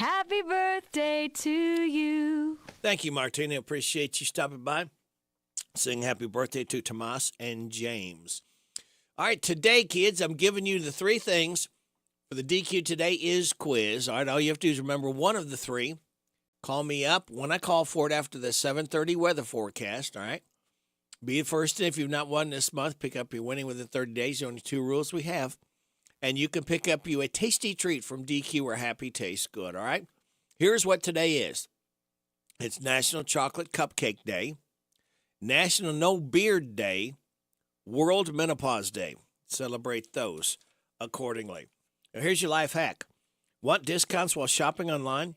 Happy birthday to you. Thank you, Martina. Appreciate you stopping by. Sing happy birthday to Tomas and James. All right, today, kids, I'm giving you the three things for the DQ today is quiz. All right, all you have to do is remember one of the three. Call me up when I call for it after the 7:30 weather forecast, all right? Be the first, if you've not won this month, pick up your winning within 30 days. The only two rules we have. And you can pick up you a tasty treat from DQ where happy tastes good, all right? Here's what today is. It's National Chocolate Cupcake Day, National No Beard Day, World Menopause Day. Celebrate those accordingly. Now here's your life hack. Want discounts while shopping online?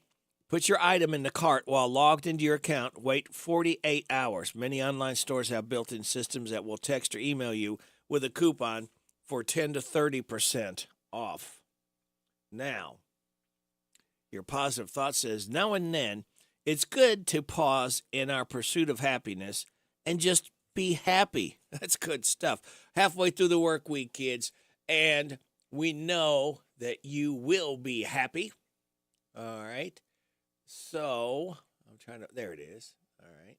Put your item in the cart while logged into your account. Wait 48 hours. Many online stores have built-in systems that will text or email you with a coupon for 10 to 30% off. Now, your positive thought says, now and then, it's good to pause in our pursuit of happiness and just be happy. That's good stuff. Halfway through the work week, kids, and we know that you will be happy. All right. So, there it is. All right.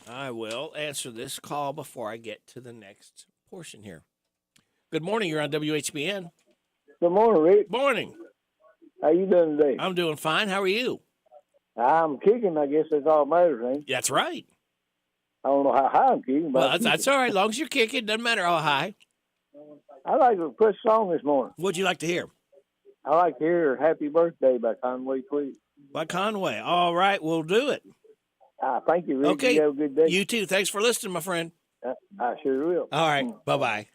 I will answer this call before I get to the next portion here. Good morning. You're on WHBN. Good morning, Rick. Morning. How you doing today? I'm doing fine. How are you? I'm kicking. I guess that's all that matters, ain't it? That's right. I don't know how high I'm kicking, but Well, that's all right. As long as you're kicking, doesn't matter how high. I like to push a song this morning. What'd you like to hear? I like to hear "Happy Birthday" by Conway Twitty. By Conway. All right, we'll do it. Thank you, Rick. Okay. You have a good day. You too. Thanks for listening, my friend. I sure will. All right. Bye-bye.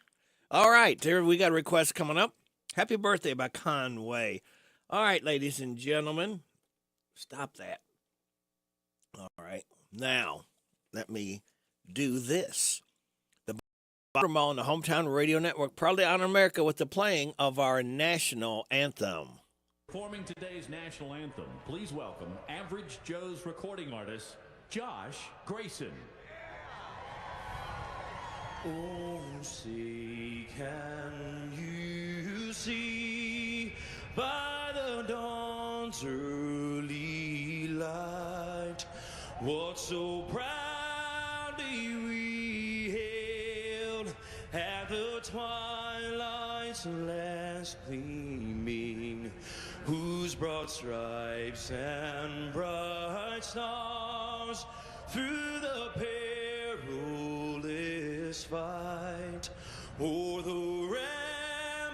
All right. There we got a request coming up. Happy birthday by Conway. All right, ladies and gentlemen. Stop that. All right. Now, let me do this. The Bottom on the Hometown Radio Network proudly honor America with the playing of our national anthem. Performing today's national anthem, please welcome Average Joe's recording artist, Josh Grayson. Oh, say, can you see by the dawn's early light what so proudly we hailed at the twilight's last gleaming, whose broad stripes and bright stars through the perilous fight o'er the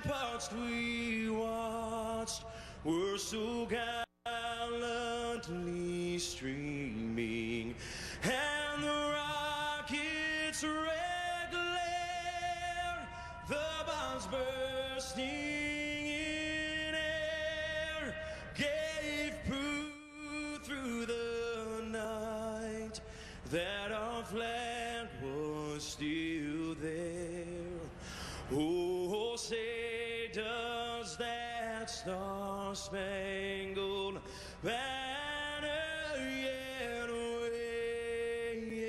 ramparts we watched were so gallantly streaming, and the rockets' red glare, the bombs bursting in air, gave proof through the night that our flag was still there. Oh, say does that star-spangled banner yet wave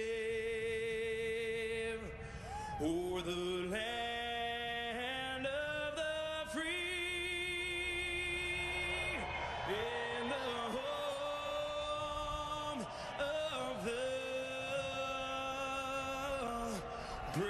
o'er the land of the free, in the home of the brave.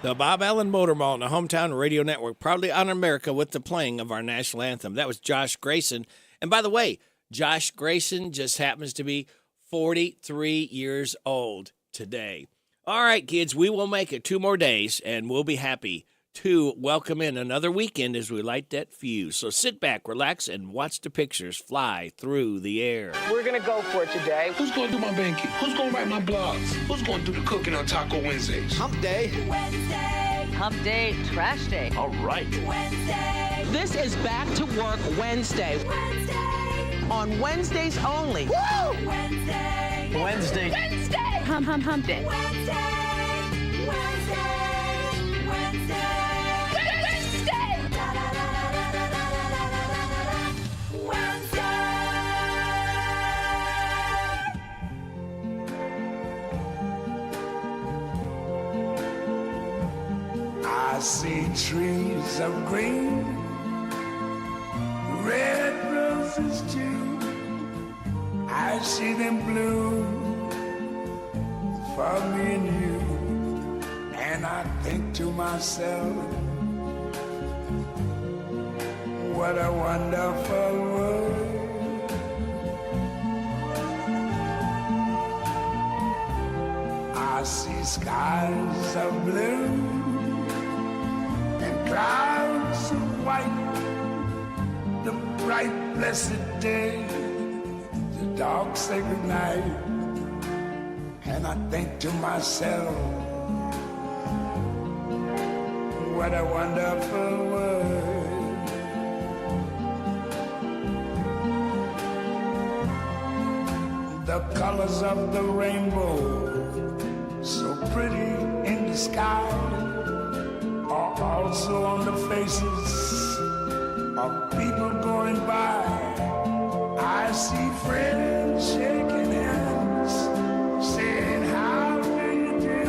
The Bob Allen Motor Mall and the Hometown Radio Network proudly honor America with the playing of our national anthem. That was Josh Grayson. And by the way, Josh Grayson just happens to be 43 years old today. All right, kids, we will make it 2 more days, and we'll be happy to welcome in another weekend as we light that fuse. So sit back, relax, and watch the pictures fly through the air. We're going to go for it today. Who's going to do my banking? Who's going to write my blogs? Who's going to do the cooking on Taco Wednesdays? Hump Day. Wednesday. Hump Day, Trash Day. All right. Wednesday. This is Back to Work Wednesday. Wednesday. On Wednesdays only. Woo! Wednesday. Wednesday. Wednesday. Hump Day. Wednesday. Wednesday. Wednesday. Wednesday. Wednesday. see trees of green, red roses too. I see them bloom for me and you. And I think to myself, what a wonderful world. I see skies of blue and clouds of white, the bright blessed day, the dark sacred night. And I think to myself, what a wonderful world. The colors of the rainbow, so pretty in the sky, are also on the faces of people going by. I see friends shaking hands, saying, how do you do?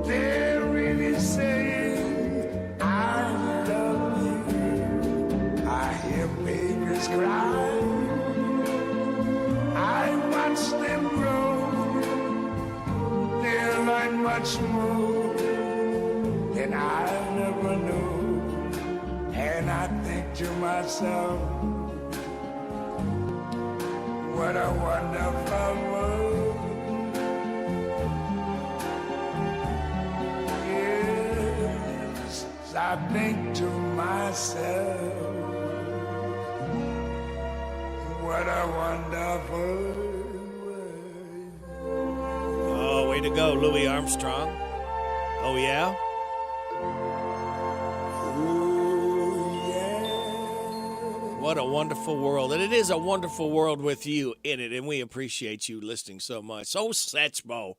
They're really saying, I love you. I hear babies cry, I watch them grow. They'll learn much more than I never knew. And I think to myself, what a wonderful world. Yes, I think to myself, what a wonderful world. Oh, way to go, Louis Armstrong. Oh, yeah? Ooh, yeah. What a wonderful world. And it is a wonderful world with you in it, and we appreciate you listening so much. So, Satchmo.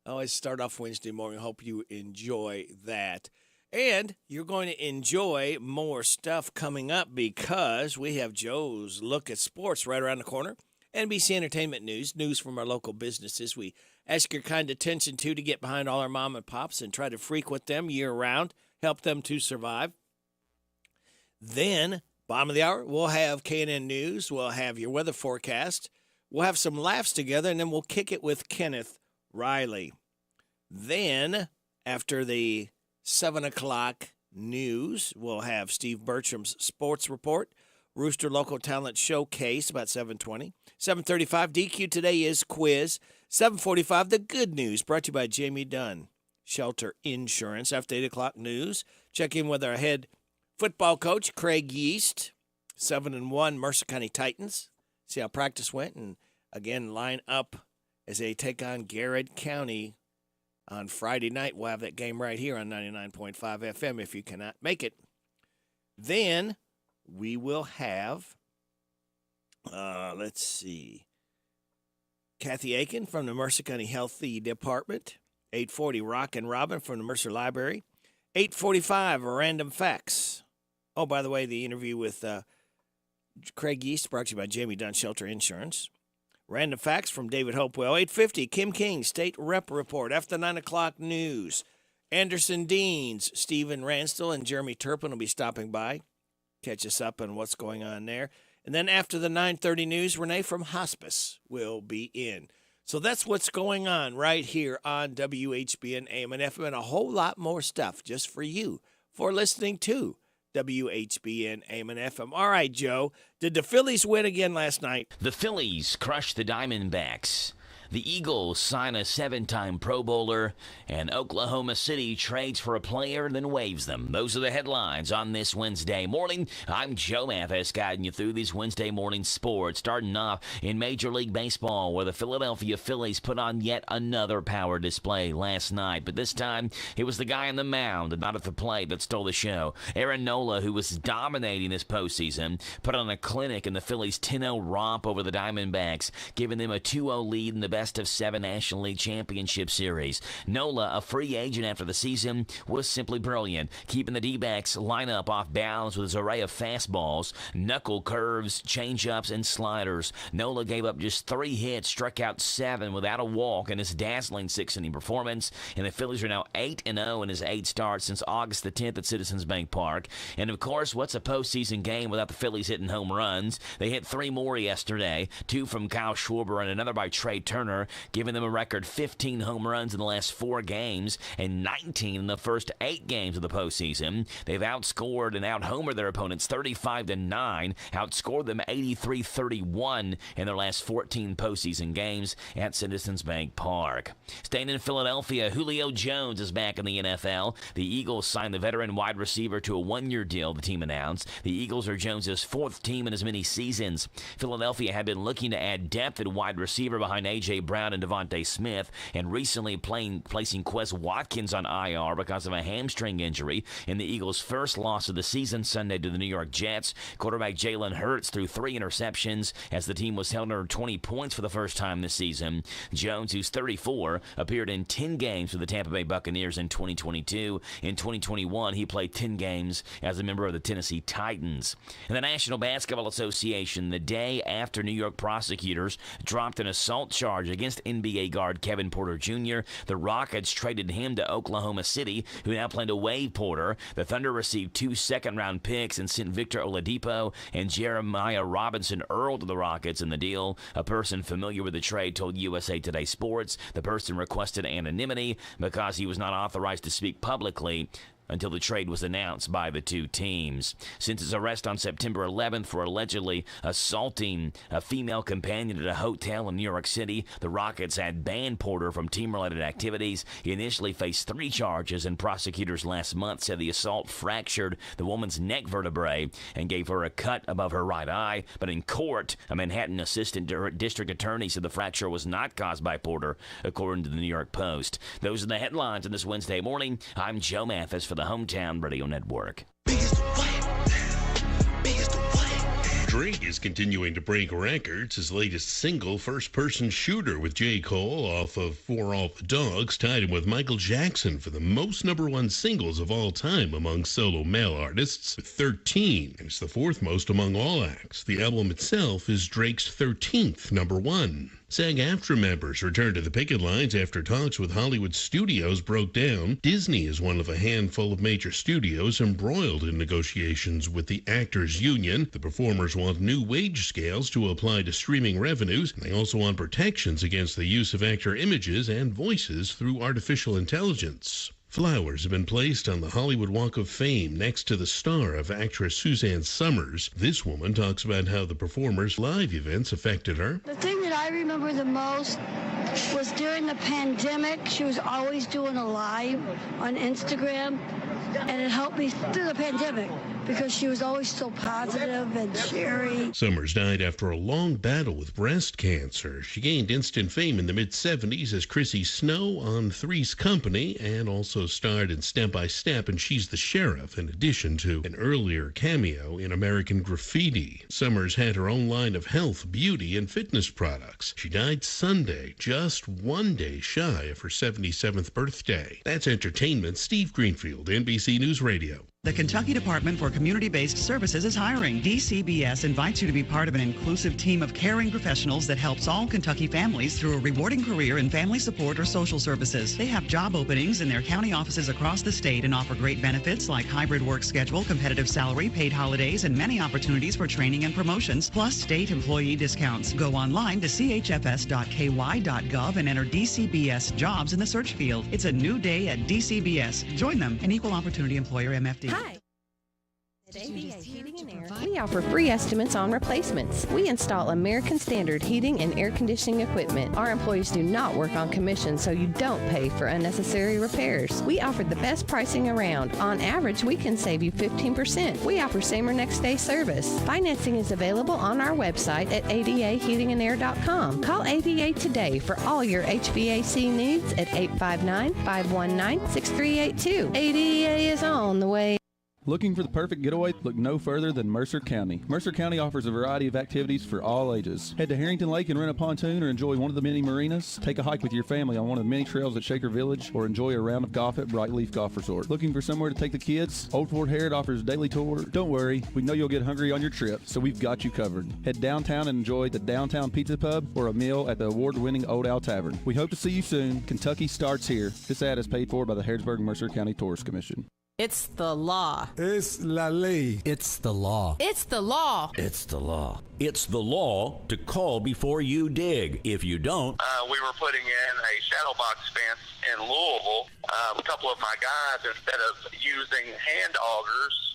I always start off Wednesday morning. Hope you enjoy that. And you're going to enjoy more stuff coming up because we have Joe's Look at Sports right around the corner. NBC Entertainment News, news from our local businesses. We ask your kind attention to get behind all our mom and pops and try to frequent them year-round, help them to survive. Then, bottom of the hour, we'll have K&N News. We'll have your weather forecast. We'll have some laughs together, and then we'll kick it with Kenneth Riley. Then, after the 7 o'clock news, we'll have Steve Bertram's Sports Report, Rooster Local Talent Showcase, about 7:20. 7:35, DQ Today is Quiz. 7:45, The Good News, brought to you by Jamie Dunn, Shelter Insurance. After 8 o'clock news, check in with our head football coach, Craig Yeast. 7-1, Mercer County Titans. See how practice went, and again, line up as they take on Garrett County on Friday night. We'll have that game right here on 99.5 FM if you cannot make it. Then we will have, let's see, Kathy Aiken from the Mercer County Healthy Department. 8:40, Rock and Robin from the Mercer Library. 8:45, Random Facts. Oh, by the way, the interview with Craig Yeast brought to you by Jamie Dunn Shelter Insurance. Random Facts from David Hopewell. 8:50, Kim King, State Rep Report. After 9 o'clock news, Anderson Deans, Stephen Ransdell, and Jeremy Turpin will be stopping by. Catch us up on what's going on there. And then after the 9:30 news, Renee from Hospice will be in. So that's what's going on right here on WHBN AM and FM, and a whole lot more stuff just for you for listening to WHBN AM and FM. All right, Joe, did the Phillies win again last night? The Phillies crushed the Diamondbacks. The Eagles sign a 7-time Pro Bowler, and Oklahoma City trades for a player, then waives them. Those are the headlines on this Wednesday morning. I'm Joe Mathis, guiding you through these Wednesday morning sports, starting off in Major League Baseball, where the Philadelphia Phillies put on yet another power display last night. But this time, it was the guy on the mound and not at the plate that stole the show. Aaron Nola, who was dominating this postseason, put on a clinic in the Phillies' 10-0 romp over the Diamondbacks, giving them a 2-0 lead in the best-of-7 National League Championship Series. Nola, a free agent after the season, was simply brilliant, keeping the D-backs lineup off balance with his array of fastballs, knuckle curves, changeups, and sliders. Nola gave up just 3 hits, struck out 7 without a walk in his dazzling 6-inning performance, and the Phillies are now 8-0 in his 8 starts since August the 10th at Citizens Bank Park. And, of course, what's a postseason game without the Phillies hitting home runs? They hit 3 more yesterday, 2 from Kyle Schwarber and another by Trey Turner, giving them a record 15 home runs in the last 4 games and 19 in the first 8 games of the postseason. They've outscored and out-homered their opponents 35-9, outscored them 83-31 in their last 14 postseason games at Citizens Bank Park. Staying in Philadelphia, Julio Jones is back in the NFL. The Eagles signed the veteran wide receiver to a 1-year deal, the team announced. The Eagles are Jones's 4th team in as many seasons. Philadelphia had been looking to add depth at wide receiver behind A.J. Brown and Devontae Smith, and recently placing Quez Watkins on IR because of a hamstring injury in the Eagles' first loss of the season Sunday to the New York Jets. Quarterback Jalen Hurts threw 3 interceptions as the team was held under 20 points for the first time this season. Jones, who's 34, appeared in 10 games for the Tampa Bay Buccaneers in 2022. In 2021, he played 10 games as a member of the Tennessee Titans. In the National Basketball Association, the day after New York prosecutors dropped an assault charge against NBA guard Kevin Porter Jr., the Rockets traded him to Oklahoma City, who now plan to waive Porter. The Thunder received 2 second-round picks and sent Victor Oladipo and Jeremiah Robinson Earl to the Rockets in the deal. A person familiar with the trade told USA Today Sports the person requested anonymity because he was not authorized to speak publicly until the trade was announced by the 2 teams. Since his arrest on September 11th for allegedly assaulting a female companion at a hotel in New York City, the Rockets had banned Porter from team-related activities. He initially faced 3 charges, and prosecutors last month said the assault fractured the woman's neck vertebrae and gave her a cut above her right eye. But in court, a Manhattan assistant district attorney said the fracture was not caused by Porter, according to the New York Post. Those are the headlines on this Wednesday morning. I'm Joe Mathis for the Hometown Radio Network. Drake is continuing to break records. His latest single, First Person Shooter with J. Cole off of For All the Dogs, tied him with Michael Jackson for the most #1 singles of all time among solo male artists, with 13. And it's the 4th most among all acts. The album itself is Drake's 13th #1. SAG-AFTRA members returned to the picket lines after talks with Hollywood studios broke down. Disney is one of a handful of major studios embroiled in negotiations with the Actors Union. The performers want new wage scales to apply to streaming revenues, and they also want protections against the use of actor images and voices through artificial intelligence. Flowers have been placed on the Hollywood Walk of Fame next to the star of actress Suzanne Summers. This woman talks about how the performers' live events affected her. The thing that I remember the most was during the pandemic. She was always doing a live on Instagram, and it helped me through the pandemic because she was always so positive and cheery. Summers died after a long battle with breast cancer. She gained instant fame in the mid-'70s as Chrissy Snow on Three's Company, and also starred in Step by Step and She's the Sheriff, in addition to an earlier cameo in American Graffiti. Summers had her own line of health, beauty, and fitness products. She died Sunday, just 1 day shy of her 77th birthday. That's entertainment. Steve Greenfield, NBC News Radio. The Kentucky Department for Community-Based Services is hiring. DCBS invites you to be part of an inclusive team of caring professionals that helps all Kentucky families through a rewarding career in family support or social services. They have job openings in their county offices across the state and offer great benefits like hybrid work schedule, competitive salary, paid holidays, and many opportunities for training and promotions, plus state employee discounts. Go online to chfs.ky.gov and enter DCBS jobs in the search field. It's a new day at DCBS. Join them, an equal opportunity employer, MFD. Hi. At ADA Heating and Air, we offer free estimates on replacements. We install American Standard heating and air conditioning equipment. Our employees do not work on commission, so you don't pay for unnecessary repairs. We offer the best pricing around. On average, we can save you 15%. We offer same or next day service. Financing is available on our website at adaheatingandair.com. Call ADA today for all your HVAC needs at 859-519-6382. ADA is on the way. Looking for the perfect getaway? Look no further than Mercer County. Mercer County offers a variety of activities for all ages. Head to Harrington Lake and rent a pontoon or enjoy one of the many marinas. Take a hike with your family on one of the many trails at Shaker Village or enjoy a round of golf at Brightleaf Golf Resort. Looking for somewhere to take the kids? Old Fort Harrod offers a daily tour. Don't worry, we know you'll get hungry on your trip, so we've got you covered. Head downtown and enjoy the Downtown Pizza Pub or a meal at the award-winning Old Owl Tavern. We hope to see you soon. Kentucky starts here. This ad is paid for by the Harrodsburg Mercer County Tourist Commission. It's the law. Es la ley. It's the law. It's the law. It's the law. It's the law to call before you dig. If you don't, we were putting in a shadow box fence in Louisville. A couple of my guys, instead of using hand augers,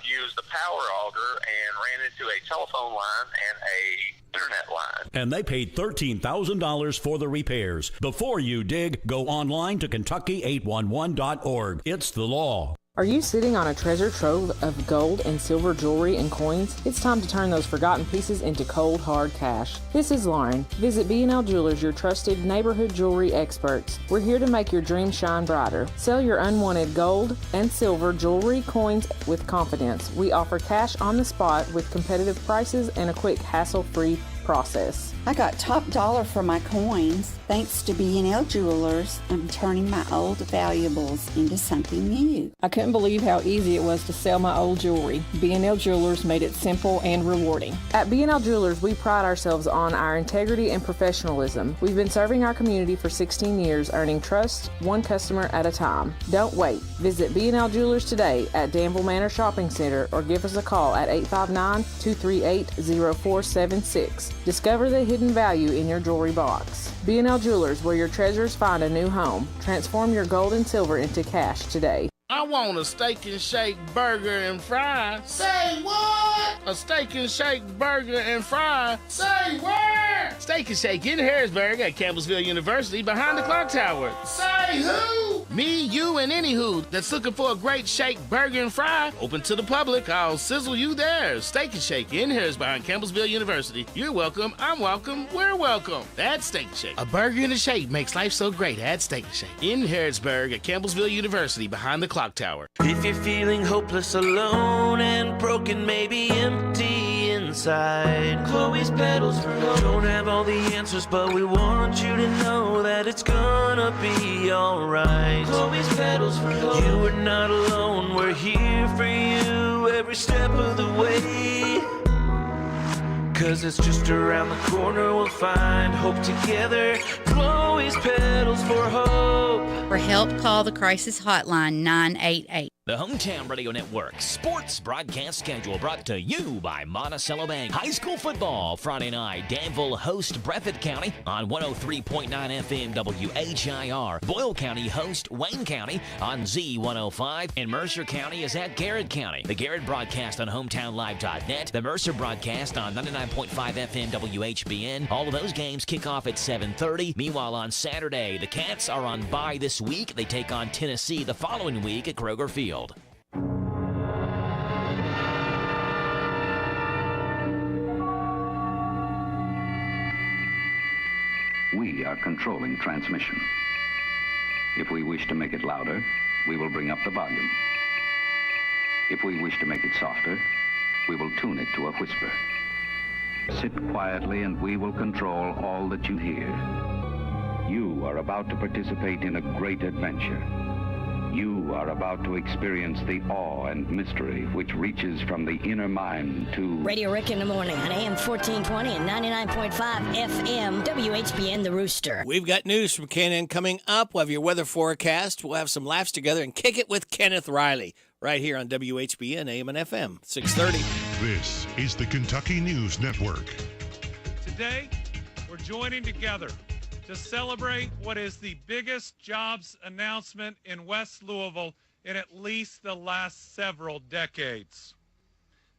used the power auger and ran into a telephone line and a internet line. and they paid $13,000 for the repairs. Before you dig, go online to Kentucky811.org. It's the law. Are you sitting on a treasure trove of gold and silver jewelry and coins? It's time to turn those forgotten pieces into cold, hard cash. This is Lauren. Visit B&L Jewelers, your trusted neighborhood jewelry experts. We're here to make your dreams shine brighter. Sell your unwanted gold and silver jewelry, coins with confidence. We offer cash on the spot with competitive prices and a quick, hassle-free process. I got top dollar for my coins. Thanks to B&L Jewelers, I'm turning my old valuables into something new. I couldn't believe how easy it was to sell my old jewelry. B&L Jewelers made it simple and rewarding. At B&L Jewelers, we pride ourselves on our integrity and professionalism. We've been serving our community for 16 years, earning trust one customer at a time. Don't wait. Visit B&L Jewelers today at Danville Manor Shopping Center or give us a call at 859-238-0476. Discover the hidden value in your jewelry box. B&L Jewelers, where your treasures find a new home. Transform your gold and silver into cash today. I want a steak and shake burger and fries. Say what? A steak and shake burger and fries. Say where? Steak and Shake in Harrisburg at Campbellsville University behind the clock tower. Say who? Me, you, and any who that's looking for a great shake burger and fry. Open to the public. I'll sizzle you there. Steak and Shake in Harrisburg behind Campbellsville University. You're welcome. I'm welcome. We're welcome. That's Steak and Shake. A burger and a shake makes life so great at Steak and Shake in Harrisburg at Campbellsville University behind the clock tower. If you're feeling hopeless, alone, and broken, maybe empty inside, Chloe's Pedals for Hope don't have all the answers, but we want you to know that it's gonna be alright. Chloe's Pedals for Hope. You are not alone, we're here for you every step of the way. 'Cause it's just around the corner, we'll find hope together. Chloe's Pedals for Hope. For help, call the crisis hotline 988. The Hometown Radio Network sports broadcast schedule brought to you by Monticello Bank. High school football Friday night. Danville host Breathitt County on 103.9 FM WHIR. Boyle County host Wayne County on Z105. And Mercer County is at Garrett County. The Garrett broadcast on HometownLive.net. The Mercer broadcast on 99.5 FM WHBN. All of those games kick off at 7:30. Meanwhile, on Saturday, the Cats are on bye this week. They take on Tennessee the following week at Kroger Field. We are controlling transmission. If we wish to make it louder, we will bring up the volume. If we wish to make it softer, we will tune it to a whisper. Sit quietly and we will control all that you hear. You are about to participate in a great adventure. You are about to experience the awe and mystery which reaches from the inner mind to... Radio Rick in the morning on AM 1420 and 99.5 FM WHBN The Rooster. We've got news from Canaan coming up. We'll have your weather forecast. We'll have some laughs together and kick it with Kenneth Riley right here on WHBN AM and FM 630. This is the Kentucky News Network. Today, we're joining together to celebrate what is the biggest jobs announcement in West Louisville in at least the last several decades.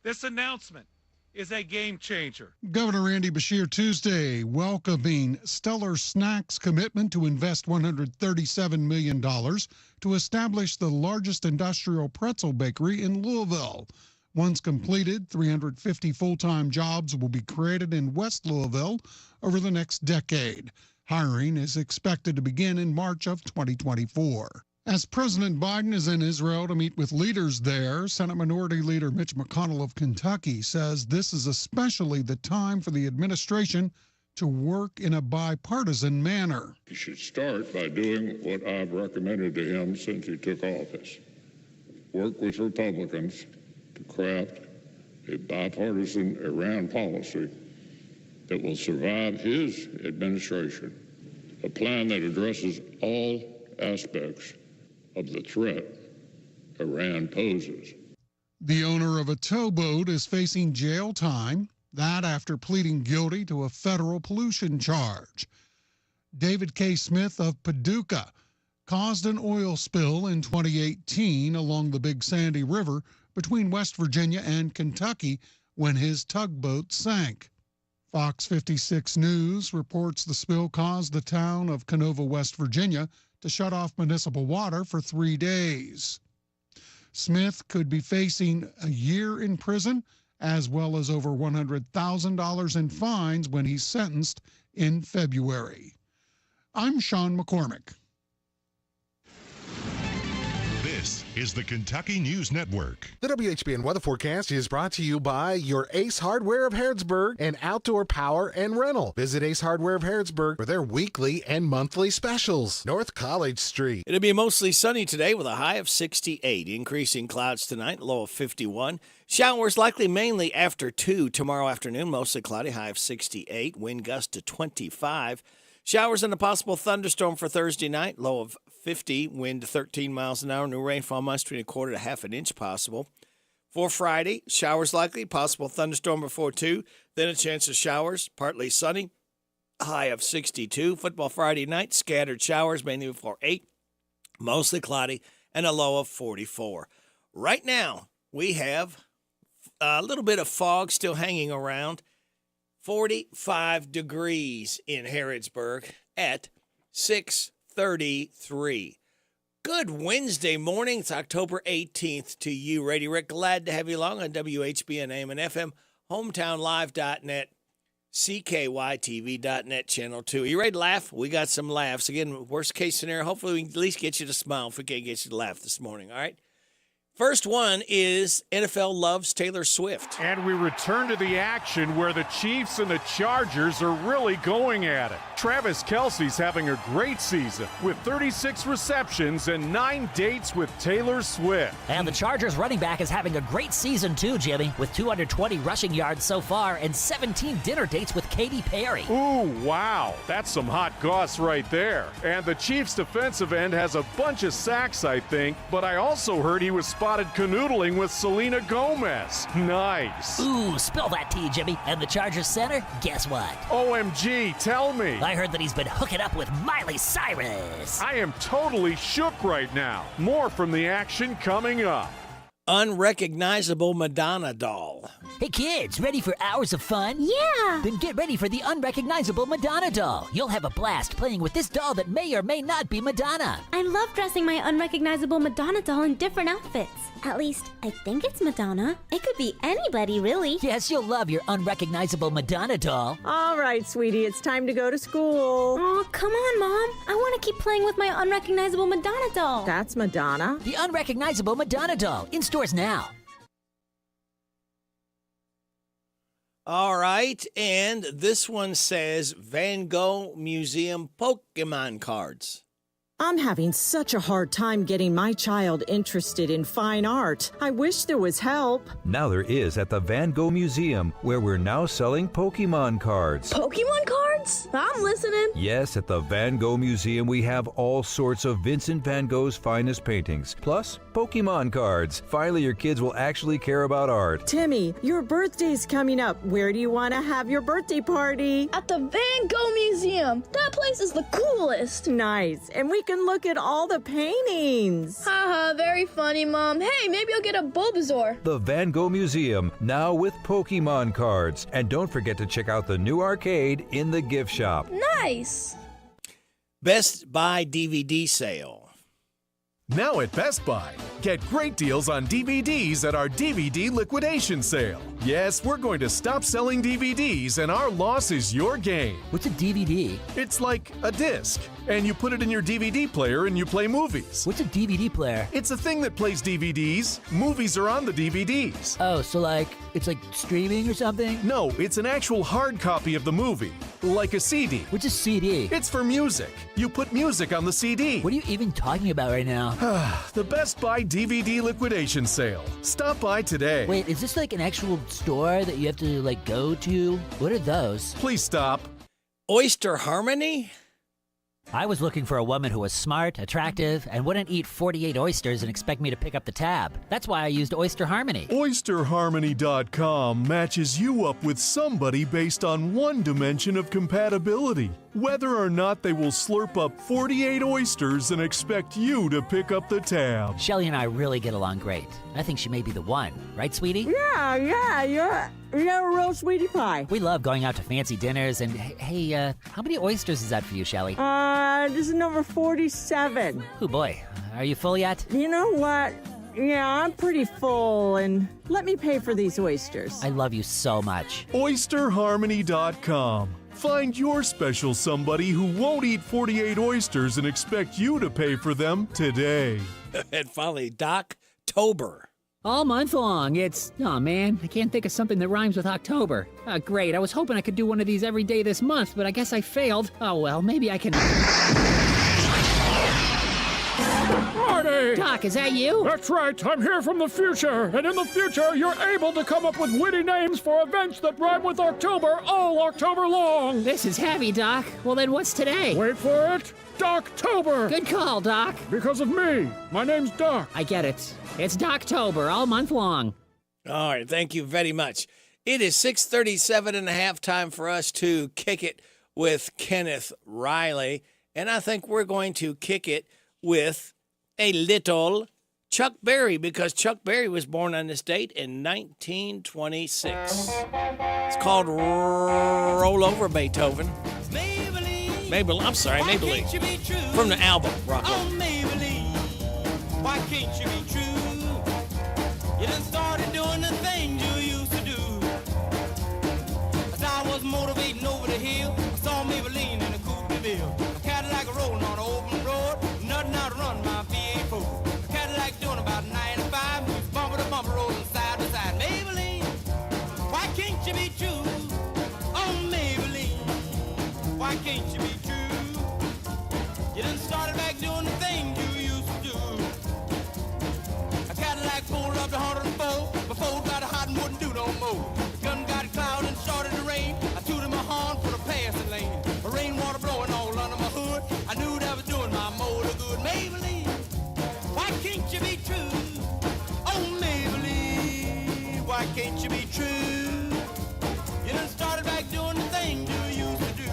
This announcement is a game changer. Governor Andy Beshear Tuesday welcoming Stellar Snacks' commitment to invest $137 million to establish the largest industrial pretzel bakery in Louisville. Once completed, 350 full-time jobs will be created in West Louisville over the next decade. Hiring is expected to begin in March of 2024. As President Biden is in Israel to meet with leaders there, Senate Minority Leader Mitch McConnell of Kentucky says this is especially the time for the administration to work in a bipartisan manner. He should start by doing what I've recommended to him since he took office. Work with Republicans to craft a bipartisan Iran policy that will survive his administration, a plan that addresses all aspects of the threat Iran poses. The owner of a towboat is facing jail time, that after pleading guilty to a federal pollution charge. David K. Smith of Paducah caused an oil spill in 2018 along the Big Sandy River between West Virginia and Kentucky when his tugboat sank. Fox 56 News reports the spill caused the town of Canova, West Virginia, to shut off municipal water for 3 days. Smith could be facing a year in prison as well as over $100,000 in fines when he's sentenced in February. I'm Sean McCormick. This is the Kentucky News Network. The WHBN weather forecast is brought to you by your Ace Hardware of Harrodsburg and Outdoor Power and Rental. Visit Ace Hardware of Harrodsburg for their weekly and monthly specials. North College Street. It'll be mostly sunny today with a high of 68. Increasing clouds tonight, low of 51. Showers likely mainly after 2 tomorrow afternoon. Mostly cloudy, high of 68. Wind gust to 25. Showers and a possible thunderstorm for Thursday night, low of 50, wind to 13 miles an hour. New rainfall months between a quarter to half an inch possible. For Friday, showers likely, possible thunderstorm before 2, then a chance of showers, partly sunny, high of 62. Football Friday night, scattered showers mainly before 8, mostly cloudy, and a low of 44. Right now, we have a little bit of fog still hanging around. 45 degrees in Harrodsburg at 6:33. Good Wednesday morning. It's October 18th to you, Radio Rick. Glad to have you along on WHBN AM and FM, hometownlive.net, CKYTV.net, Channel 2. Are you ready to laugh? We got some laughs. Again, worst case scenario, hopefully we can at least get you to smile if we can't get you to laugh this morning, all right? First one is NFL loves Taylor Swift. And we return to the action where the Chiefs and the Chargers are really going at it. Travis Kelce's having a great season with 36 receptions and 9 dates with Taylor Swift. And the Chargers running back is having a great season too, Jimmy, with 220 rushing yards so far and 17 dinner dates with Katy Perry. Ooh, wow. That's some hot goss right there. And the Chiefs defensive end has a bunch of sacks, I think, but I also heard he was spotted canoodling with Selena Gomez. Nice. Ooh, spill that tea, Jimmy. And the Chargers center, guess what? OMG, tell me. I heard that he's been hooking up with Miley Cyrus. I am totally shook right now. More from the action coming up. Unrecognizable Madonna doll. Hey kids, ready for hours of fun? Yeah! Then get ready for the unrecognizable Madonna doll. You'll have a blast playing with this doll that may or may not be Madonna. I love dressing my unrecognizable Madonna doll in different outfits. At least, I think it's Madonna. It could be anybody, really. Yes, you'll love your unrecognizable Madonna doll. All right, sweetie, it's time to go to school. Oh, come on, Mom. I want to keep playing with my unrecognizable Madonna doll. That's Madonna. The unrecognizable Madonna doll, in stores now. All right, and this one says Van Gogh Museum Pokemon cards. I'm having such a hard time getting my child interested in fine art. I wish there was help. Now there is at the Van Gogh Museum, where we're now selling Pokemon cards. Pokemon cards? I'm listening. Yes, at the Van Gogh Museum, we have all sorts of Vincent Van Gogh's finest paintings, plus Pokemon cards. Finally, your kids will actually care about art. Timmy, your birthday's coming up. Where do you want to have your birthday party? At the Van Gogh Museum. That place is the coolest. Nice. And we can look at all the paintings. Haha, very funny, Mom. Hey, maybe I'll get a Bulbasaur. The Van Gogh Museum, now with Pokemon cards. And don't forget to check out the new arcade in the gift shop. Nice. Best Buy DVD sale. Now at Best Buy, get great deals on DVDs at our DVD liquidation sale. Yes, we're going to stop selling DVDs and our loss is your gain. What's a DVD? It's like a disc, and you put it in your DVD player and you play movies. What's a DVD player? It's a thing that plays DVDs. Movies are on the DVDs. Oh, so it's like streaming or something? No, it's an actual hard copy of the movie, like a CD. What's a CD? It's for music. You put music on the CD. What are you even talking about right now? The Best Buy DVD liquidation sale. Stop by today. Wait, is this like an actual store that you have to go to? What are those? Please stop. Oyster Harmony? I was looking for a woman who was smart, attractive, and wouldn't eat 48 oysters and expect me to pick up the tab. That's why I used Oyster Harmony. OysterHarmony.com matches you up with somebody based on one dimension of compatibility. Whether or not they will slurp up 48 oysters and expect you to pick up the tab. Shelly and I really get along great. I think she may be the one. Right, sweetie? Yeah, you're a real sweetie pie. We love going out to fancy dinners, and hey, how many oysters is that for you, Shelly? This is number 47. Oh boy, are you full yet? You know what? Yeah, I'm pretty full, and let me pay for these oysters. I love you so much. OysterHarmony.com. Find your special somebody who won't eat 48 oysters and expect you to pay for them today. And finally, Doc-tober. All month long. Oh man, I can't think of something that rhymes with October. Oh, great. I was hoping I could do one of these every day this month, but I guess I failed. Oh well, maybe I can. Marty! Doc, is that you? That's right, I'm here from the future, and in the future you're able to come up with witty names for events that rhyme with October all October long. This is heavy, Doc. Well then what's today? Wait for it. Doctober! Good call, Doc. Because of me. My name's Doc. I get it. It's Doctober, all month long. All right, thank you very much. It is 6:37 and a half, time for us to kick it with Kenneth Riley, and I think we're going to kick it with a little Chuck Berry, because Chuck Berry was born on this date in 1926. It's called Roll Over Beethoven. Maybelline. From the album, Rock. Oh, Maybelline, why can't you be true? You done started doing the things you used to do. As I was motivating over the hill, I saw Maybelline in a coupe de ville. A Cadillac rolling on an open road, nothing out to run my V8 4. A Cadillac doing about 95, bumper to bumper rolling side to side. Maybelline, why can't you be true? Oh, Maybelline, why can't you be true? You done started back doing the things you used to do. A Cadillac pulled up to 104, before it got hot and wouldn't do no more. The gun got cloud and started to rain. I tooted my horn for the passing lane. The rainwater blowing all under my hood. I knew that was doing my motor good. Maybelline, why can't you be true? Oh, Maybelline, why can't you be true? You done started back doing the things you used to do.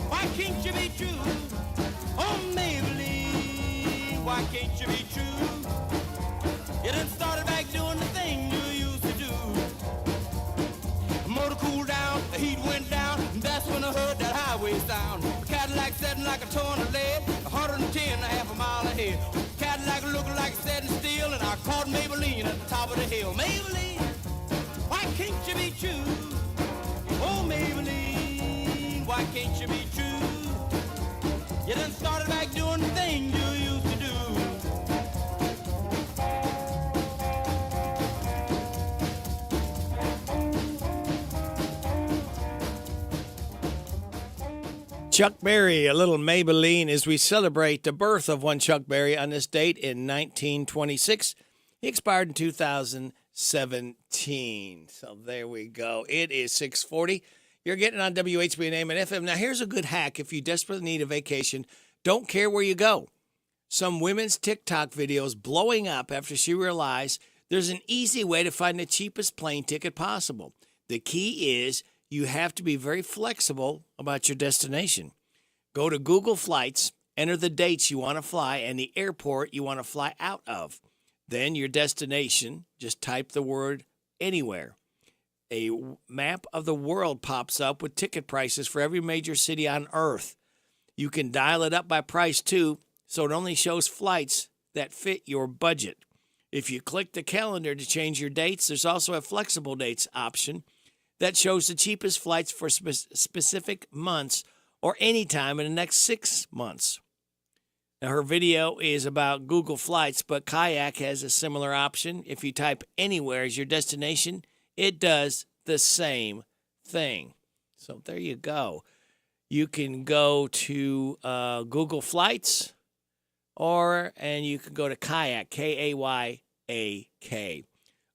Why can't you be true? Oh, Maybelline, why can't you be true? You done started back doing the thing you used to do. The motor cooled down, the heat went down, and that's when I heard that highway sound. The Cadillac setting like a ton of lead, 110 a half a mile ahead. Cadillac looking like it's setting still, and I caught Maybelline at the top of the hill. Maybelline, why can't you be true? Oh, Maybelline, why can't you be true? You done started back doing the thing you used to do. Chuck Berry, a little Maybelline, as we celebrate the birth of one Chuck Berry on this date in 1926. He expired in 2017. So there we go. It is 6:40. You're getting on WHBN AM and FM. Now, here's a good hack if you desperately need a vacation. Don't care where you go. Some women's TikTok videos blowing up after she realized There's an easy way to find the cheapest plane ticket possible. The key is you have to be very flexible about your destination. Go to Google Flights, enter the dates you want to fly and the airport you want to fly out of. Then your destination, just type the word anywhere. A map of the world pops up with ticket prices for every major city on Earth. You can dial it up by price too, so it only shows flights that fit your budget. If you click the calendar to change your dates, there's also a flexible dates option that shows the cheapest flights for specific months or any time in the next 6 months. Now, her video is about Google Flights, but Kayak has a similar option. If you type anywhere as your destination, it does the same thing. So there you go. You can go to Google Flights, and you can go to Kayak, Kayak.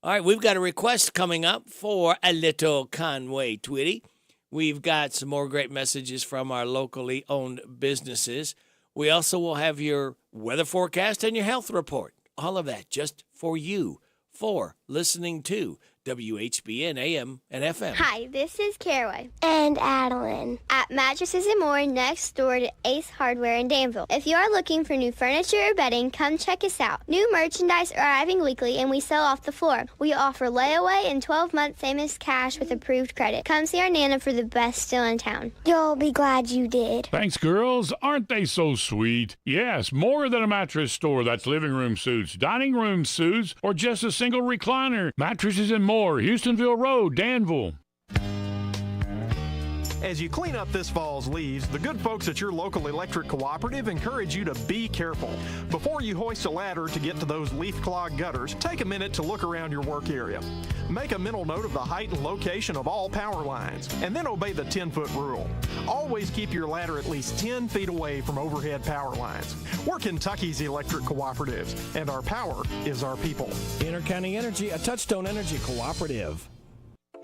All right, we've got a request coming up for a little Conway Twitty. We've got some more great messages from our locally owned businesses. We also will have your weather forecast and your health report. All of that just for you, for listening to WHBN AM and FM. Hi, this is Caraway and Adeline at Mattresses and More next door to Ace Hardware in Danville. If you are looking for new furniture or bedding, come check us out. New merchandise arriving weekly and we sell off the floor. We offer layaway and 12-month same as cash with approved credit. Come see our Nana for the best deal in town. You'll be glad you did. Thanks, girls. Aren't they so sweet? Yes, more than a mattress store. That's living room suits, dining room suits, or just a single recliner. Mattresses and More, Houstonville Road, Danville. As you clean up this fall's leaves, the good folks at your local electric cooperative encourage you to be careful. Before you hoist a ladder to get to those leaf-clogged gutters, take a minute to look around your work area. Make a mental note of the height and location of all power lines, and then obey the 10-foot rule. Always keep your ladder at least 10 feet away from overhead power lines. We're Kentucky's electric cooperatives, and our power is our people. Intercounty Energy, a Touchstone Energy cooperative.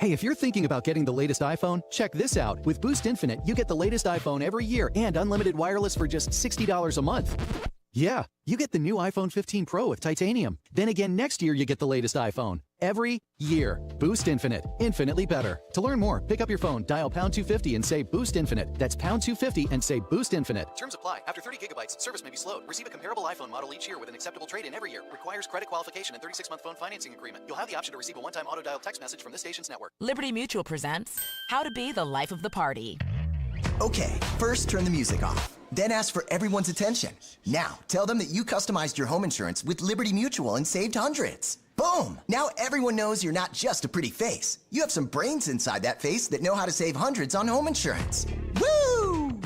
Hey, if you're thinking about getting the latest iPhone, check this out. With Boost Infinite, you get the latest iPhone every year and unlimited wireless for just $60 a month. Yeah, you get the new iPhone 15 Pro with titanium. Then again, next year you get the latest iPhone. Every year. Boost Infinite. Infinitely better. To learn more, pick up your phone, dial pound 250 and say Boost Infinite. That's pound 250 and say Boost Infinite. Terms apply. After 30 gigabytes, service may be slowed. Receive a comparable iPhone model each year with an acceptable trade-in every year. Requires credit qualification and 36-month phone financing agreement. You'll have the option to receive a one-time auto-dial text message from this station's network. Liberty Mutual presents How to Be the Life of the Party. Okay, first turn the music off. Then ask for everyone's attention. Now, tell them that you customized your home insurance with Liberty Mutual and saved hundreds. Boom! Now everyone knows you're not just a pretty face. You have some brains inside that face that know how to save hundreds on home insurance. Woo!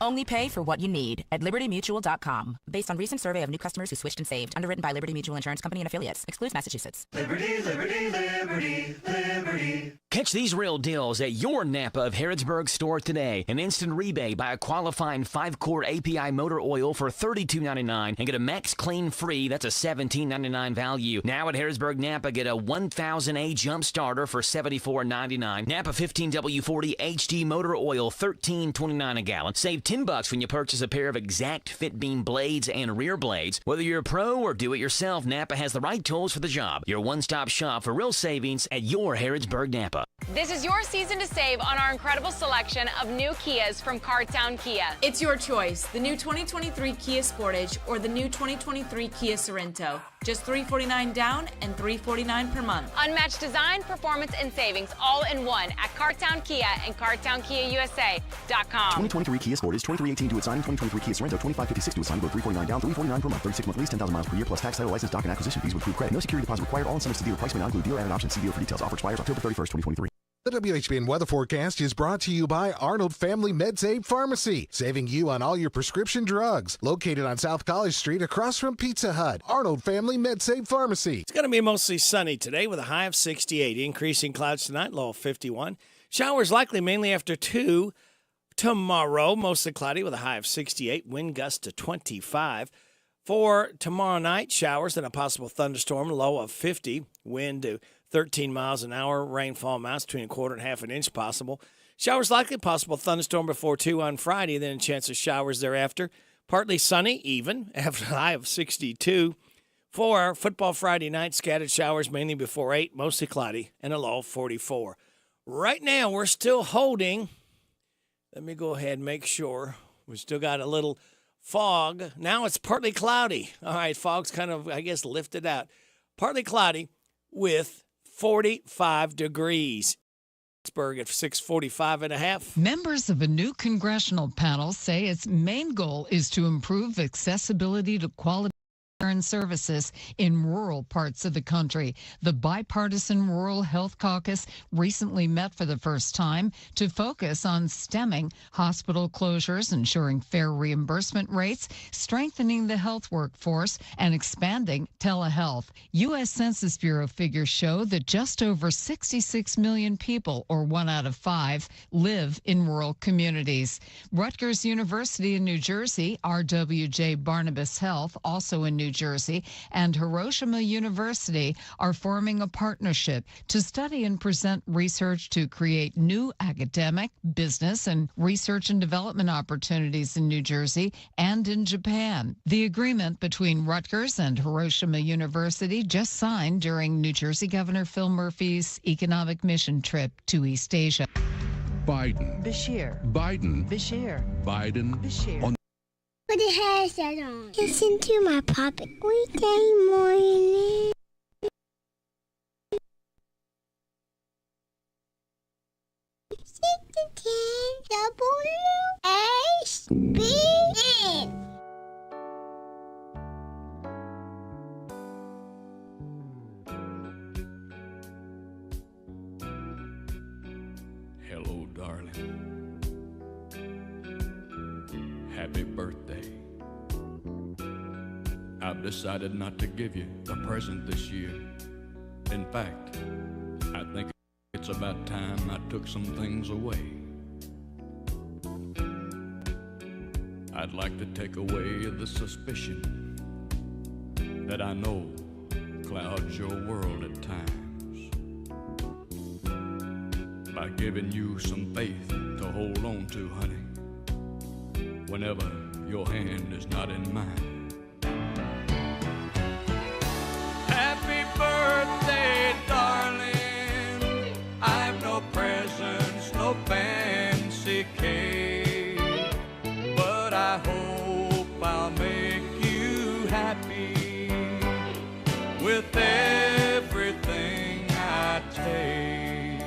Only pay for what you need at LibertyMutual.com. Based on recent survey of new customers who switched and saved. Underwritten by Liberty Mutual Insurance Company and Affiliates. Excludes Massachusetts. Liberty, liberty, liberty, liberty. Catch these real deals at your Napa of Harrodsburg store today. An instant rebate by a qualifying 5-quart API motor oil for $32.99 and get a Max Clean free. That's a $17.99 value. Now at Harrodsburg Napa, get a 1000A jump starter for $74.99. Napa 15W40 HD motor oil, $13.29 a gallon. Save $10 when you purchase a pair of Exact Fit Beam blades and rear blades. Whether you're a pro or do-it-yourself, Napa has the right tools for the job. Your one-stop shop for real savings at your Harrodsburg Napa. This is your season to save on our incredible selection of new Kias from Cartown Kia. It's your choice, the new 2023 Kia Sportage or the new 2023 Kia Sorento. Just $349 down and $349 per month. Unmatched design, performance, and savings all in one at Cartown Kia and CartownKiaUSA.com. 2023 Kia Sportage, 2318 to its signing, 2023 Kia Sorento, 2556 to its signing, both $349 down, $349 per month, 36-month lease, 10,000 miles per year, plus tax, title, license, doc, and acquisition fees with approved credit. No security deposit required. All incentives to dealer price may not include dealer added options. See dealer for details. Offer expires October 31st, 2023. The WHBN weather forecast is brought to you by Arnold Family MedSave Pharmacy, saving you on all your prescription drugs. Located on South College Street across from Pizza Hut. Arnold Family MedSave Pharmacy. It's going to be mostly sunny today with a high of 68. Increasing clouds tonight, low of 51. Showers likely mainly after 2. Tomorrow, mostly cloudy with a high of 68. Wind gust to 25. For tomorrow night, showers and a possible thunderstorm, low of 50. Wind to 13 miles an hour. Rainfall amounts between a quarter and half an inch possible. Showers likely, possible thunderstorm before 2 on Friday, then a chance of showers thereafter. Partly sunny, even, after a high of 62. For football Friday night, scattered showers mainly before 8, mostly cloudy, and a low 44. Right now, we're still holding. Let me go ahead and make sure. We still got a little fog. Now it's partly cloudy. All right, fog's kind of, I guess, lifted out. Partly cloudy with 45 degrees. Pittsburgh at 645 and a half. Members of a new congressional panel say its main goal is to improve accessibility to quality care and services in rural parts of the country. The bipartisan Rural Health Caucus recently met for the first time to focus on stemming hospital closures, ensuring fair reimbursement rates, strengthening the health workforce, and expanding telehealth. U.S. Census Bureau figures show that just over 66 million people, or 1 out of 5, live in rural communities. Rutgers University in New Jersey, RWJ Barnabas Health, also in New Jersey, and Hiroshima University are forming a partnership to study and present research to create new academic, business, and research and development opportunities in New Jersey and in Japan. The agreement between Rutgers and Hiroshima University just signed during New Jersey Governor Phil Murphy's economic mission trip to East Asia. Biden. Bashir. Biden. Bashir. Biden. Bashir. On Put the headset on. Listen to my puppet. Weekday morning. WHBN. Hello, darling. Happy birthday. I've decided not to give you a present this year. In fact, I think it's about time I took some things away. I'd like to take away the suspicion that I know clouds your world at times by giving you some faith to hold on to, honey, whenever your hand is not in mine. Happy birthday, darling. I've no presents, no fancy cake, but I hope I'll make you happy with everything I take.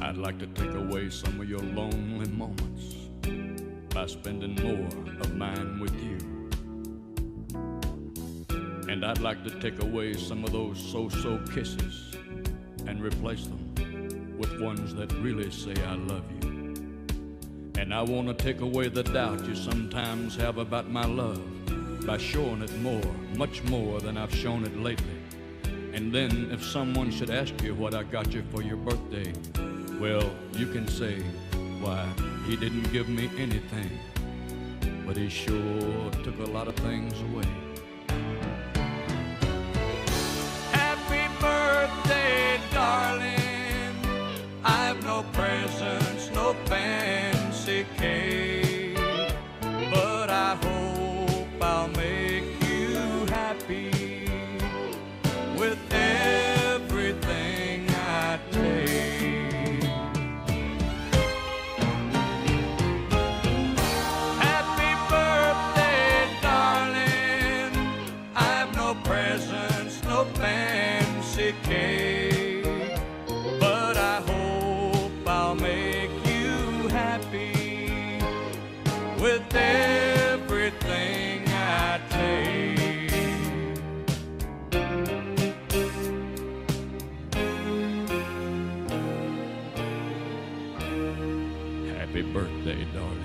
I'd like to take away some of your lonely moments by spending more of mine with you. And I'd like to take away some of those so-so kisses and replace them with ones that really say I love you. And I want to take away the doubt you sometimes have about my love by showing it more, much more than I've shown it lately. And then if someone should ask you what I got you for your birthday, well, you can say, why, he didn't give me anything, but he sure took a lot of things away. Happy birthday, darling. I've no presents, no fancy cake, but I hope I'll make you happy with everything I take. Fancy cake, but I hope I'll make you happy with everything I take. Happy birthday, darling.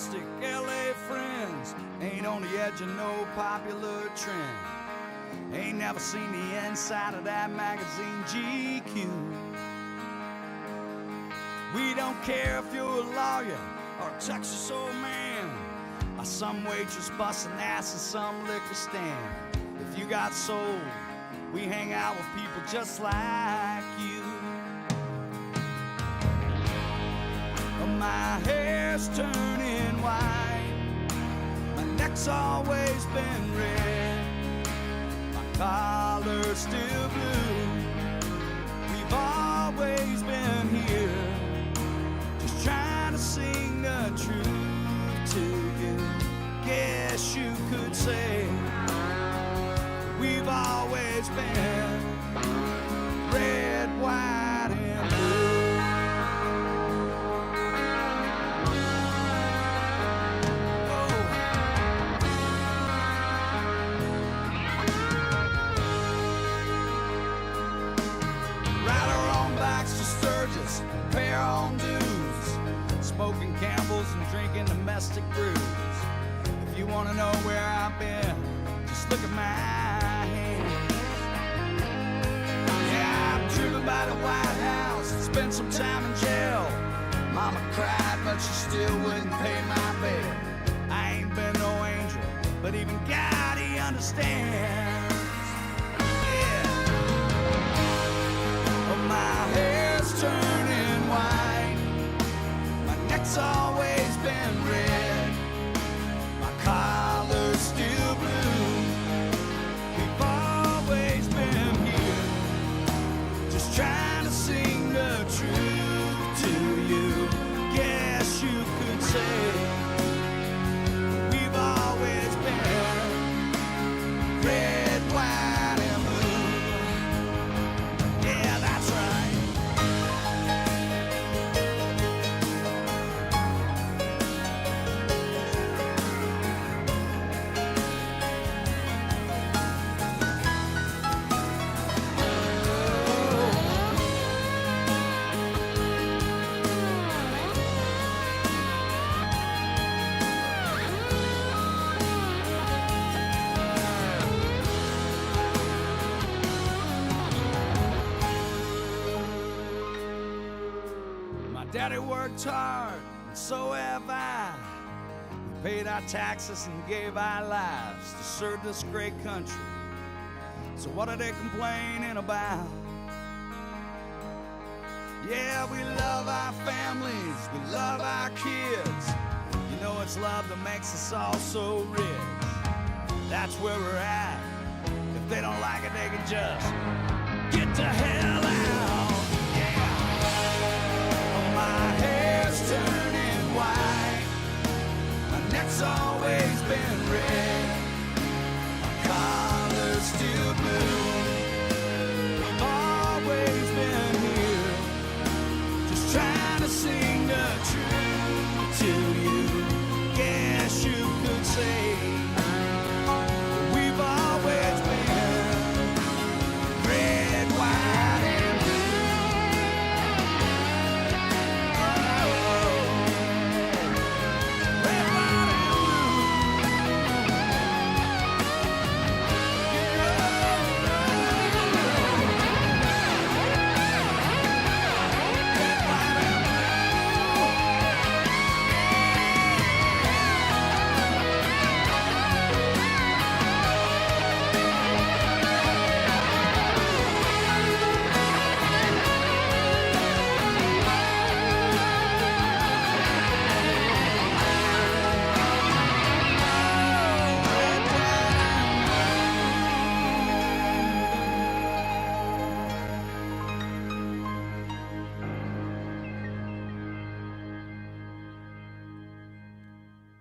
plastic LA friends. Ain't on the edge of no popular trend. Ain't never seen the inside of that magazine GQ. We don't care if you're a lawyer or a Texas old man, or some waitress busting ass in some liquor stand. If you got soul, we hang out with people just like you. My hair's turning white, my neck's always been red, my collar's still blue. We've always been here, just trying to sing the truth to you. Guess you could say we've always been red, white, and blue. Pay our own dues, smoking Campbell's and drinking domestic brews. If you want to know where I've been, just look at my hands. Yeah, I'm driven by the White House, spent some time in jail. Mama cried, but she still wouldn't pay my bail. I ain't been no angel, but even God, he understands. Yeah, but my hair's turning white, my neck's always been red, my collar's still blue. We've always been here, just trying to sing the truth to you. Guess you could say we've always been red, white, and blue. Yeah, that's right. Daddy worked hard, and so have I. We paid our taxes and gave our lives to serve this great country. So what are they complaining about? Yeah, we love our families, we love our kids. You know it's love that makes us all so rich. That's where we're at. If they don't like it, they can just get the hell out. My hair's turning white, my neck's always been red, my collar's still blue. We've always been here, just trying to sing the truth to you. Guess you could say we've always been red, white, and blue.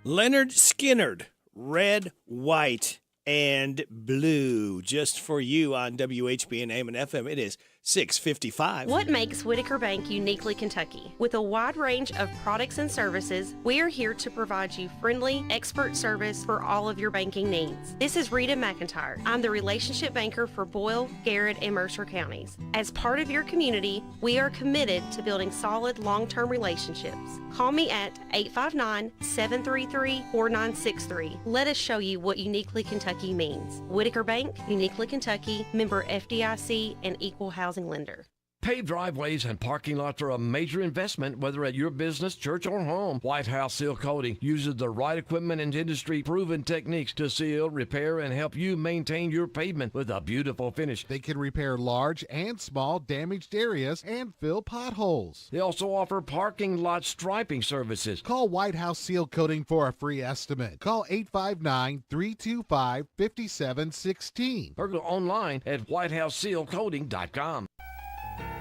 Leonard Skinnard, red, white, and blue, just for you on WHBN AM and FM. It is 655. What makes Whitaker Bank uniquely Kentucky? With a wide range of products and services, we are here to provide you friendly, expert service for all of your banking needs. This is Rita McIntyre. I'm the relationship banker for Boyle, Garrett, and Mercer counties. As part of your community, we are committed to building solid, long-term relationships. Call me at 859-733-4963. Let us show you what uniquely Kentucky means. Whitaker Bank, uniquely Kentucky, member FDIC, and equal housing lender. Paved driveways and parking lots are a major investment, whether at your business, church, or home. White House Seal Coating uses the right equipment and industry-proven techniques to seal, repair, and help you maintain your pavement with a beautiful finish. They can repair large and small damaged areas and fill potholes. They also offer parking lot striping services. Call White House Seal Coating for a free estimate. Call 859-325-5716. Or go online at whitehousesealcoating.com.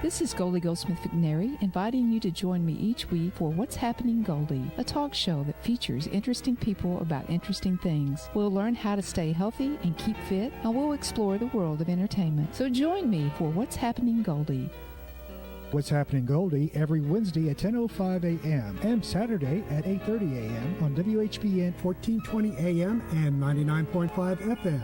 This is Goldie Goldsmith McNary, inviting you to join me each week for What's Happening Goldie, a talk show that features interesting people about interesting things. We'll learn how to stay healthy and keep fit, and we'll explore the world of entertainment. So join me for What's Happening Goldie. What's Happening Goldie every Wednesday at 10:05 a.m. and Saturday at 8:30 a.m. on WHBN 1420 a.m. and 99.5 FM.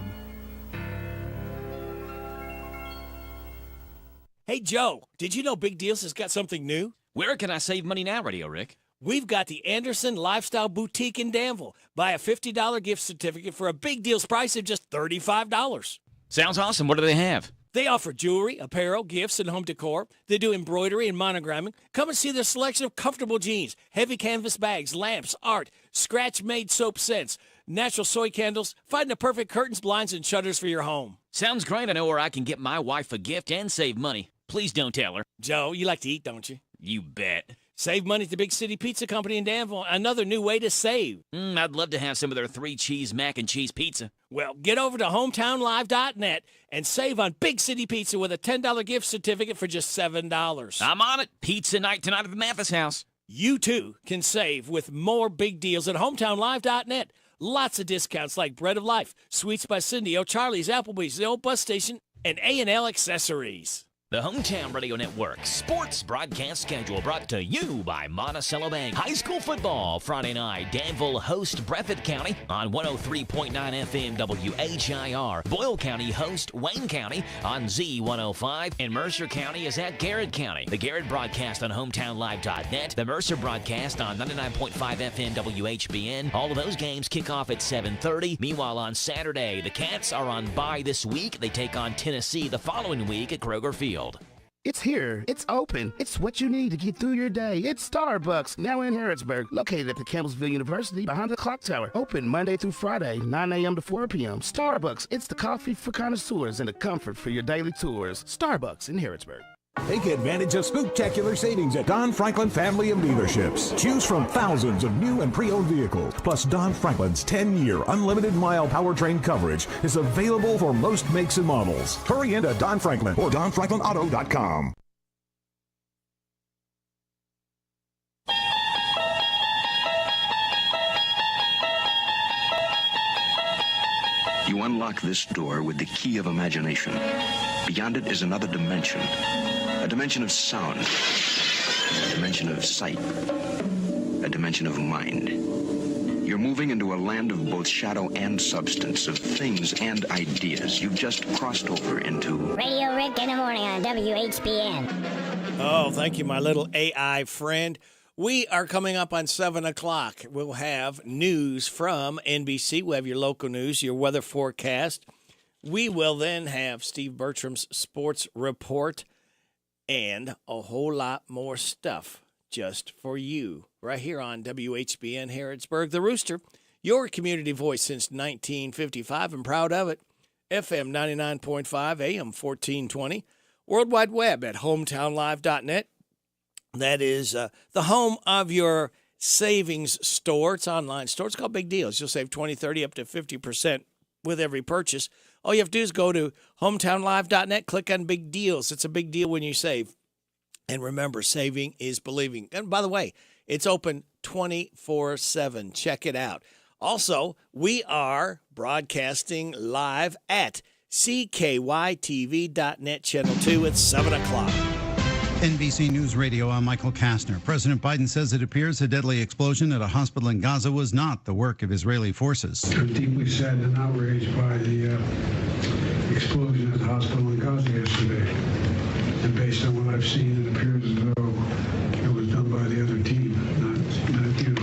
Hey, Joe, did you know Big Deals has got something new? Where can I save money now, Radio Rick? We've got the Anderson Lifestyle Boutique in Danville. Buy a $50 gift certificate for a Big Deals price of just $35. Sounds awesome. What do they have? They offer jewelry, apparel, gifts, and home decor. They do embroidery and monogramming. Come and see their selection of comfortable jeans, heavy canvas bags, lamps, art, scratch-made soap scents, natural soy candles. Find the perfect curtains, blinds, and shutters for your home. Sounds great. I know where I can get my wife a gift and save money. Please don't tell her. Joe, you like to eat, don't you? You bet. Save money at the Big City Pizza Company in Danville. Another new way to save. I'd love to have some of their 3-cheese mac and cheese pizza. Well, get over to hometownlive.net and save on Big City Pizza with a $10 gift certificate for just $7. I'm on it. Pizza night tonight at the Mathis house. You, too, can save with more big deals at hometownlive.net. Lots of discounts like Bread of Life, Sweets by Cindy, O'Charlie's, Applebee's, the Old Bus Station, and A&L Accessories. The Hometown Radio Network sports broadcast schedule brought to you by Monticello Bank. High school football Friday night. Danville host Breathitt County on 103.9 FM WHIR. Boyle County host Wayne County on Z105. And Mercer County is at Garrett County. The Garrett broadcast on hometownlive.net. The Mercer broadcast on 99.5 FM WHBN. All of those games kick off at 7:30. Meanwhile, on Saturday, the Cats are on bye this week. They take on Tennessee the following week at Kroger Field. It's here. It's open. It's what you need to get through your day. It's Starbucks, now in Harrodsburg, located at the Campbellsville University behind the clock tower. Open Monday through Friday, 9 a.m. to 4 p.m. Starbucks, it's the coffee for connoisseurs and the comfort for your daily tours. Starbucks in Harrodsburg. Take advantage of spooktacular savings at Don Franklin Family of Dealerships. Choose from thousands of new and pre-owned vehicles. Plus, Don Franklin's 10-year unlimited mile powertrain coverage is available for most makes and models. Hurry into Don Franklin or DonFranklinAuto.com. You unlock this door with the key of imagination. Beyond it is another dimension. A dimension of sound, a dimension of sight, a dimension of mind. You're moving into a land of both shadow and substance, of things and ideas. You've just crossed over into Radio Rick in the morning on WHBN. Oh, thank you, my little AI friend. We are coming up on 7 o'clock. We'll have news from NBC. We'll have your local news, your weather forecast. We will then have Steve Bertram's sports report and a whole lot more stuff just for you right here on WHBN Harrodsburg. The Rooster, your community voice since 1955 and proud of it. FM 99.5, AM 1420. World Wide Web at hometownlive.net. That is the home of your savings store. It's an online store. It's called Big Deals. You'll save 20, 30, up to 50% with every purchase. All you have to do is go to hometownlive.net, click on Big Deals. It's a big deal when you save. And remember, saving is believing. And by the way, it's open 24/7. Check it out. Also, we are broadcasting live at CKYTV.net, Channel 2 at 7 o'clock. NBC News Radio, I'm Michael Kastner. President Biden says it appears a deadly explosion at a hospital in Gaza was not the work of Israeli forces. I'm deeply saddened and outraged by the explosion at the hospital in Gaza yesterday. And based on what I've seen, it appears as though it was done by the other team, not you.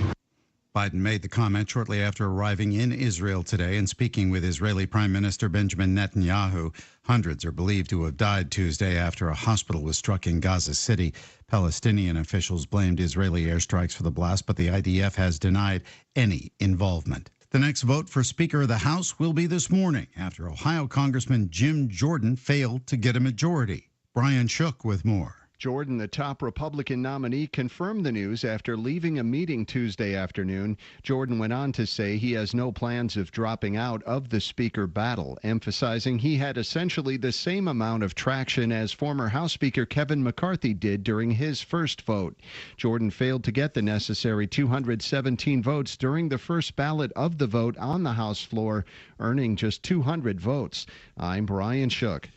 Biden made the comment shortly after arriving in Israel today and speaking with Israeli Prime Minister Benjamin Netanyahu. Hundreds are believed to have died Tuesday after a hospital was struck in Gaza City. Palestinian officials blamed Israeli airstrikes for the blast, but the IDF has denied any involvement. The next vote for Speaker of the House will be this morning after Ohio Congressman Jim Jordan failed to get a majority. Brian Shook with more. Jordan, the top Republican nominee, confirmed the news after leaving a meeting Tuesday afternoon. Jordan went on to say he has no plans of dropping out of the Speaker battle, emphasizing he had essentially the same amount of traction as former House Speaker Kevin McCarthy did during his first vote. Jordan failed to get the necessary 217 votes during the first ballot of the vote on the House floor, earning just 200 votes. I'm Brian Shook.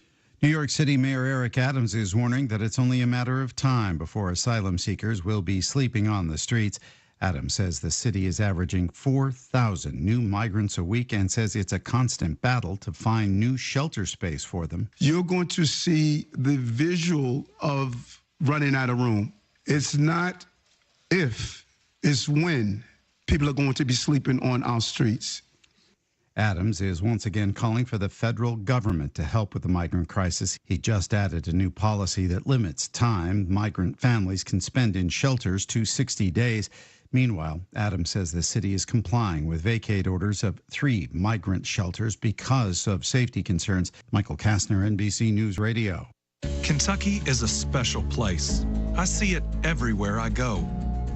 New York City Mayor Eric Adams is warning that it's only a matter of time before asylum seekers will be sleeping on the streets. Adams says the city is averaging 4,000 new migrants a week and says it's a constant battle to find new shelter space for them. You're going to see the visual of running out of room. It's not if, it's when people are going to be sleeping on our streets. Adams is once again calling for the federal government to help with the migrant crisis. He just added a new policy that limits time migrant families can spend in shelters to 60 days. Meanwhile, Adams says the city is complying with vacate orders of 3 migrant shelters because of safety concerns. Michael Kastner, NBC News Radio. Kentucky is a special place. I see it everywhere I go.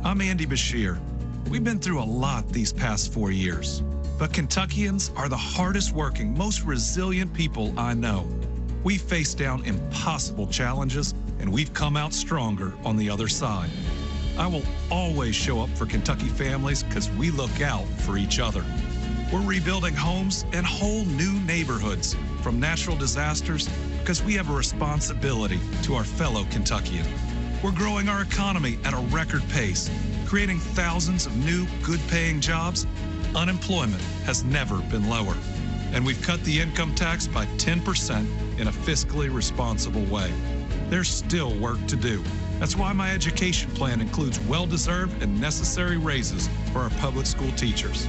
I'm Andy Bashir. We've been through a lot these past 4 years. But Kentuckians are the hardest working, most resilient people I know. We faced down impossible challenges, and we've come out stronger on the other side. I will always show up for Kentucky families because we look out for each other. We're rebuilding homes and whole new neighborhoods from natural disasters because we have a responsibility to our fellow Kentuckian. We're growing our economy at a record pace, creating thousands of new, good-paying jobs. Unemployment has never been lower, and we've cut the income tax by 10% in a fiscally responsible way. There's still work to do. That's why my education plan includes well-deserved and necessary raises for our public school teachers.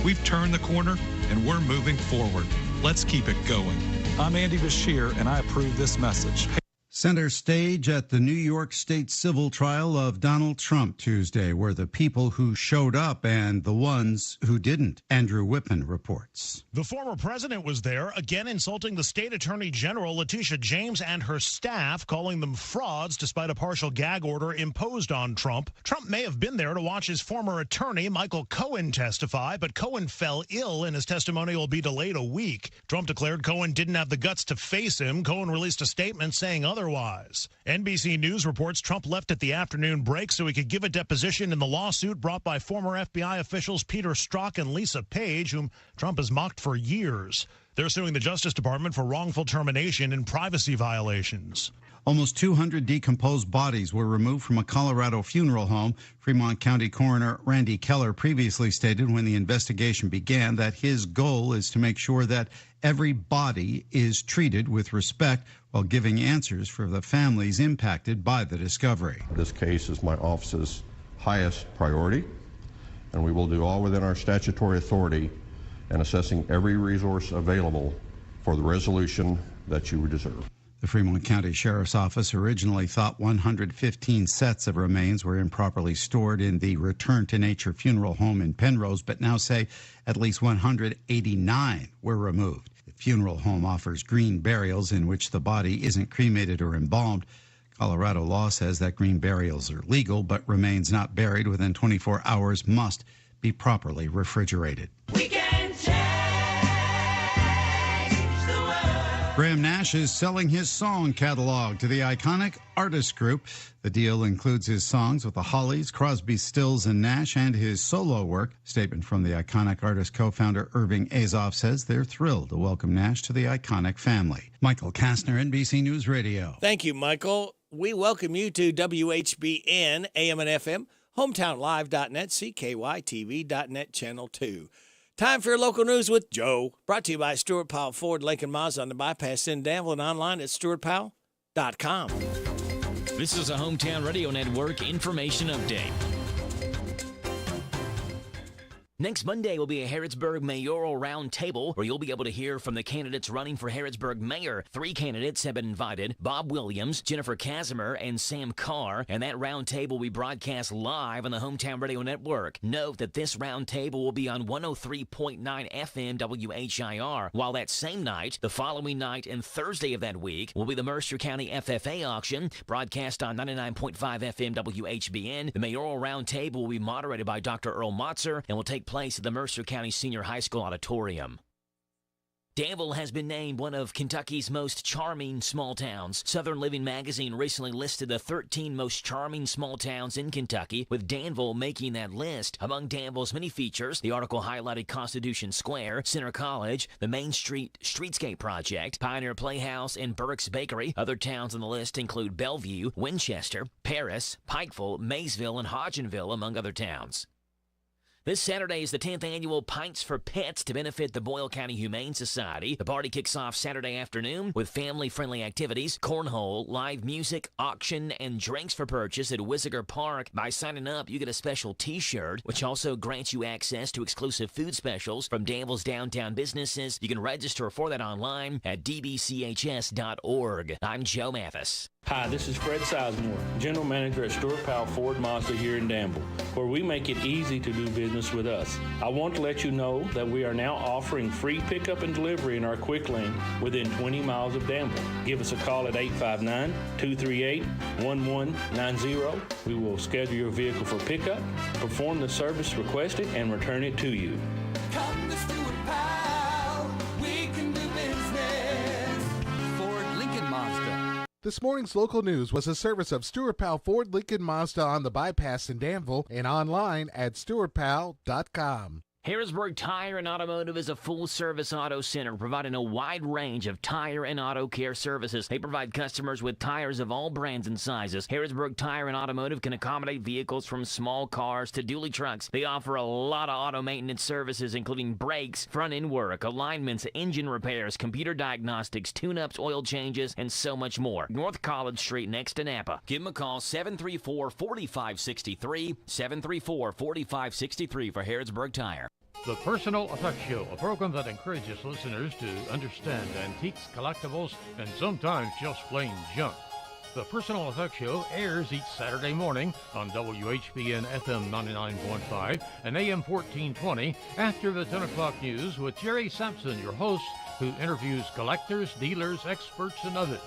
We've turned the corner, and we're moving forward. Let's keep it going. I'm Andy Bashir, and I approve this message. Center stage at the New York State civil trial of Donald Trump Tuesday were the people who showed up and the ones who didn't. Andrew Whitman reports. The former president was there, again insulting the state attorney general, Letitia James, and her staff, calling them frauds despite a partial gag order imposed on Trump. Trump may have been there to watch his former attorney, Michael Cohen, testify, but Cohen fell ill and his testimony will be delayed a week. Trump declared Cohen didn't have the guts to face him. Cohen released a statement saying otherwise. NBC News reports Trump left at the afternoon break so he could give a deposition in the lawsuit brought by former FBI officials Peter Strzok and Lisa Page, whom Trump has mocked for years. They're suing the Justice Department for wrongful termination and privacy violations. Almost 200 decomposed bodies were removed from a Colorado funeral home. Fremont County Coroner Randy Keller previously stated when the investigation began that his goal is to make sure that every body is treated with respect while giving answers for the families impacted by the discovery. This case is my office's highest priority, and we will do all within our statutory authority in assessing every resource available for the resolution that you deserve. The Fremont County Sheriff's Office originally thought 115 sets of remains were improperly stored in the Return to Nature funeral home in Penrose, but now say at least 189 were removed. The funeral home offers green burials in which the body isn't cremated or embalmed. Colorado law says that green burials are legal, but remains not buried within 24 hours must be properly refrigerated. We can change the world. Graham Nash is selling his song catalog to the iconic Artist Group. The deal includes his songs with the Hollies, Crosby, Stills, and Nash, and his solo work. Statement from the iconic artist co-founder Irving Azoff says they're thrilled to welcome Nash to the iconic family. Michael Kastner, NBC News Radio. Thank you, Michael. We welcome you to WHBN, AM and FM, hometownlive.net, CKYTV.net, Channel 2. Time for your local news with Joe. Brought to you by Stuart Powell Ford, Lincoln Mazda on the bypass in Danville and online at stuartpowell.com. This is a Hometown Radio Network information update. Next Monday will be a Harrodsburg mayoral roundtable where you'll be able to hear from the candidates running for Harrodsburg mayor. 3 candidates have been invited: Bob Williams, Jennifer Casimir, and Sam Carr. And that roundtable will be broadcast live on the Hometown Radio Network. Note that this roundtable will be on 103.9 FM WHIR, while that same night, the following night and Thursday of that week, will be the Mercer County FFA auction, broadcast on 99.5 FM WHBN. The mayoral roundtable will be moderated by Dr. Earl Motzer and will take place at the Mercer County Senior High School Auditorium. Danville has been named one of Kentucky's most charming small towns. Southern Living magazine recently listed the 13 most charming small towns in Kentucky, with Danville making that list. Among Danville's many features, the article highlighted Constitution Square, Center College, the Main Street Streetscape Project, Pioneer Playhouse, and Burke's Bakery. Other towns on the list include Bellevue, Winchester, Paris, Pikeville, Maysville, and Hodgenville, among other towns. This Saturday is the 10th annual Pints for Pets to benefit the Boyle County Humane Society. The party kicks off Saturday afternoon with family-friendly activities, cornhole, live music, auction, and drinks for purchase at Wisiger Park. By signing up, you get a special T-shirt, which also grants you access to exclusive food specials from Danville's downtown businesses. You can register for that online at dbchs.org. I'm Joe Mathis. Hi, this is Fred Sizemore, General Manager at Stuart Powell Ford Mazda here in Danville, where we make it easy to do business with us. I want to let you know that we are now offering free pickup and delivery in our quick lane within 20 miles of Danville. Give us a call at 859-238-1190. We will schedule your vehicle for pickup, perform the service requested, and return it to you. Come to Stuart Powell, we can do business. Ford Lincoln Mazda. This morning's local news was a service of Stuart Powell Ford Lincoln Mazda on the bypass in Danville and online at stuartpowell.com. Harrisburg Tire and Automotive is a full-service auto center providing a wide range of tire and auto care services. They provide customers with tires of all brands and sizes. Harrisburg Tire and Automotive can accommodate vehicles from small cars to dually trucks. They offer a lot of auto maintenance services, including brakes, front-end work, alignments, engine repairs, computer diagnostics, tune-ups, oil changes, and so much more. North College Street next to Napa. Give them a call, 734-4563, 734-4563 for Harrisburg Tire. The Personal Effect Show, a program that encourages listeners to understand antiques, collectibles, and sometimes just plain junk. The Personal Effect Show airs each Saturday morning on WHBN FM 99.5 and AM 1420 after the 10 o'clock news with Jerry Sampson, your host, who interviews collectors, dealers, experts, and others.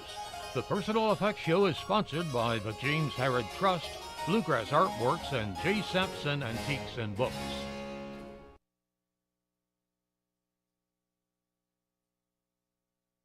The Personal Effect Show is sponsored by the James Harrod Trust, Bluegrass Artworks, and J. Sampson Antiques and Books.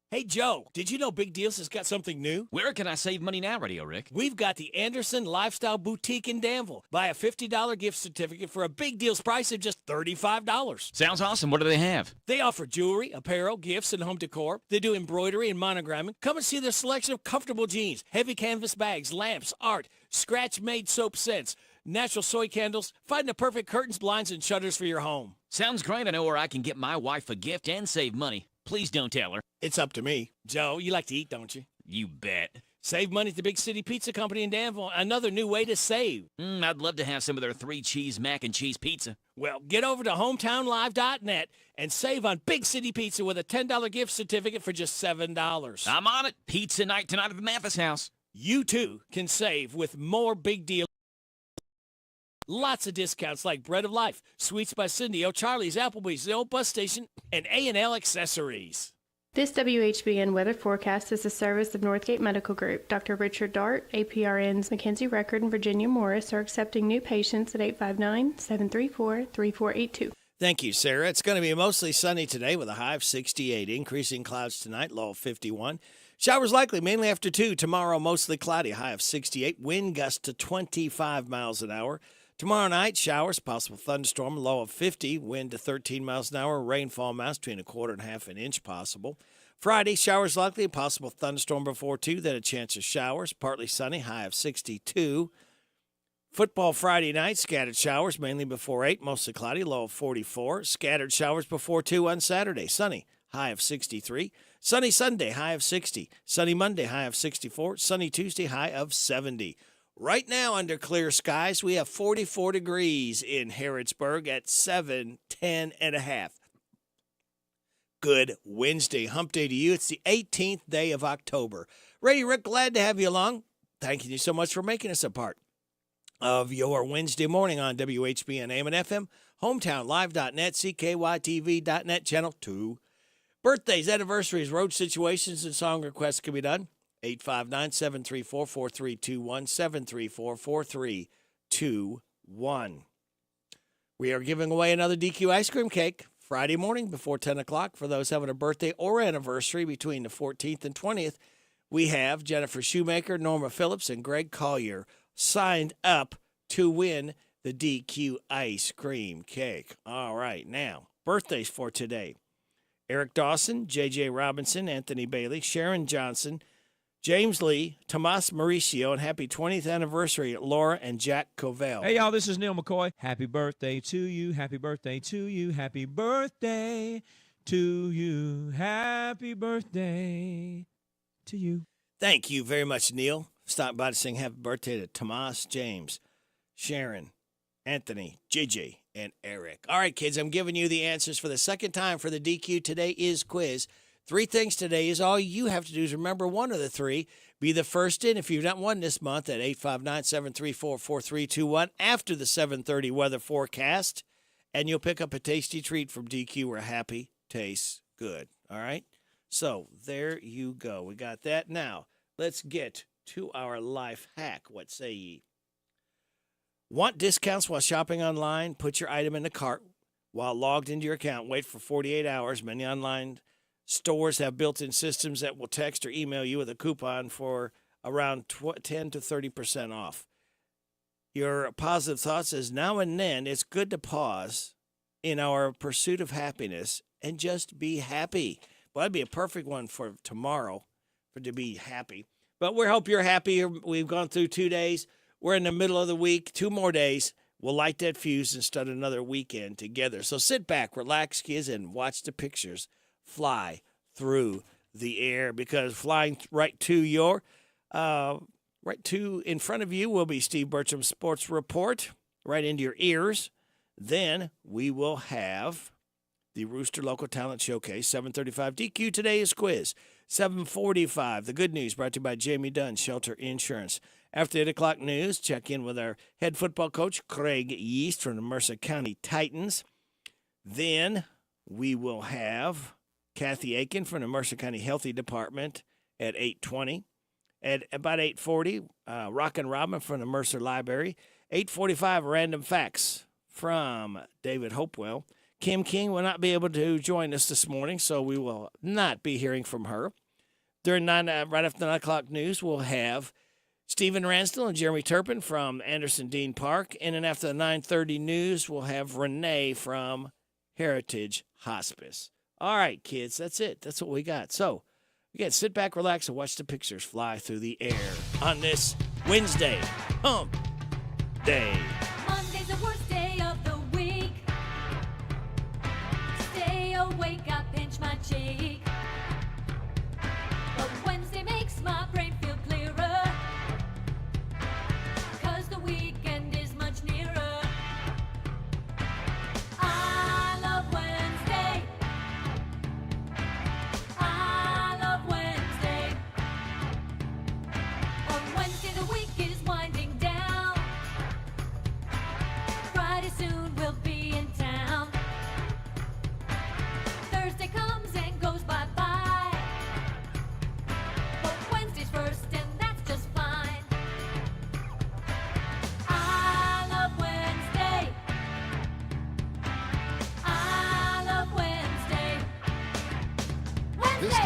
Hey, Joe, did you know Big Deals has got something new? Where can I save money now, Radio Rick? We've got the Anderson Lifestyle Boutique in Danville. Buy a $50 gift certificate for a Big Deals price of just $35. Sounds awesome. What do they have? They offer jewelry, apparel, gifts, and home decor. They do embroidery and monogramming. Come and see their selection of comfortable jeans, heavy canvas bags, lamps, art, scratch-made soap scents, natural soy candles. Find the perfect curtains, blinds, and shutters for your home. Sounds great. I know where I can get my wife a gift and save money. Please don't tell her. It's up to me. Joe, you like to eat, don't you? You bet. Save money at the Big City Pizza Company in Danville. Another new way to save. I'd love to have some of their 3-cheese mac and cheese pizza. Well, get over to hometownlive.net and save on Big City Pizza with a $10 gift certificate for just $7. I'm on it. Pizza night tonight at the Mathis house. You, too, can save with more big deals. Lots of discounts like Bread of Life, Sweets by Cindy, O'Charlie's, Applebee's, the Old Bus Station, and A&L Accessories. This WHBN weather forecast is a service of Northgate Medical Group. Dr. Richard Dart, APRN's Mackenzie Record, and Virginia Morris are accepting new patients at 859-734-3482. Thank you, Sarah. It's going to be mostly sunny today with a high of 68. Increasing clouds tonight, low of 51. Showers likely mainly after 2. Tomorrow, mostly cloudy, high of 68. Wind gust to 25 miles an hour. Tomorrow night, showers, possible thunderstorm, low of 50. Wind to 13 miles an hour. Rainfall amounts between a quarter and half an inch possible. Friday, showers likely, a possible thunderstorm before 2. Then a chance of showers, partly sunny, high of 62. Football Friday night, scattered showers, mainly before 8, mostly cloudy, low of 44. Scattered showers before 2 on Saturday, sunny, high of 63. Sunny Sunday, high of 60. Sunny Monday, high of 64. Sunny Tuesday, high of 70. Right now, under clear skies, we have 44 degrees in Harrodsburg at 7:10 and a half. Good Wednesday. Hump day to you. It's the 18th day of October. Ray, Rick, glad to have you along. Thanking you so much for making us a part of your Wednesday morning on WHBN AM and FM, hometownlive.net, CKYTV.net, Channel 2. Birthdays, anniversaries, road situations, and song requests can be done. 859-734-4321, 734-4321. We are giving away another DQ ice cream cake Friday morning before 10 o'clock for those having a birthday or anniversary between the 14th and 20th. We have Jennifer Shoemaker, Norma Phillips, and Greg Collier signed up to win the DQ ice cream cake. All right, now, birthdays for today. Eric Dawson, J.J. Robinson, Anthony Bailey, Sharon Johnson, James Lee, Tomas Mauricio, and happy 20th anniversary, Laura and Jack Covell. Hey, y'all, this is Neil McCoy. Happy birthday to you. Happy birthday to you. Happy birthday to you. Happy birthday to you. Thank you very much, Neil. Stop by to sing happy birthday to Tomas, James, Sharon, Anthony, JJ, and Eric. All right, kids, I'm giving you the answers for the second time for the DQ Today Is quiz. 3 things today is all you have to do is remember one of the 3. Be the first in if you've not won this month at 859-734-4321 after the 7:30 weather forecast, and you'll pick up a tasty treat from DQ where happy tastes good. All right? So there you go. We got that. Now, let's get to our life hack. What say ye? Want discounts while shopping online? Put your item in the cart while logged into your account. Wait for 48 hours. Many online stores have built-in systems that will text or email you with a coupon for around 10 to 30% off. Your positive thought says, now and then it's good to pause in our pursuit of happiness and just be happy. Well, that'd be a perfect one for tomorrow, for to be happy. But we hope you're happy. We've gone through 2 days. We're in the middle of the week. 2 more days. We'll light that fuse and start another weekend together. So sit back, relax, kids, and watch the pictures fly through the air, because flying right to your, right to in front of you will be Steve Bertram's Sports Report, right into your ears. Then we will have the Rooster Local Talent Showcase, 7:35. DQ Today Is quiz, 7:45. The Good News brought to you by Jamie Dunn, Shelter Insurance. After 8 o'clock news, check in with our head football coach, Craig Yeast from the Mercer County Titans. Then we will have Kathy Aiken from the Mercer County Healthy Department at 8:20. At about 8:40, Rockin' Robin from the Mercer Library. 8:45, Random Facts from David Hopewell. Kim King will not be able to join us this morning, so we will not be hearing from her. During right after 9 o'clock news, we'll have Stephen Ransdell and Jeremy Turpin from Anderson Dean Park. And then after the 9:30 news, we'll have Renee from Heritage Hospice. All right, kids, that's it. That's what we got. So, again, sit back, relax, and watch the pictures fly through the air on this Wednesday, Hump Day. Monday's the worst day of the week. Stay awake, I pinch my cheek. But Wednesday makes my brain feel clearer, 'cause the weekend is much nearer. I love Wednesday. I love Wednesday. On Wednesday the week is winding down. Friday soon we'll be in town. Thursday comes and goes bye-bye. But Wednesday's first and that's just fine. I love Wednesday. I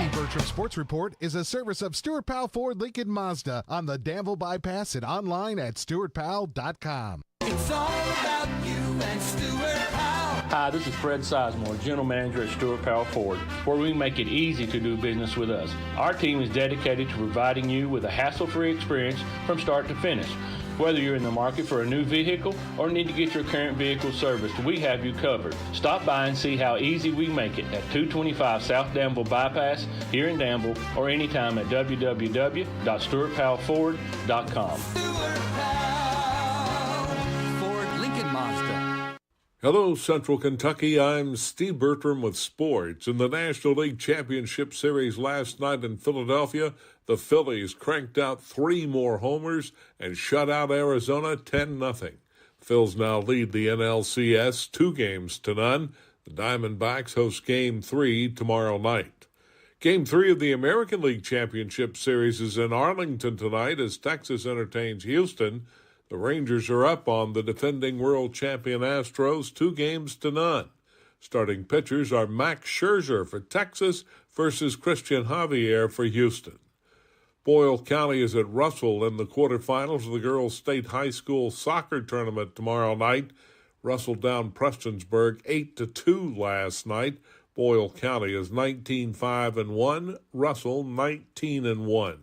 Steve Bertram Sports Report is a service of Stuart Powell Ford Lincoln Mazda on the Danville Bypass and online at stuartpowell.com. It's all about you and Stuart Powell. Hi, this is Fred Sizemore, General Manager at Stuart Powell Ford, where we make it easy to do business with us. Our team is dedicated to providing you with a hassle-free experience from start to finish. Whether you're in the market for a new vehicle or need to get your current vehicle serviced, we have you covered. Stop by and see how easy we make it at 225 South Danville Bypass here in Danville or anytime at www.stuartpowellford.com. Stuart Powell, Ford Lincoln Mazda. Hello, Central Kentucky. I'm Steve Bertram with sports. In the National League Championship Series last night in Philadelphia, the Phillies cranked out 3 more homers and shut out Arizona 10-0. Phils now lead the NLCS 2-0. The Diamondbacks host Game 3 tomorrow night. Game 3 of the American League Championship Series is in Arlington tonight as Texas entertains Houston. The Rangers are up on the defending world champion Astros 2-0. Starting pitchers are Max Scherzer for Texas versus Christian Javier for Houston. Boyle County is at Russell in the quarterfinals of the girls' state high school soccer tournament tomorrow night. Russell down Prestonsburg 8-2 last night. Boyle County is 19-5-1. Russell 19-1.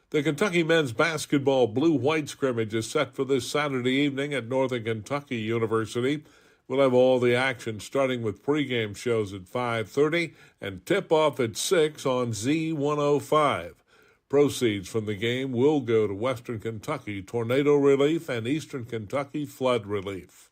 The Kentucky men's basketball blue-white scrimmage is set for this Saturday evening at Northern Kentucky University. We'll have all the action starting with pregame shows at 5:30 and tip-off at 6 on Z105. Proceeds from the game will go to Western Kentucky tornado relief and Eastern Kentucky flood relief.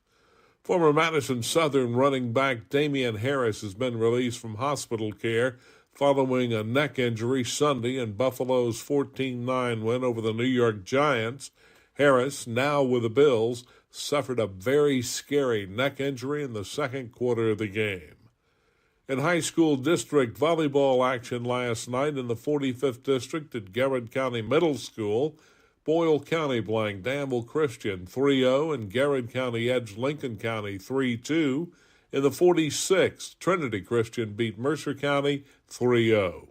Former Madison Southern running back Damian Harris has been released from hospital care following a neck injury Sunday in Buffalo's 14-9 win over the New York Giants. Harris, now with the Bills, suffered a very scary neck injury in the second quarter of the game. In high school district volleyball action last night in the 45th District at Garrett County Middle School, Boyle County blanked Danville Christian 3-0 and Garrett County edged Lincoln County 3-2. In the 46th, Trinity Christian beat Mercer County 3-0.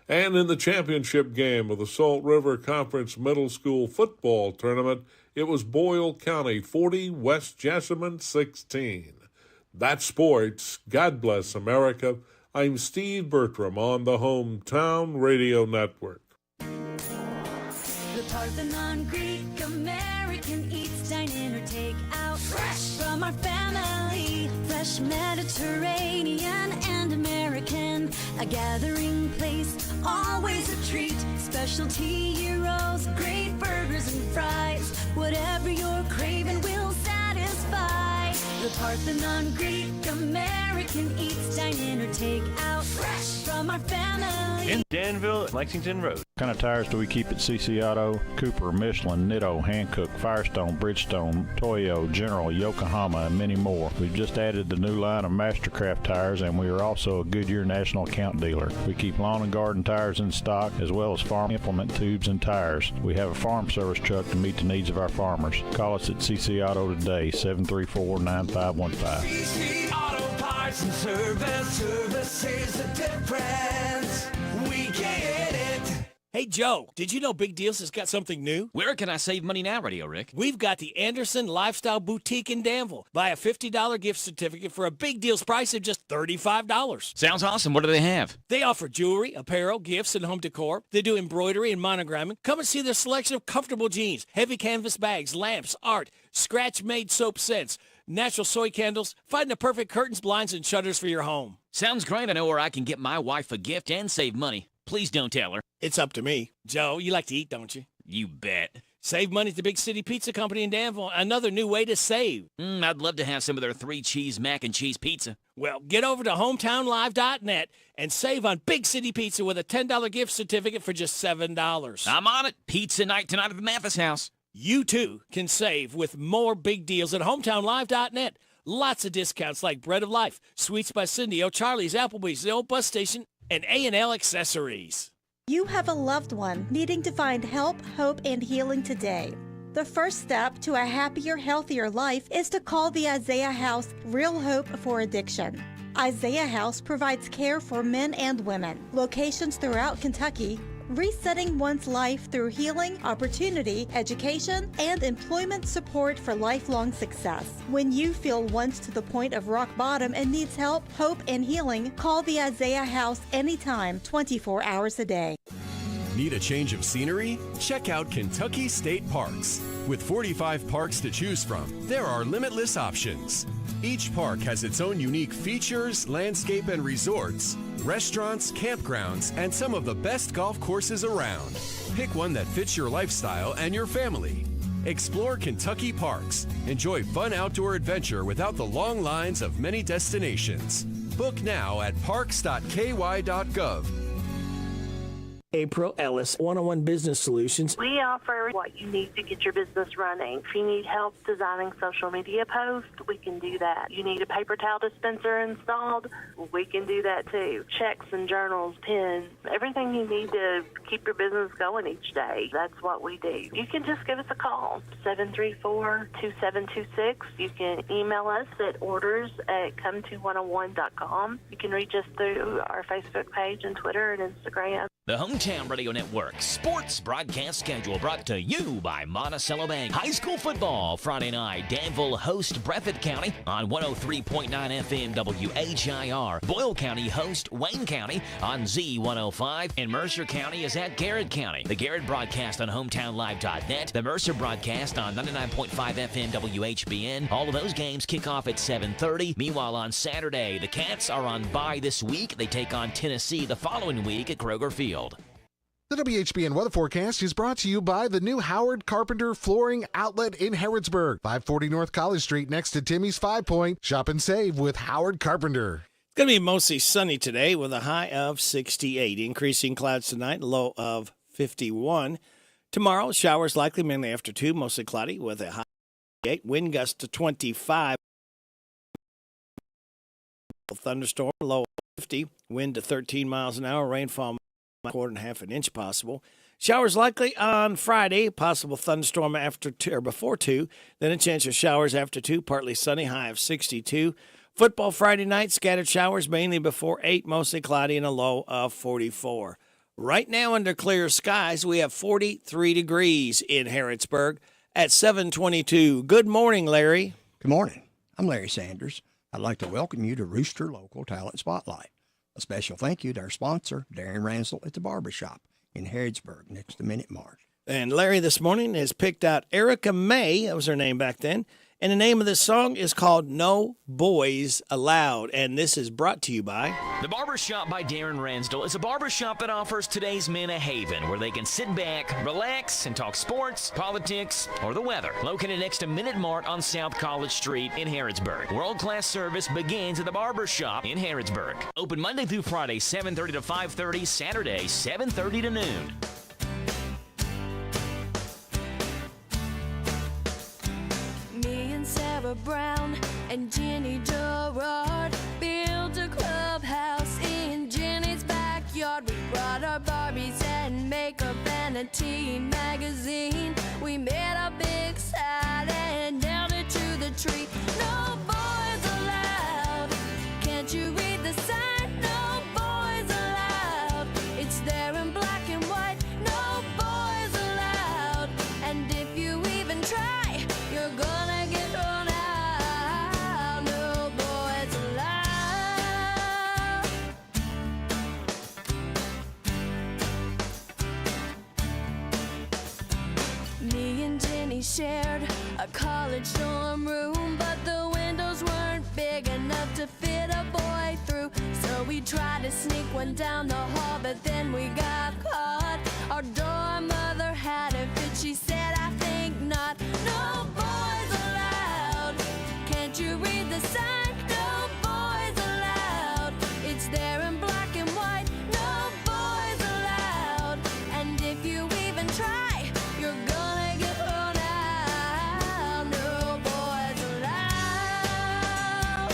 And in the championship game of the Salt River Conference Middle School Football Tournament, it was Boyle County 40, West Jessamine 16. That's sports. God bless America. I'm Steve Bertram on the Hometown Radio Network. The Parthenon Greek American eats, dine in or take out. Fresh from our family, fresh Mediterranean and American. A gathering place, always a treat. Specialty gyros, great burgers and fries. Whatever you're craving will satisfy. The Parthenon Greek American eats, dine in or take out. Fresh from our family. In Danville, Lexington Road. What kind of tires do we keep at CC Auto? Cooper, Michelin, Nitto, Hankook, Firestone, Bridgestone, Toyo, General, Yokohama, and many more. We've just added the new line of Mastercraft tires, and we are also a Goodyear National Account dealer. We keep lawn and garden tires in stock, as well as farm implement tubes and tires. We have a farm service truck to meet the needs of our farmers. Call us at CC Auto today, 734-9515. CC Auto Parts and Service is the difference. We get it. Hey, Joe, did you know Big Deals has got something new? Where can I save money now, Radio Rick? We've got the Anderson Lifestyle Boutique in Danville. Buy a $50 gift certificate for a Big Deals price of just $35. Sounds awesome. What do they have? They offer jewelry, apparel, gifts, and home decor. They do embroidery and monogramming. Come and see their selection of comfortable jeans, heavy canvas bags, lamps, art, scratch-made soap scents, natural soy candles. Find the perfect curtains, blinds, and shutters for your home. Sounds great. I know where I can get my wife a gift and save money. Please don't tell her. It's up to me. Joe, you like to eat, don't you? You bet. Save money at the Big City Pizza Company in Danville. Another new way to save. I'd love to have some of their 3-cheese mac and cheese pizza. Well, get over to hometownlive.net and save on Big City Pizza with a $10 gift certificate for just $7. I'm on it. Pizza night tonight at the Mathis house. You, too, can save with more big deals at hometownlive.net. Lots of discounts like Bread of Life, Sweets by Cindy, O'Charlie's, Applebee's, the Old Bus Station, and A&L Accessories. You have a loved one needing to find help, hope, and healing today. The first step to a happier, healthier life is to call the Isaiah House Real Hope for Addiction. Isaiah House provides care for men and women. Locations throughout Kentucky, resetting one's life through healing, opportunity, education, and employment support for lifelong success. When you feel once to the point of rock bottom and needs help, hope, and healing, call the Isaiah House anytime, 24 hours a day. Need a change of scenery? Check out Kentucky State Parks. With 45 parks to choose from, there are limitless options. Each park has its own unique features, landscape and resorts, restaurants, campgrounds, and some of the best golf courses around. Pick one that fits your lifestyle and your family. Explore Kentucky parks. Enjoy fun outdoor adventure without the long lines of many destinations. Book now at parks.ky.gov. April Ellis, One-on-One Business Solutions. We offer what you need to get your business running. If you need help designing social media posts, we can do that. You need a paper towel dispenser installed, we can do that too. Checks and journals, pens, everything you need to keep your business going each day. That's what we do. You can just give us a call, 734-2726. You can email us at orders@come101.com. You can reach us through our Facebook page and Twitter and Instagram. The Hometown Radio Network sports broadcast schedule brought to you by Monticello Bank. High school football Friday night. Danville host Breathitt County on 103.9 FM WHIR. Boyle County host Wayne County on Z105. And Mercer County is at Garrett County. The Garrett broadcast on HometownLive.net. The Mercer broadcast on 99.5 FM WHBN. All of those games kick off at 7:30. Meanwhile, on Saturday, the Cats are on bye this week. They take on Tennessee the following week at Kroger Field. The WHBN weather forecast is brought to you by the new Howard Carpenter Flooring Outlet in Harrodsburg, 540 North College Street next to Timmy's 5 Point. Shop and save with Howard Carpenter. It's going to be mostly sunny today with a high of 68. Increasing clouds tonight, low of 51. Tomorrow, showers likely mainly after 2, mostly cloudy with a high of 8. Wind gust to 25. Thunderstorm, low of 50. Wind to 13 miles an hour. Rainfall, quarter and a half an inch possible. Showers likely on Friday. Possible thunderstorm after 2 or before 2. Then a chance of showers after 2. Partly sunny. High of 62. Football Friday night. Scattered showers mainly before 8. Mostly cloudy and a low of 44. Right now under clear skies, we have 43 degrees in Harrodsburg at 7:22. Good morning, Larry. Good morning. I'm Larry Sanders. I'd like to welcome you to Rooster Local Talent Spotlight. A special thank you to our sponsor, Darren Ransel at the Barbershop in Harrodsburg next to Minute Mart. And Larry this morning has picked out Erica May, that was her name back then, and the name of this song is called No Boys Allowed, and this is brought to you by... The Barbershop by Darren Ransdell is a barbershop that offers today's men a haven where they can sit back, relax, and talk sports, politics, or the weather. Located next to Minute Mart on South College Street in Harrodsburg. World-class service begins at the Barbershop in Harrodsburg. Open Monday through Friday, 7:30 to 5:30, Saturday, 7:30 to noon. Sarah Brown and Jenny Gerard built a clubhouse in Jenny's backyard. We brought our Barbies and makeup and a teen magazine. We made a big sign and nailed it to the tree. No boys allowed. Can't you read the sign? No boys allowed. It's there in black and white. No boys allowed. And if you even try, you're gonna get thrown out. No boys allowed. Me and Jenny shared a college dorm room, but the windows weren't big enough to fit a boy through. So we tried to sneak one down the hall, but then we got caught. Our dorm mother had a fit. She said, I think not. No boys allowed. Can't you read the sign? No boys allowed. It's there in black and white. No boys allowed. And if you even try, you're gonna get thrown out. No boys allowed.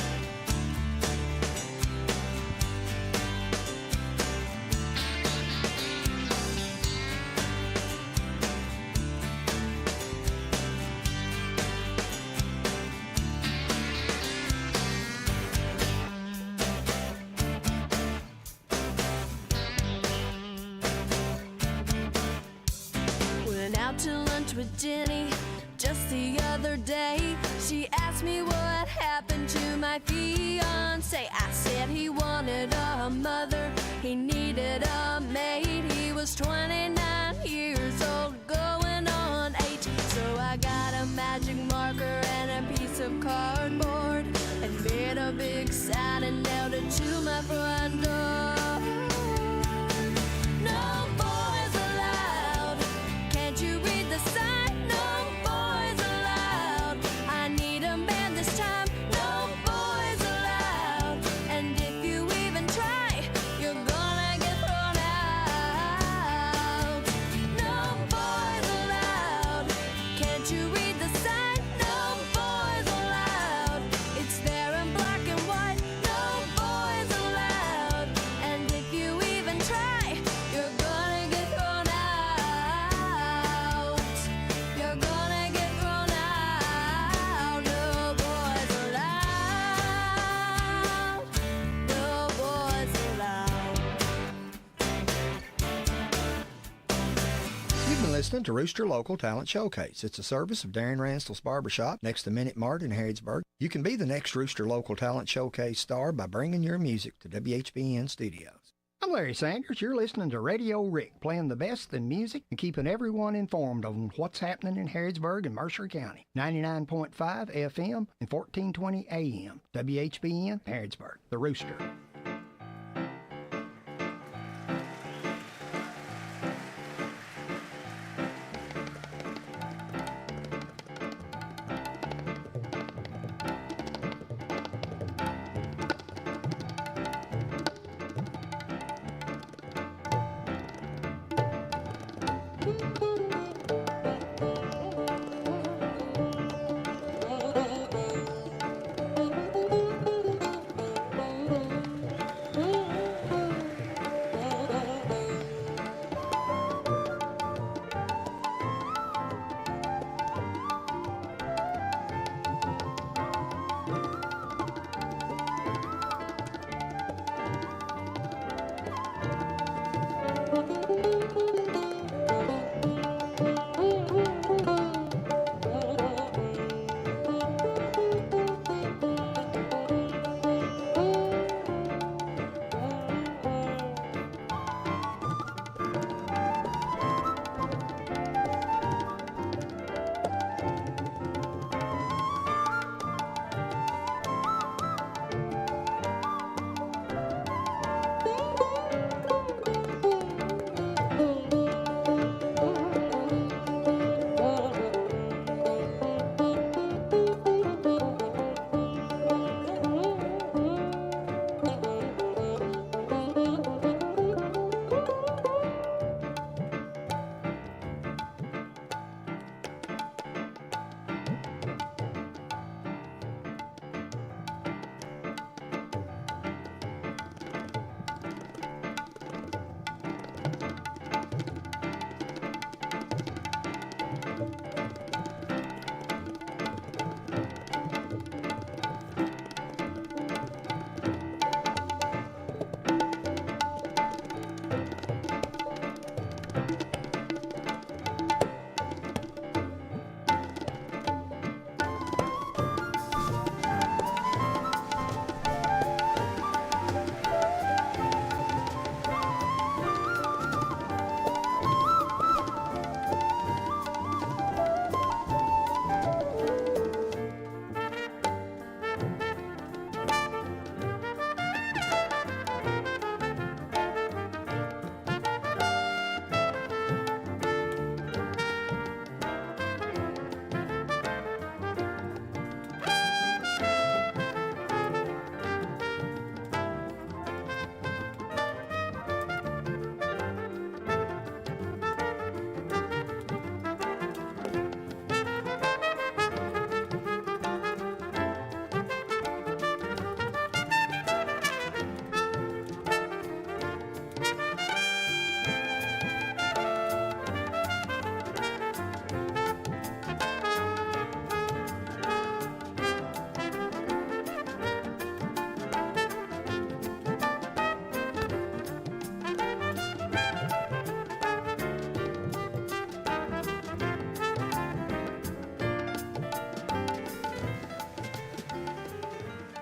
other day, she asked me what happened to my fiance. I said he wanted a mother, he needed a maid. He was 29 years old, going on 8. So I got a magic marker and a piece of cardboard and made a big sign and nailed it to my front door. No boys allowed. Can't you read the sign? No boys allowed. I need a man this time. No boys allowed. And if you even try, you're gonna get thrown out. No boys allowed. Can't you read the sign? No boys allowed. It's there in black and white. No boys allowed. And if you even try, you're gonna get thrown out. You're gonna get thrown out. No boys allowed. No boys allowed. You've been listening to Rooster Local Talent Showcase. It's a service of Darren Ranstall's Barbershop next to Minute Mart in Harrodsburg. You can be the next Rooster Local Talent Showcase star by bringing your music to WHBN Studios. I'm Larry Sanders. You're listening to Radio Rick, playing the best in music and keeping everyone informed on what's happening in Harrodsburg and Mercer County. 99.5 FM and 1420 AM. WHBN, Harrodsburg, the Rooster.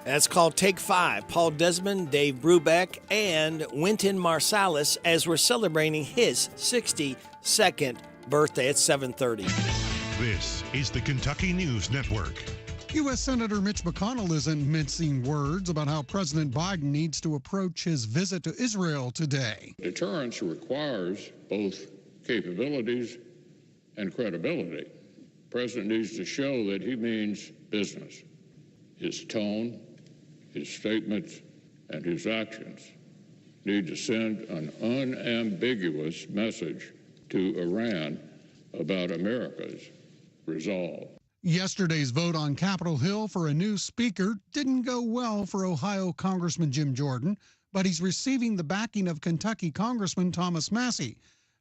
That's called Take 5. Paul Desmond, Dave Brubeck, and Wynton Marsalis as we're celebrating his 62nd birthday at 7:30. This is the Kentucky News Network. U.S. Senator Mitch McConnell isn't mincing words about how President Biden needs to approach his visit to Israel today. Deterrence requires both capabilities and credibility. The president needs to show that he means business. His tone, his statements, and his actions need to send an unambiguous message to Iran about America's resolve. Yesterday's vote on Capitol Hill for a new speaker didn't go well for Ohio Congressman Jim Jordan, but he's receiving the backing of Kentucky Congressman Thomas Massie.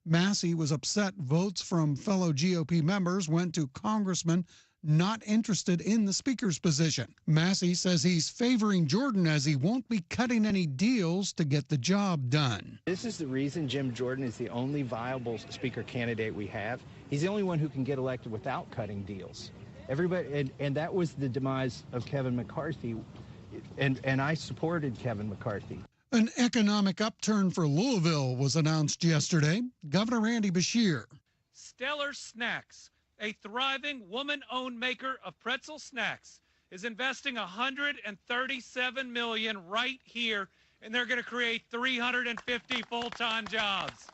Massie was upset votes from fellow GOP members went to congressmen not interested in the speaker's position. Massie says he's favoring Jordan as he won't be cutting any deals to get the job done. This is the reason Jim Jordan is the only viable speaker candidate we have. He's the only one who can get elected without cutting deals. Everybody, and that was the demise of Kevin McCarthy, and I supported Kevin McCarthy. An economic upturn for Louisville was announced yesterday. Governor Andy Beshear. Stellar Snacks, a thriving woman-owned maker of pretzel snacks, is investing $137 million right here, and they're going to create 350 full-time jobs.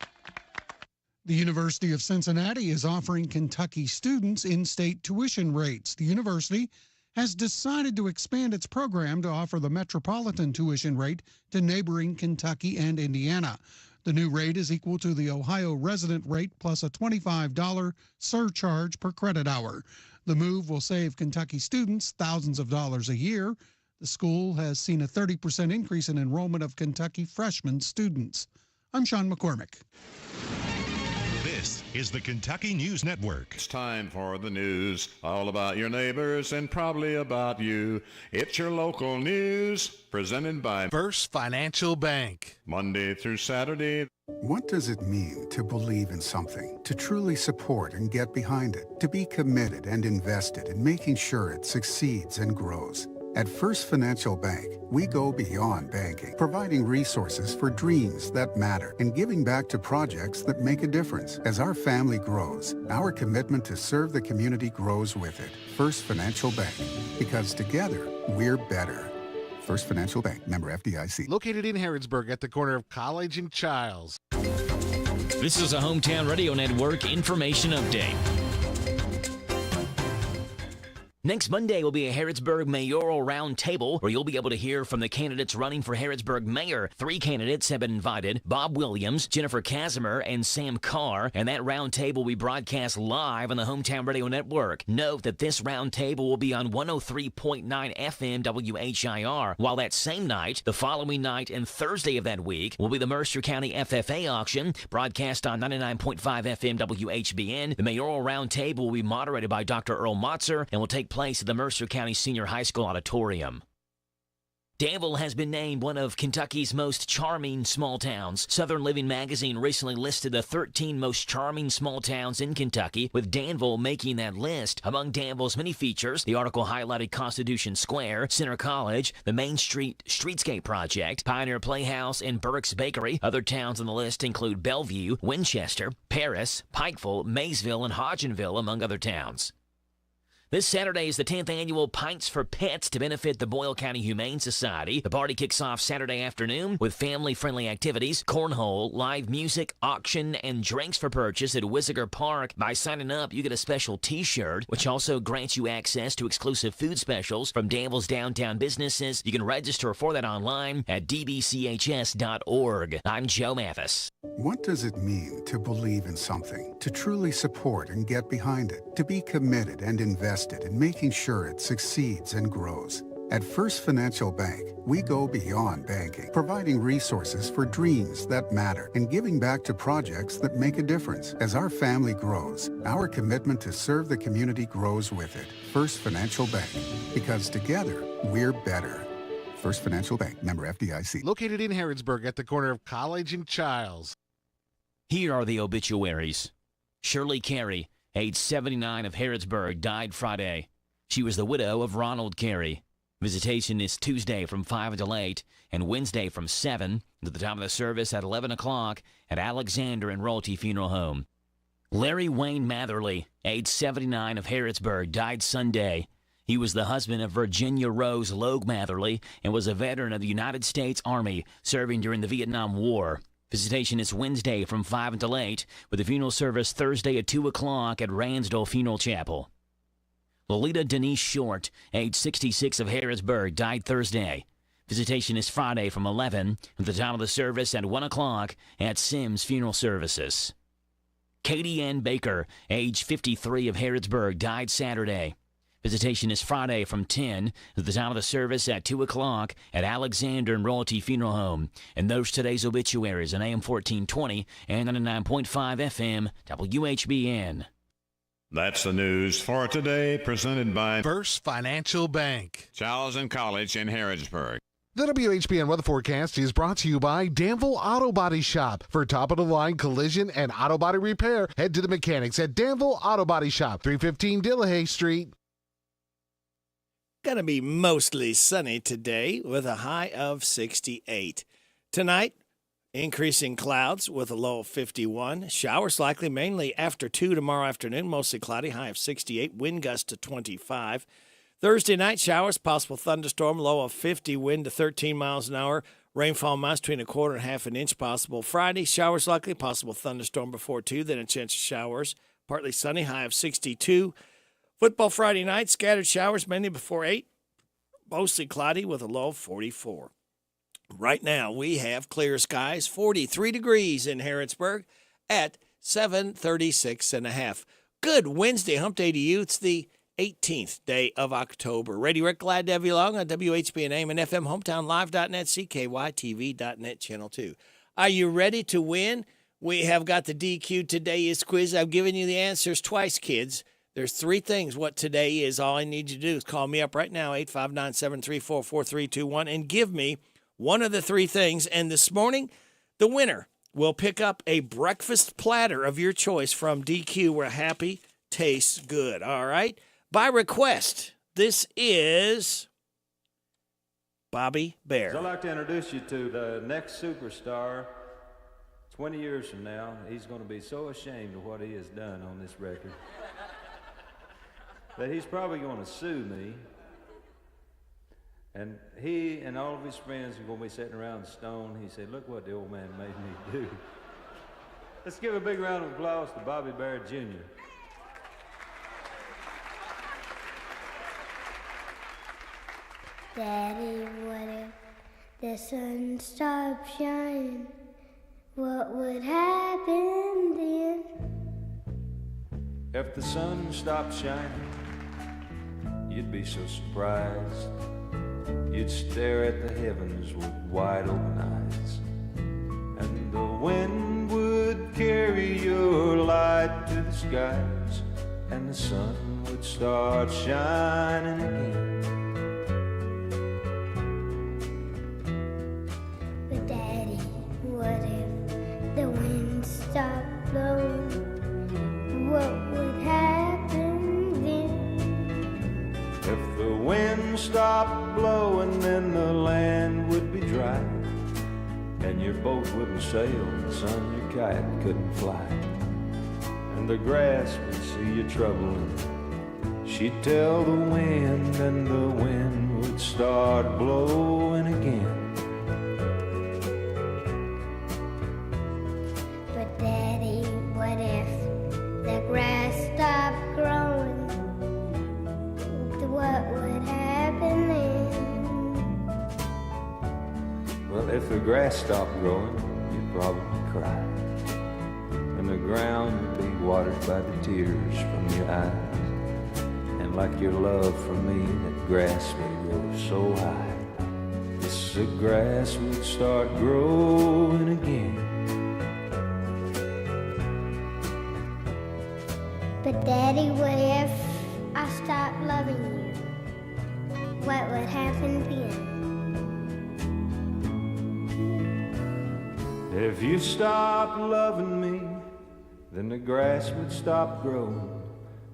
The University of Cincinnati is offering Kentucky students in-state tuition rates. The university has decided to expand its program to offer the metropolitan tuition rate to neighboring Kentucky and Indiana. The new rate is equal to the Ohio resident rate plus a $25 surcharge per credit hour. The move will save Kentucky students thousands of dollars a year. The school has seen a 30% increase in enrollment of Kentucky freshman students. I'm Sean McCormick. This is the Kentucky News Network. It's time for the news, all about your neighbors and probably about you. It's your local news, presented by First Financial Bank. Monday through Saturday. What does it mean to believe in something, to truly support and get behind it, to be committed and invested in making sure it succeeds and grows? At First Financial Bank, we go beyond banking, providing resources for dreams that matter and giving back to projects that make a difference. As our family grows, our commitment to serve the community grows with it. First Financial Bank, because together, we're better. First Financial Bank, member FDIC. Located in Harrodsburg at the corner of College and Childs. This is a Hometown Radio Network information update. Next Monday will be a Harrodsburg mayoral roundtable where you'll be able to hear from the candidates running for Harrodsburg mayor. 3 candidates have been invited: Bob Williams, Jennifer Casimir, and Sam Carr. And that roundtable will be broadcast live on the Hometown Radio Network. Note that this roundtable will be on 103.9 FM WHIR, while that same night, the following night and Thursday of that week, will be the Mercer County FFA auction, broadcast on 99.5 FM WHBN. The mayoral roundtable will be moderated by Dr. Earl Motzer and will take place at the Mercer County Senior High School Auditorium. Danville has been named one of Kentucky's most charming small towns. Southern Living magazine recently listed the 13 most charming small towns in Kentucky, with Danville making that list. Among Danville's many features, the article highlighted Constitution Square, Center College, the Main Street Streetscape Project, Pioneer Playhouse, and Burke's Bakery. Other towns on the list include Bellevue, Winchester, Paris, Pikeville, Maysville, and Hodgenville, among other towns. This Saturday is the 10th annual Pints for Pets to benefit the Boyle County Humane Society. The party kicks off Saturday afternoon with family-friendly activities, cornhole, live music, auction, and drinks for purchase at Wisiger Park. By signing up, you get a special T-shirt, which also grants you access to exclusive food specials from Danville's downtown businesses. You can register for that online at dbchs.org. I'm Joe Mathis. What does it mean to believe in something, to truly support and get behind it, to be committed and invested in making sure it succeeds and grows? At First Financial Bank, we go beyond banking, providing resources for dreams that matter and giving back to projects that make a difference. As our family grows, our commitment to serve the community grows with it. First Financial Bank, because together, we're better. First Financial Bank, member FDIC. Located in Harrodsburg at the corner of College and Childs. Here are the obituaries. Shirley Carey, age 79, of Harrodsburg, died Friday. She was the widow of Ronald Carey. Visitation is Tuesday from 5 until 8 and Wednesday from 7 to the time of the service at 11 o'clock at Alexander and Royalty Funeral Home. Larry Wayne Matherly, age 79 of Harrodsburg, died Sunday. He was the husband of Virginia Rose Logue Matherly and was a veteran of the United States Army serving during the Vietnam War. Visitation is Wednesday from 5 until 8 with a funeral service Thursday at 2 o'clock at Ransdell Funeral Chapel. Lolita Denise Short, age 66 of Harrodsburg, died Thursday. Visitation is Friday from 11 at the time of the service at 1 o'clock at Sims Funeral Services. Katie Ann Baker, age 53 of Harrodsburg, died Saturday. Visitation is Friday from 10 at the time of the service at 2 o'clock at Alexander and Royalty Funeral Home. And those today's obituaries on AM 1420 and 99.5 FM WHBN. That's the news for today, presented by First Financial Bank, Charles and College in Harrodsburg. The WHBN weather forecast is brought to you by Danville Auto Body Shop. For top-of-the-line collision and auto body repair, head to the mechanics at Danville Auto Body Shop, 315 Dillahay Street. Going to be mostly sunny today with a high of 68. Tonight, increasing clouds with a low of 51. Showers likely mainly after 2 tomorrow afternoon, mostly cloudy, high of 68. Wind gust to 25. Thursday night, showers, possible thunderstorm, low of 50, wind to 13 miles an hour. Rainfall amounts between a quarter and half an inch possible. Friday, showers likely, possible thunderstorm before 2, then a chance of showers. Partly sunny, high of 62. Football Friday night, scattered showers mainly before 8. Mostly cloudy with a low of 44. Right now, we have clear skies, 43 degrees in Harrodsburg at 736.5. Good Wednesday, hump day to you. It's the 18th day of October. Radio Rick, glad to have you along on WHBN AM and FM, HometownLive.net, CKYTV.net, Channel 2. Are you ready to win? We have got the DQ Today's quiz. I've given you the answers twice, kids. There's 3 things what today is. All I need you to do is call me up right now, 859-734-4321, and give me one of the 3 things. And this morning, the winner will pick up a breakfast platter of your choice from DQ, where happy tastes good. All right? By request, this is Bobby Bear. I'd like to introduce you to the next superstar. 20 years from now, he's going to be so ashamed of what he has done on this record that he's probably going to sue me. And he and all of his friends are going to be sitting around stoned. He said, look what the old man made me do. Let's give a big round of applause to Bobby Bear Jr. Daddy, what if the sun stopped shining? What would happen then? If the sun stopped shining, you'd be so surprised. You'd stare at the heavens with wide open eyes. And the wind would carry your light to the skies, and the sun would start shining again. But Daddy, what if the wind stopped blowing? What would happen then? If the wind stopped blowing, then the land would be dry, and your boat wouldn't sail, and son, your kite couldn't fly. And the grass would see you troubling. She'd tell the wind, and the wind would start blowing again. But Daddy, what if the grass stopped growing? What would happen then? Well, if the grass stopped growing, you'd probably cry, and the ground would be watered by the tears from your eyes. And like your love for me, that grass would grow so high, yes, the grass would start growing again. But Daddy, what if I stopped loving you? What would happen then? If you stopped loving me, then the grass would stop growing,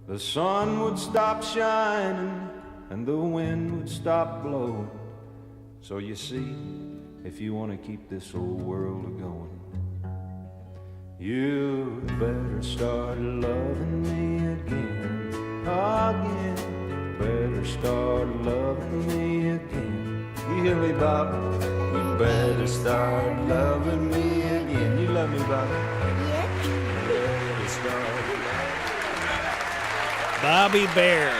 the sun would stop shining, and the wind would stop blowing. So you see, if you want to keep this old world a-going, you better start loving me again, again. Better start loving me again. You hear me, Bob? You better start loving me again. You love me, Bob? Yes. You better start Bobby Bear.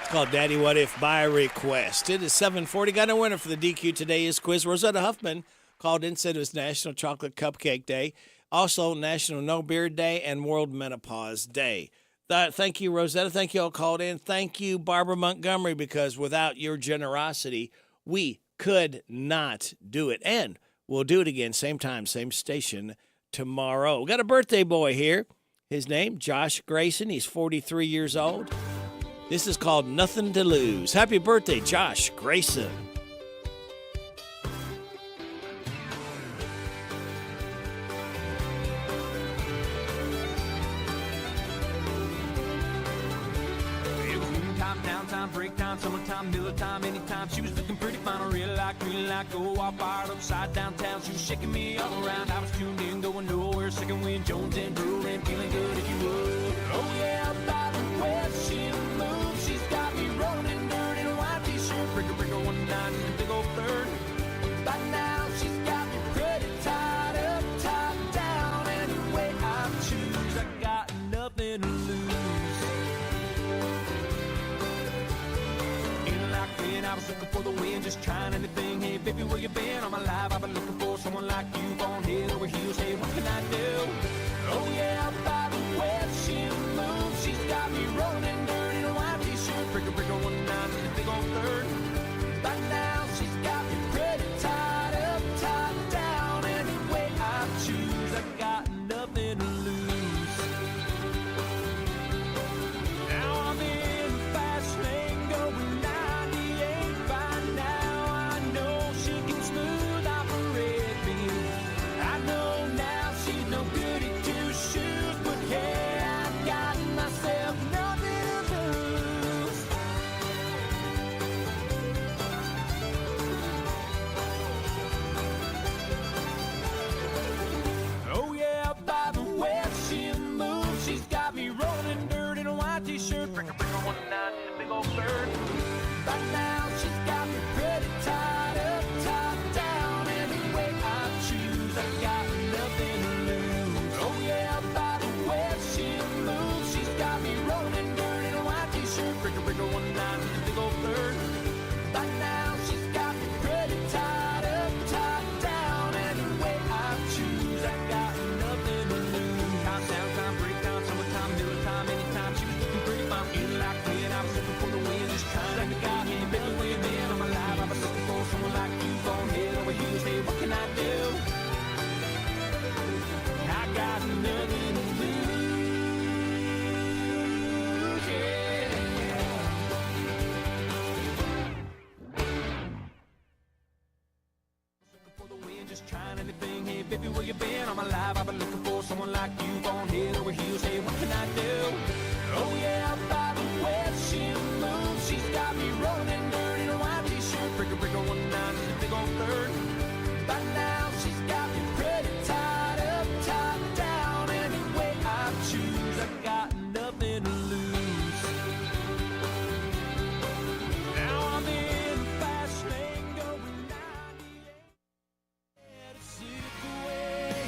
It's called Daddy What If by request. It is 7:40. Got a winner for the DQ today's quiz. Rosetta Huffman called in, said it was National Chocolate Cupcake Day, also National No Beard Day, and World Menopause Day. Thank you, Rosetta. Thank you all called in. Thank you, Barbara Montgomery, because without your generosity, we could not do it. And we'll do it again, same time, same station tomorrow. We got a birthday boy here. His name, Josh Grayson. He's 43 years old. This is called Nothing to Lose. Happy birthday, Josh Grayson. Downtime, break time, summertime, Miller time, anytime. She was looking pretty fine, I really like, go all fired upside downtown. She was shaking me all around. I was tuned in, going nowhere, second wind, Jones and Brewing, feeling good if you would. Oh yeah, by the way she moves, she's got me rolling in dirt in a white t-shirt, breaker 19 in a big old third. By now she's got me pretty tied up, tied down. Any way I choose, I got nothing to lose. I was looking for the wind, just trying anything. Hey, baby, where you been? All my life I've been looking for someone like you, on head over heels. Hey, what can I do? Oh yeah, by the way she moves, she's got me rolling in dirt in a white t-shirt, breaker 19 in a big old third. By now she's got me pretty tied up, tied down. Any way I choose, I got nothing to lose. Now I'm in the fast lane going. T-shirt, breaker 19 in a big old bird. By now she's got me pretty tied up, tied down. Any way I choose, I got nothing to lose. Oh yeah, by the way she moves, she's got me rolling in dirt in a white t-shirt, breaker 19 in a big old bird. By now she's got me pretty tied up, tied down. Any way I choose, I got nothing to lose. Time, break time, summertime, Miller time, anytime. She was pretty fine, feeling like when I was looking for the wind, just trying to get out here, baby, where you been? I'm alive, I was looking for someone like you, on head over heels. Hey, what can I do? I got nothing to lose, yeah. Looking for the wind, just trying anything. Hey, baby, where you been? I'm alive, I've been looking for someone like you, on head over heels. Hey, what can I do? Oh yeah, by the way she moves, she's got me rolling in dirt in a white t-shirt, breaker 19 in a big old third. By now she's got me pretty tied up, tied down. Any way I choose, I got nothing to lose. Now I'm in the fast lane going 98 to slip away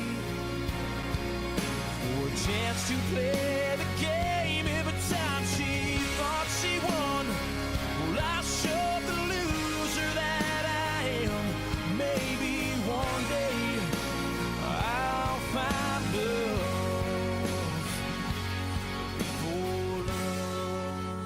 for a chance to play the game. Time she thought she won, well, I showed the loser that I am. Maybe one day I'll find love, for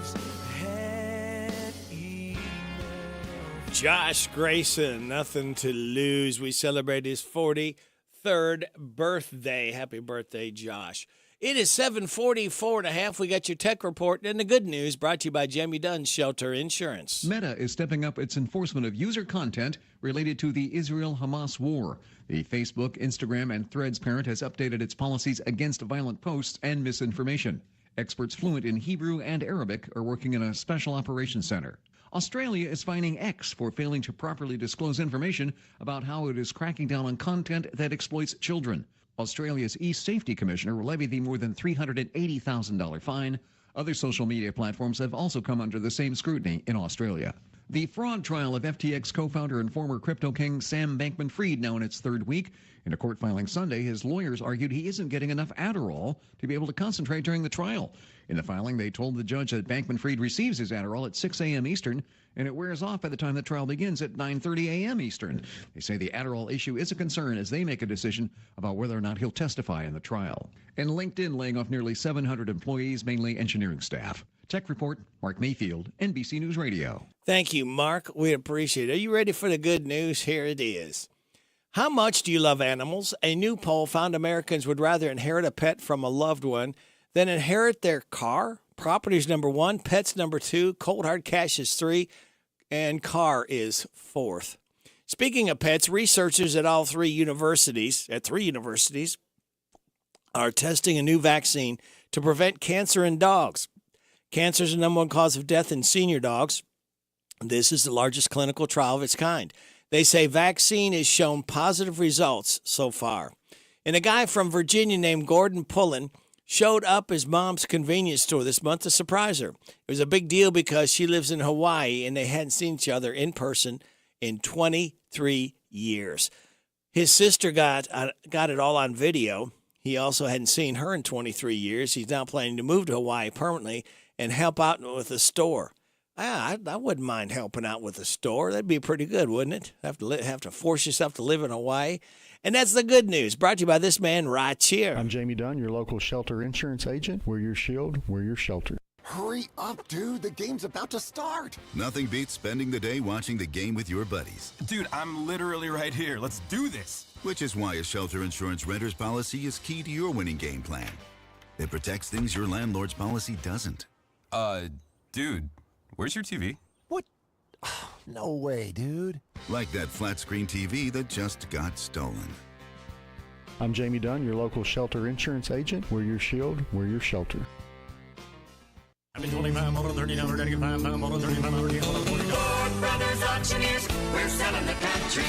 love's had enough. Josh Grayson, Nothing to Lose. We celebrate his 43rd birthday. Happy birthday, Josh. It is 7:44 and a half. We got your tech report and the good news brought to you by Jamie Dunn's Shelter Insurance. Meta is stepping up its enforcement of user content related to the Israel-Hamas war. The Facebook, Instagram, and Threads parent has updated its policies against violent posts and misinformation. Experts fluent in Hebrew and Arabic are working in a special operations center. Australia is fining X for failing to properly disclose information about how it is cracking down on content that exploits children. Australia's e-safety commissioner will levy the more than $380,000 fine. Other social media platforms have also come under the same scrutiny in Australia. The fraud trial of FTX co-founder and former crypto king Sam Bankman-Fried now in its third week. In a court filing Sunday, his lawyers argued he isn't getting enough Adderall to be able to concentrate during the trial. In the filing, they told the judge that Bankman-Fried receives his Adderall at 6 a.m. Eastern, and it wears off by the time the trial begins at 9:30 a.m. Eastern. They say the Adderall issue is a concern as they make a decision about whether or not he'll testify in the trial. And LinkedIn laying off nearly 700 employees, mainly engineering staff. Tech Report, Mark Mayfield, NBC News Radio. Thank you, Mark. We appreciate it. Are you ready for the good news? Here it is. How much do you love animals? A new poll found Americans would rather inherit a pet from a loved one than inherit their car. Property's number 1, pets number 2, cold hard cash is 3, and car is 4th. Speaking of pets, researchers at three universities, are testing a new vaccine to prevent cancer in dogs. Cancer is the number 1 cause of death in senior dogs. This is the largest clinical trial of its kind. They say vaccine has shown positive results so far. And a guy from Virginia named Gordon Pullen showed up his mom's convenience store this month to surprise her. It was a big deal because she lives in Hawaii and they hadn't seen each other in person in 23 years. His sister got it all on video. He also hadn't seen her in 23 years. He's now planning to move to Hawaii permanently and help out with the store. I wouldn't mind helping out with the store. That'd be pretty good, wouldn't it? Have to force yourself to live in Hawaii. And that's the good news, brought to you by this man right here. I'm Jamie Dunn, your local shelter insurance agent. We're your shield, we're your shelter. Hurry up, dude. The game's about to start. Nothing beats spending the day watching the game with your buddies. Dude, I'm literally right here. Let's do this. Which is why a shelter insurance renter's policy is key to your winning game plan. It protects things your landlord's policy doesn't. Dude, where's your TV? What? No way, dude. Like that flat screen TV that just got stolen. I'm Jamie Dunn, your local shelter insurance agent. We're your shield, we're your shelter. I've been $25 more than $30, $35 more than $35, $40. Brothers Auctioneers, we're selling the country.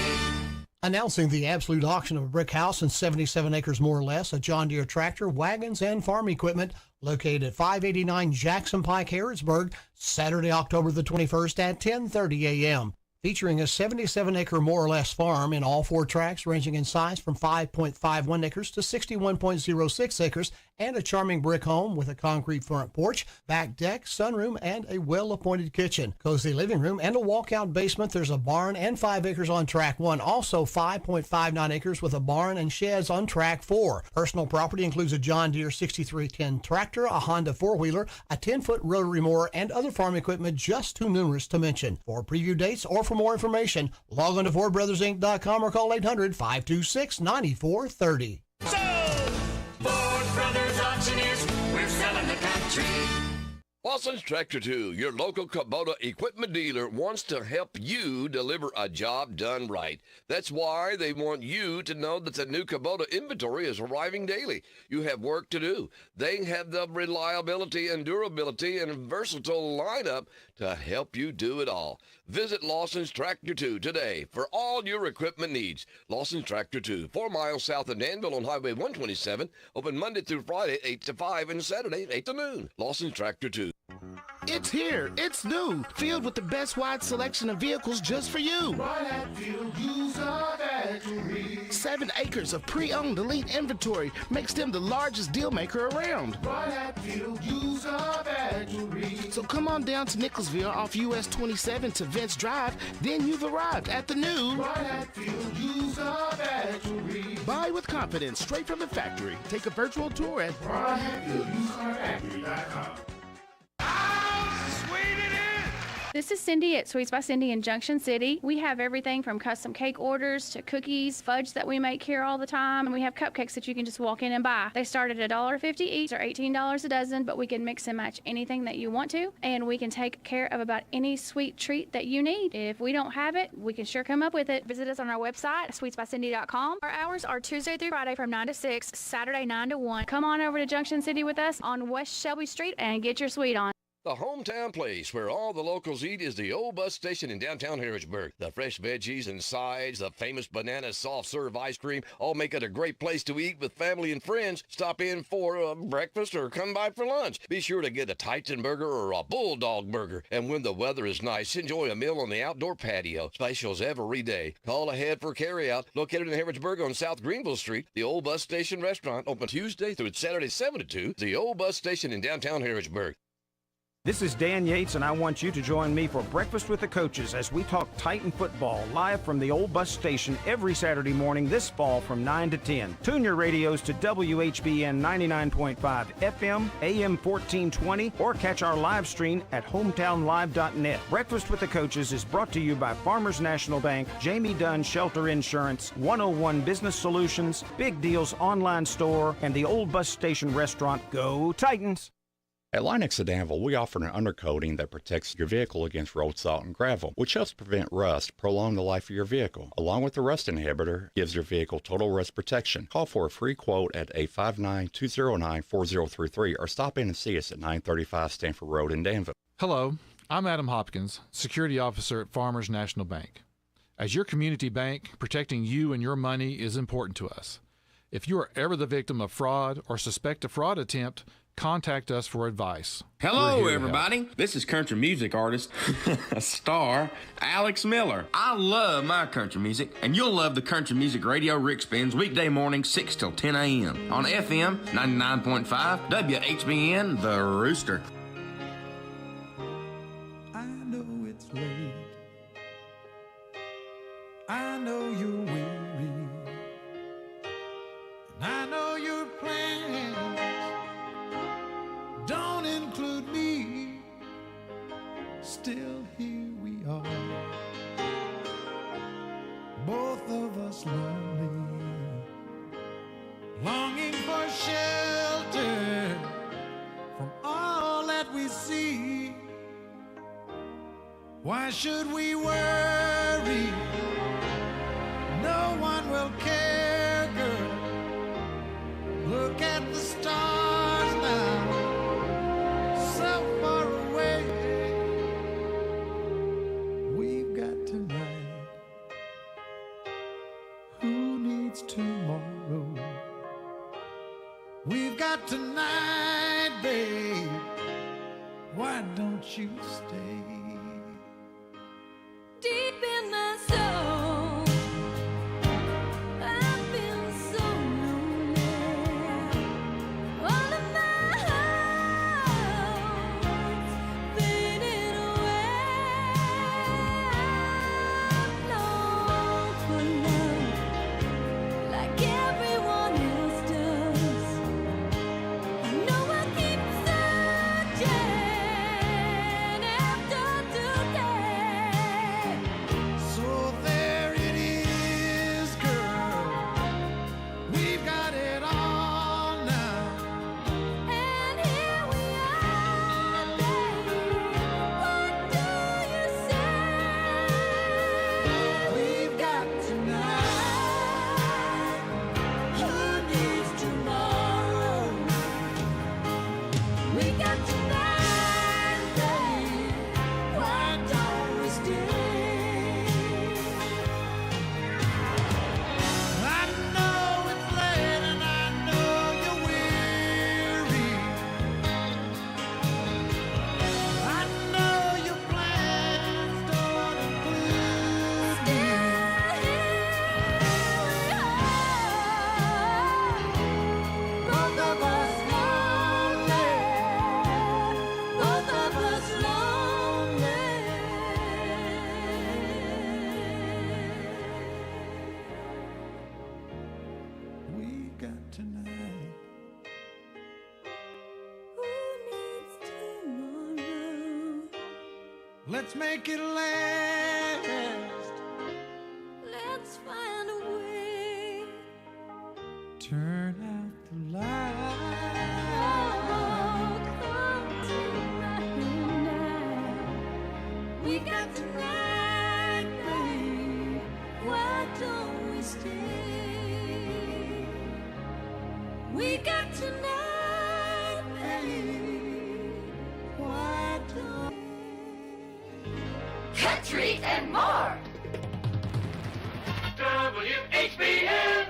Announcing the absolute auction of a brick house and 77 acres more or less, a John Deere tractor, wagons, and farm equipment located at 589 Jackson Pike, Harrodsburg, Saturday, October the 21st at 10:30 a.m. Featuring a 77-acre more or less farm in all 4 tracts ranging in size from 5.51 acres to 61.06 acres, and a charming brick home with a concrete front porch, back deck, sunroom, and a well-appointed kitchen, cozy living room, and a walkout basement. There's a barn and 5 acres on track 1, also 5.59 acres with a barn and sheds on track 4. Personal property includes a John Deere 6310 tractor, a Honda 4-wheeler, a 10-foot rotary mower, and other farm equipment just too numerous to mention. For preview dates or for more information, log on to FordBrothersInc.com or call 800-526-9430. Ford Brothers Auctioneers, we're selling the country. Lawson's Tractor 2, your local Kubota equipment dealer, wants to help you deliver a job done right. That's why they want you to know that the new Kubota inventory is arriving daily. You have work to do. They have the reliability and durability and versatile lineup to help you do it all. Visit Lawson's Tractor 2 today for all your equipment needs. Lawson's Tractor 2, 4 miles south of Danville on Highway 127, open Monday through Friday, 8 to 5, and Saturday, 8 to noon. Lawson's Tractor 2. It's here. It's new. Filled with the best wide selection of vehicles just for you. 7 acres of pre-owned elite inventory makes them the largest deal maker around. So come on down to Nicholsville off US 27 to Vince Drive. Then you've arrived at the new Buy with confidence straight from the factory. Take a virtual tour at How sweet it is! This is Cindy at Sweets by Cindy in Junction City. We have everything from custom cake orders to cookies, fudge that we make here all the time, and we have cupcakes that you can just walk in and buy. They start at $1.50 each or $18 a dozen, but we can mix and match anything that you want to, and we can take care of about any sweet treat that you need. If we don't have it, we can sure come up with it. Visit us on our website, sweetsbycindy.com. Our hours are Tuesday through Friday from 9 to 6, Saturday 9 to 1. Come on over to Junction City with us on West Shelby Street and get your sweet on. The hometown place where all the locals eat is the old bus station in downtown Harrisburg. The fresh veggies and sides, the famous banana soft serve ice cream, all make it a great place to eat with family and friends. Stop in for breakfast or come by for lunch. Be sure to get a Titan burger or a Bulldog burger. And when the weather is nice, enjoy a meal on the outdoor patio. Specials every day. Call ahead for carryout. Located in Harrisburg on South Greenville Street, the old bus station restaurant open Tuesday through Saturday 7 to 2. The old bus station in downtown Harrisburg. This is Dan Yates, and I want you to join me for Breakfast with the Coaches as we talk Titan football live from the old bus station every Saturday morning this fall from 9 to 10. Tune your radios to WHBN 99.5 FM, AM 1420, or catch our live stream at hometownlive.net. Breakfast with the Coaches is brought to you by Farmers National Bank, Jamie Dunn Shelter Insurance, 101 Business Solutions, Big Deals Online Store, and the old bus station restaurant. Go Titans! At Linex of Danville, we offer an undercoating that protects your vehicle against road salt and gravel, which helps prevent rust, prolong the life of your vehicle. Along with the rust inhibitor, gives your vehicle total rust protection. Call for a free quote at 859-209-4033 or stop in and see us at 935 Stanford Road in Danville. Hello, I'm Adam Hopkins, Security Officer at Farmers National Bank. As your community bank, protecting you and your money is important to us. If you are ever the victim of fraud or suspect a fraud attempt, contact us for advice. Hello, everybody. This is country music artist, star, Alex Miller. I love my country music, and you'll love the country music radio Rick spins weekday morning 6 till 10 a.m. on FM 99.5 WHBN, The Rooster. I know it's late. I know you're weary. And I know your plans don't include me. Still here we are, both of us lonely, longing for shelter from all that we see. Why should we worry? No one will care, girl. Look at the stars now, so far away. We've got tonight. Who needs tomorrow? We've got tonight, babe. Why don't you stay? Deep in my soul, I feel so lonely. All of my hopes fading away. I long for love like everyone else does. I know I keep searching after today. So there it is, girl. We've got it all now. And here we are, babe. What do you say? We've got tonight. Who needs tomorrow? We got tonight, babe. Why don't we stay? I know it's late and I know you're weary. I know your plans don't include me. Both of us lonely. Both of us lonely. We got tonight. Who needs tomorrow? Let's make it last. Let's find a way. Turn out the light. Oh, come tonight. We got tonight, babe. Why don't we stay? We got tonight, babe. Why don't Country and more. WHBN.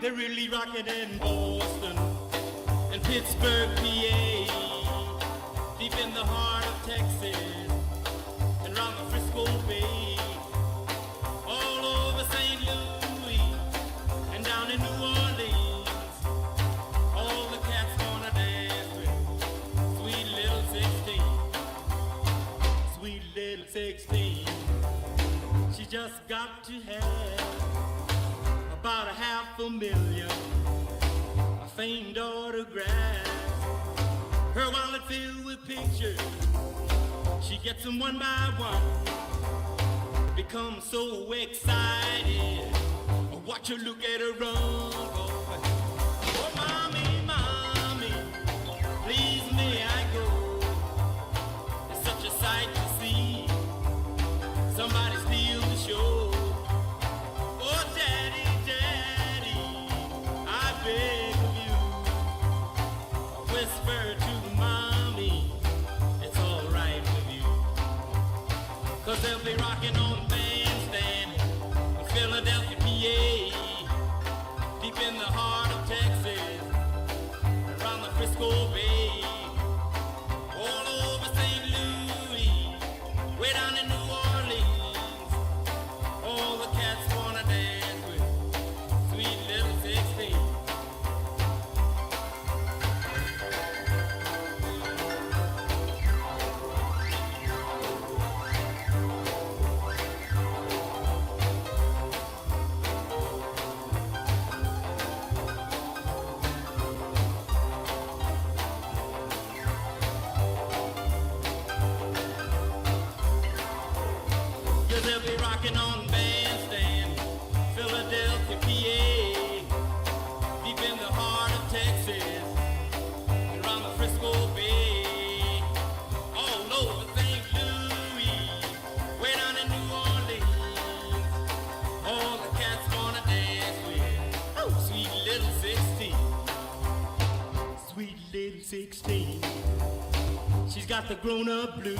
They're really rocking in Boston and Pittsburgh, PA, deep in the heart of Texas and around the Frisco Bay, all over St. Louis and down in New Orleans. All the cats gonna dance with sweet little 16. Sweet little 16. She just got to have about $500,000 famed autographs. Her wallet filled with pictures. She gets them one by one. Becomes so excited. Watch her look at her run. Oh, mommy, mommy, please may I go? It's such a sight to see. Somebody steal the show. Oh, daddy, daddy, I beg of you. Whisper to mommy, it's all right with you. 'Cause they'll be rocking on the bandstand in Philadelphia, PA, deep in the heart of Texas, around the Frisco Bay, all over St. Louis, way down in New Orleans. All the cats wanna dance with sweet little 16. Cause they'll be rocking on bandstand, Philadelphia, PA, deep in the heart of Texas, and around the Frisco Bay, all over St. Louis, way down in New Orleans. All the cats wanna dance with sweet little 16. Sweet little 16. She's got the grown-up blues,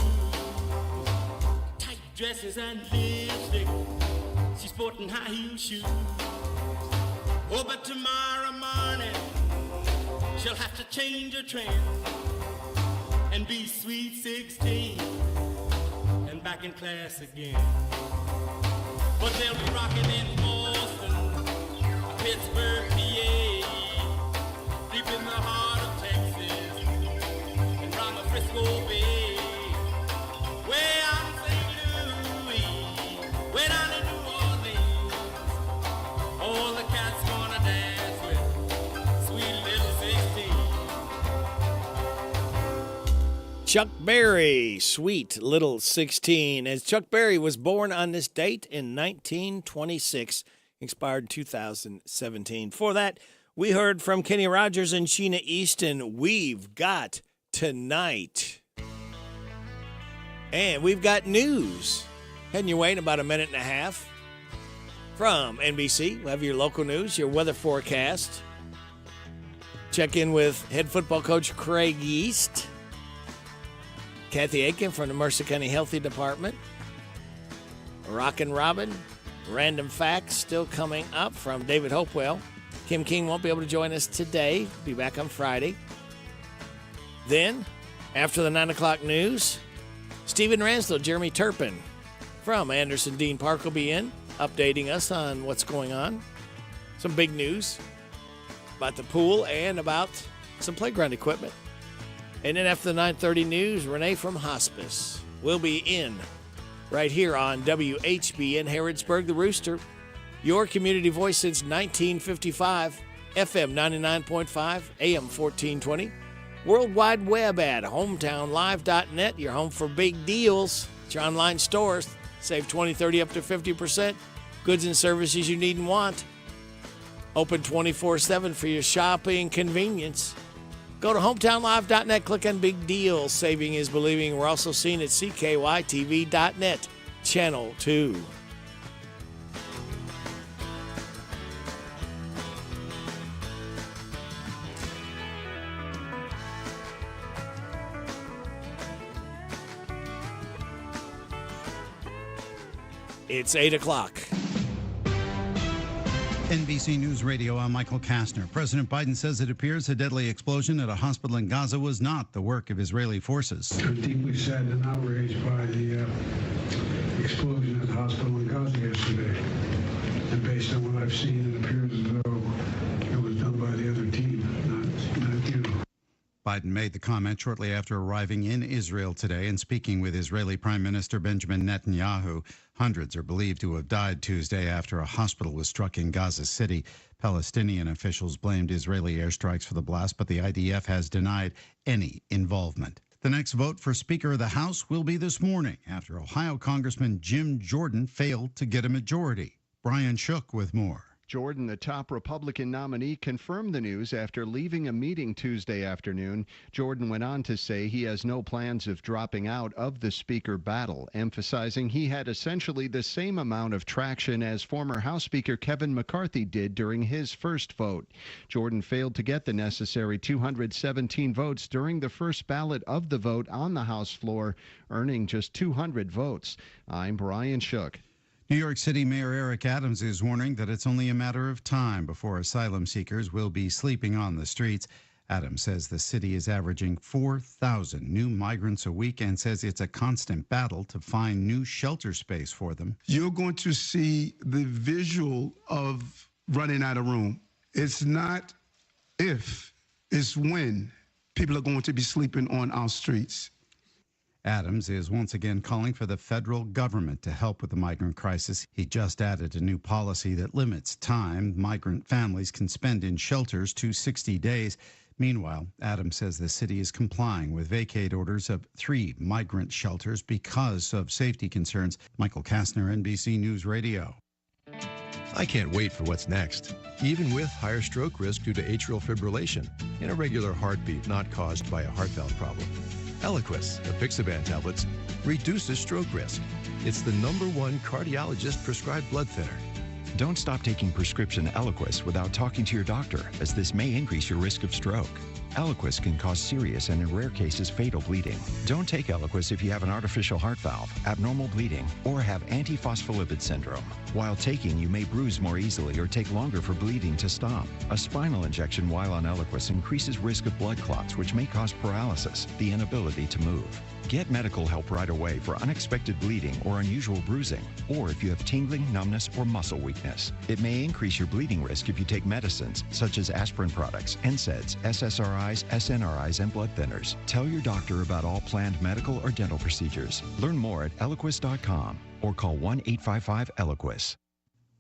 dresses and lipstick. She's sporting high heel shoes. Oh, but tomorrow morning she'll have to change her trend and be sweet 16 and back in class again. But they'll be rocking in Boston, Pittsburgh, PA, deep in the heart of Texas and round the Frisco Bay, way out in St. Louis, way down in New Orleans. All the cats gonna dance with sweet little 16. Chuck Berry, Sweet Little 16. As Chuck Berry was born on this date in 1926, expired in 2017. For that, we heard from Kenny Rogers and Sheena Easton, We've Got Tonight. And we've got news heading your way in about a minute and a half from NBC. We'll have your local news, your weather forecast. Check in with head football coach Craig Yeast. Kathy Aiken from the Mercer County Healthy Department. Rockin' Robin, random facts still coming up from David Hopewell. Kim King won't be able to join us today. Be back on Friday. Then, after the 9 o'clock news, Stephen Ransdell, Jeremy Turpin from Anderson Dean Park will be in, updating us on what's going on. Some big news about the pool and about some playground equipment. And then after the 9:30 news, Renee from Hospice will be in right here on WHBN Harrodsburg, the Rooster. Your community voice since 1955, FM 99.5, AM 1420. World Wide Web at hometownlive.net, your home for big deals. It's your online stores. Save 20, 30, up to 50%. Goods and services you need and want. Open 24/7 for your shopping convenience. Go to hometownlive.net, click on big deals. Saving is believing. We're also seen at ckytv.net, channel 2. It's 8 o'clock. NBC News Radio, I'm Michael Kastner. President Biden says it appears a deadly explosion at a hospital in Gaza was not the work of Israeli forces. I'm deeply saddened and outraged by the explosion at the hospital in Gaza yesterday. And based on what I've seen, it appears as though it was done by the other team, not you. Biden made the comment shortly after arriving in Israel today and speaking with Israeli Prime Minister Benjamin Netanyahu. Hundreds are believed to have died Tuesday after a hospital was struck in Gaza City. Palestinian officials blamed Israeli airstrikes for the blast, but the IDF has denied any involvement. The next vote for Speaker of the House will be this morning after Ohio Congressman Jim Jordan failed to get a majority. Brian Shook with more. Jordan, the top Republican nominee, confirmed the news after leaving a meeting Tuesday afternoon. Jordan went on to say he has no plans of dropping out of the Speaker battle, emphasizing he had essentially the same amount of traction as former House Speaker Kevin McCarthy did during his first vote. Jordan failed to get the necessary 217 votes during the first ballot of the vote on the House floor, earning just 200 votes. I'm Brian Shook. New York City Mayor Eric Adams is warning that it's only a matter of time before asylum seekers will be sleeping on the streets. Adams says the city is averaging 4,000 new migrants a week and says it's a constant battle to find new shelter space for them. You're going to see the visual of running out of room. It's not if, it's when people are going to be sleeping on our streets. Adams is once again calling for the federal government to help with the migrant crisis. He just added a new policy that limits time migrant families can spend in shelters to 60 days. Meanwhile, Adams says the city is complying with vacate orders of 3 migrant shelters because of safety concerns. Michael Kastner, NBC News Radio. I can't wait for what's next, even with higher stroke risk due to atrial fibrillation, an irregular heartbeat not caused by a heart valve problem. Eliquis, apixaban tablets, reduces stroke risk. It's the #1 cardiologist prescribed blood thinner. Don't stop taking prescription Eliquis without talking to your doctor, as this may increase your risk of stroke. Eliquis can cause serious and, in rare cases, fatal bleeding. Don't take Eliquis if you have an artificial heart valve, abnormal bleeding, or have antiphospholipid syndrome. While taking, you may bruise more easily or take longer for bleeding to stop. A spinal injection while on Eliquis increases risk of blood clots, which may cause paralysis, the inability to move. Get medical help right away for unexpected bleeding or unusual bruising, or if you have tingling, numbness, or muscle weakness. It may increase your bleeding risk if you take medicines such as aspirin products, NSAIDs, SSRIs, SNRIs, and blood thinners. Tell your doctor about all planned medical or dental procedures. Learn more at Eliquis.com or call 1-855-ELIQUIS.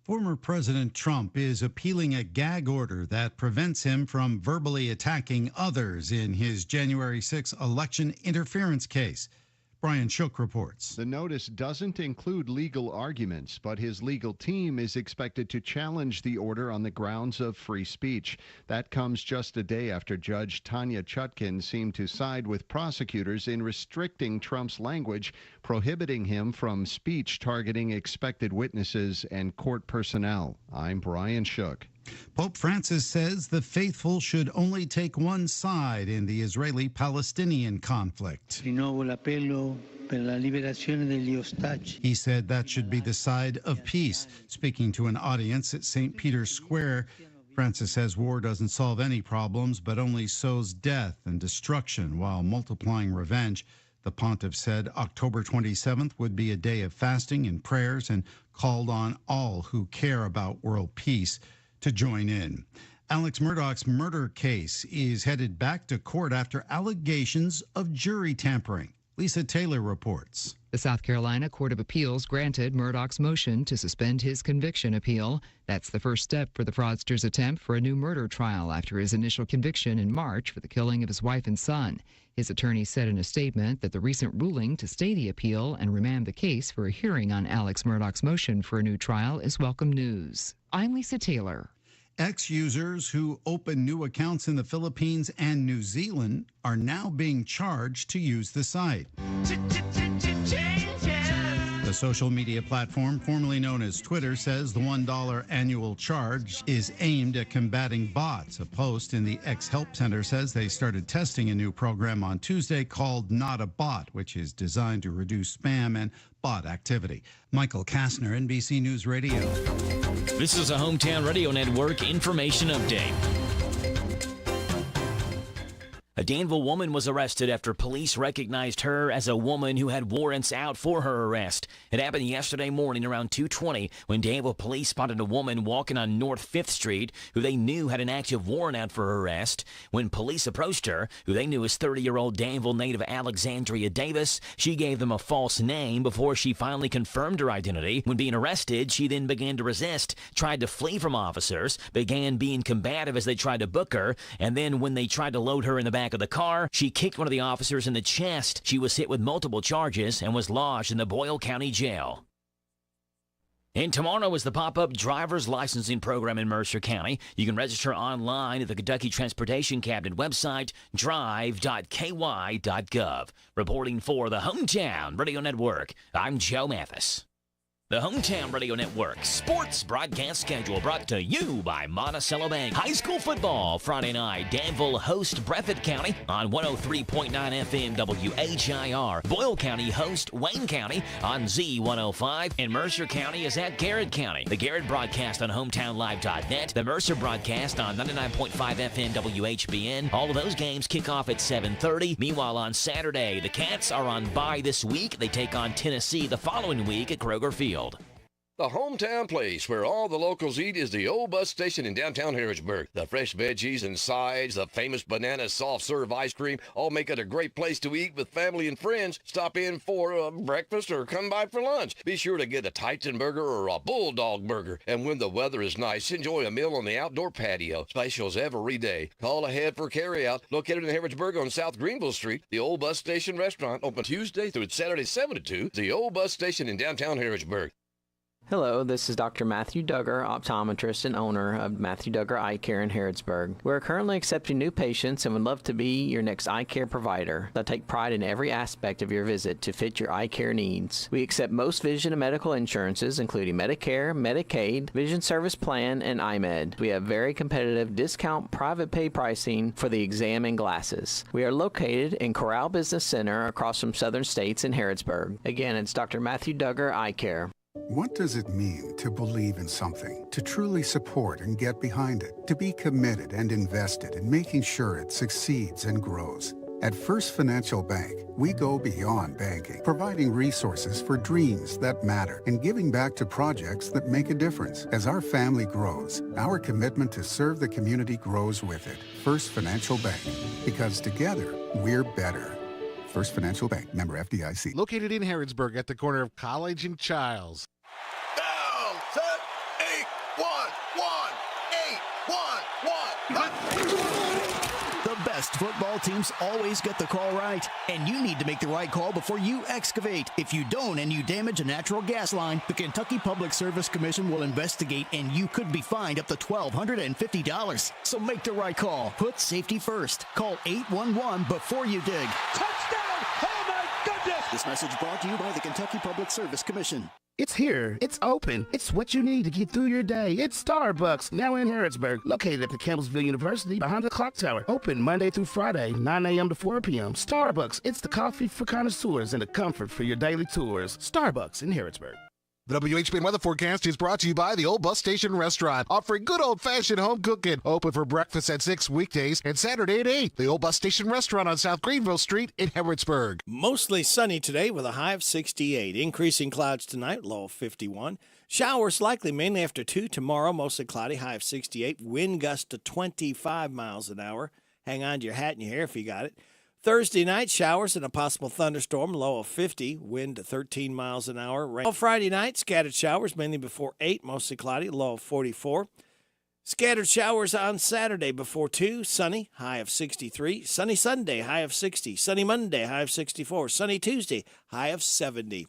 Former President Trump is appealing a gag order that prevents him from verbally attacking others in his January 6 election interference case. Brian Shook reports. The notice doesn't include legal arguments, but his legal team is expected to challenge the order on the grounds of free speech. That comes just a day after Judge Tanya Chutkin seemed to side with prosecutors in restricting Trump's language, prohibiting him from speech targeting expected witnesses and court personnel. I'm Brian Shook. Pope Francis says the faithful should only take one side in the Israeli-Palestinian conflict. He said that should be the side of peace. Speaking to an audience at St. Peter's Square, Francis says war doesn't solve any problems, but only sows death and destruction while multiplying revenge. The pontiff said October 27th would be a day of fasting and prayers and called on all who care about world peace to join in. Alex Murdaugh's murder case is headed back to court after allegations of jury tampering. Lisa Taylor reports. The South Carolina Court of Appeals granted Murdoch's motion to suspend his conviction appeal. That's the first step for the fraudster's attempt for a new murder trial after his initial conviction in March for the killing of his wife and son. His attorney said in a statement that the recent ruling to stay the appeal and remand the case for a hearing on Alex Murdoch's motion for a new trial is welcome news. I'm Lisa Taylor. Ex-users who open new accounts in the Philippines and New Zealand are now being charged to use the site. The social media platform, formerly known as Twitter, says the $1 annual charge is aimed at combating bots. A post in the X-Help Center says they started testing a new program on Tuesday called Not a Bot, which is designed to reduce spam and bot activity. Michael Kastner, NBC News Radio. This is a Hometown Radio Network information update. A Danville woman was arrested after police recognized her as a woman who had warrants out for her arrest. It happened yesterday morning around 2:20 when Danville police spotted a woman walking on North 5th Street who they knew had an active warrant out for her arrest. When police approached her, who they knew was 30-year-old Danville native Alexandria Davis, she gave them a false name before she finally confirmed her identity. When being arrested, she then began to resist, tried to flee from officers, began being combative as they tried to book her, and then when they tried to load her in the back of the car, she kicked one of the officers in the chest. She was hit with multiple charges and was lodged in the Boyle County Jail. And tomorrow is the pop-up driver's licensing program in Mercer County. You can register online at the Kentucky Transportation Cabinet website, drive.ky.gov. Reporting for the Hometown Radio Network, I'm Joe Mathis. The Hometown Radio Network sports broadcast schedule brought to you by Monticello Bank. High school football Friday night. Danville host Breathitt County on 103.9 FM WHIR. Boyle County host Wayne County on Z105. And Mercer County is at Garrett County. The Garrett broadcast on HometownLive.net. The Mercer broadcast on 99.5 FM WHBN. All of those games kick off at 7:30. Meanwhile, on Saturday, the Cats are on bye this week. They take on Tennessee the following week at Kroger Field. The hometown place where all the locals eat is the old bus station in downtown Harrodsburg. The fresh veggies and sides, the famous banana soft serve ice cream, all make it a great place to eat with family and friends. Stop in for breakfast or come by for lunch. Be sure to get a Titan burger or a Bulldog burger. And when the weather is nice, enjoy a meal on the outdoor patio. Specials every day. Call ahead for carryout. Located in Harrodsburg on South Greenville Street, the Old Bus Station Restaurant, open Tuesday through Saturday 7 to 2. The Old Bus Station in downtown Harrodsburg. Hello, this is Dr. Matthew Duggar, optometrist and owner of Matthew Duggar Eye Care in Harrodsburg. We're currently accepting new patients and would love to be your next eye care provider. They'll take pride in every aspect of your visit to fit your eye care needs. We accept most vision and medical insurances, including Medicare, Medicaid, Vision Service Plan, and iMed. We have very competitive discount private pay pricing for the exam and glasses. We are located in Corral Business Center across from Southern States in Harrodsburg. Again, it's Dr. Matthew Duggar Eye Care. What does it mean to believe in something, to truly support and get behind it, to be committed and invested in making sure it succeeds and grows? At First Financial Bank, we go beyond banking, providing resources for dreams that matter and giving back to projects that make a difference. As our family grows, our commitment to serve the community grows with it. First Financial Bank, because together, we're better. First Financial Bank, member FDIC. Located in Harrodsburg at the corner of College and Childs. Down, set, 8-1-1-8-1-1. The best football teams always get the call right, and you need to make the right call before you excavate. If you don't and you damage a natural gas line, the Kentucky Public Service Commission will investigate, and you could be fined up to $1,250. So make the right call. Put safety first. Call 811 before you dig. Touchdown! Oh my goodness! This message brought to you by the Kentucky Public Service Commission. It's here. It's open. It's what you need to get through your day. It's Starbucks, now in Harrodsburg, located at the Campbellsville University behind the clock tower. Open Monday through Friday, 9 a.m. to 4 p.m. Starbucks, it's the coffee for connoisseurs and the comfort for your daily tours. Starbucks in Harrodsburg. The WHBN weather forecast is brought to you by the Old Bus Station Restaurant, offering good old-fashioned home cooking. Open for breakfast at 6 weekdays and Saturday at 8. The Old Bus Station Restaurant on South Greenville Street in Harrodsburg. Mostly sunny today with a high of 68. Increasing clouds tonight, low of 51. Showers likely mainly after 2 tomorrow, mostly cloudy, high of 68. Wind gust to 25 miles an hour. Hang on to your hat and your hair if you got it. Thursday night, showers and a possible thunderstorm, low of 50, wind to 13 miles an hour. Rain. Friday night, scattered showers, mainly before 8, mostly cloudy, low of 44. Scattered showers on Saturday before 2, sunny, high of 63. Sunny Sunday, high of 60. Sunny Monday, high of 64. Sunny Tuesday, high of 70.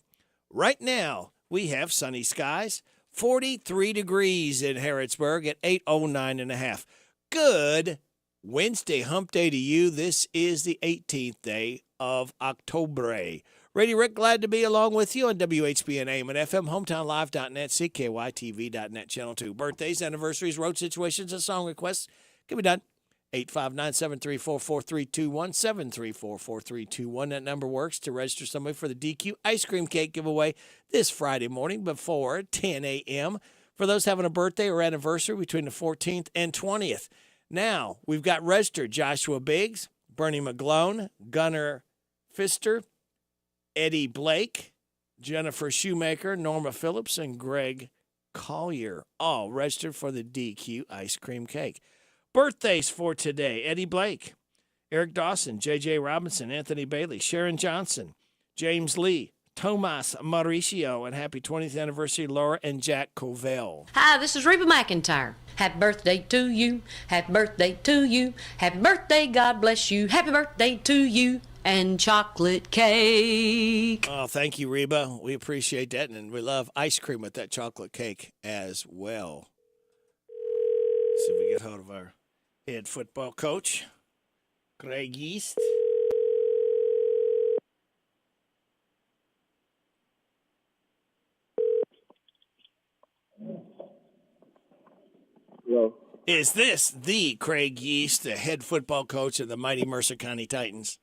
Right now, we have sunny skies, 43 degrees in Harrodsburg at 8:09 and a half. Good Wednesday hump day to you. This is the 18th day of October. Radio Rick, glad to be along with you on WHBN AM and FM, hometownlive.net, CKYTV.net, Channel 2. Birthdays, anniversaries, road situations, and song requests can be done. 859-734-4321, 734-4321. That number works to register somebody for the DQ ice cream cake giveaway this Friday morning before 10 a.m. for those having a birthday or anniversary between the 14th and 20th. Now, we've got registered Joshua Biggs, Bernie McGlone, Gunnar Pfister, Eddie Blake, Jennifer Shoemaker, Norma Phillips, and Greg Collier, all registered for the DQ ice cream cake. Birthdays for today: Eddie Blake, Eric Dawson, J.J. Robinson, Anthony Bailey, Sharon Johnson, James Lee, Tomas Mauricio, and happy 20th anniversary, Laura and Jack Covell. Hi, this is Reba McIntyre. Happy birthday to you. Happy birthday to you. Happy birthday, God bless you. Happy birthday to you. And chocolate cake. Oh, thank you, Reba. We appreciate that, and we love ice cream with that chocolate cake as well. See if we get hold of our head football coach, Greg East. Hello. Is this the Craig Yeast, the head football coach of the mighty Mercer County Titans?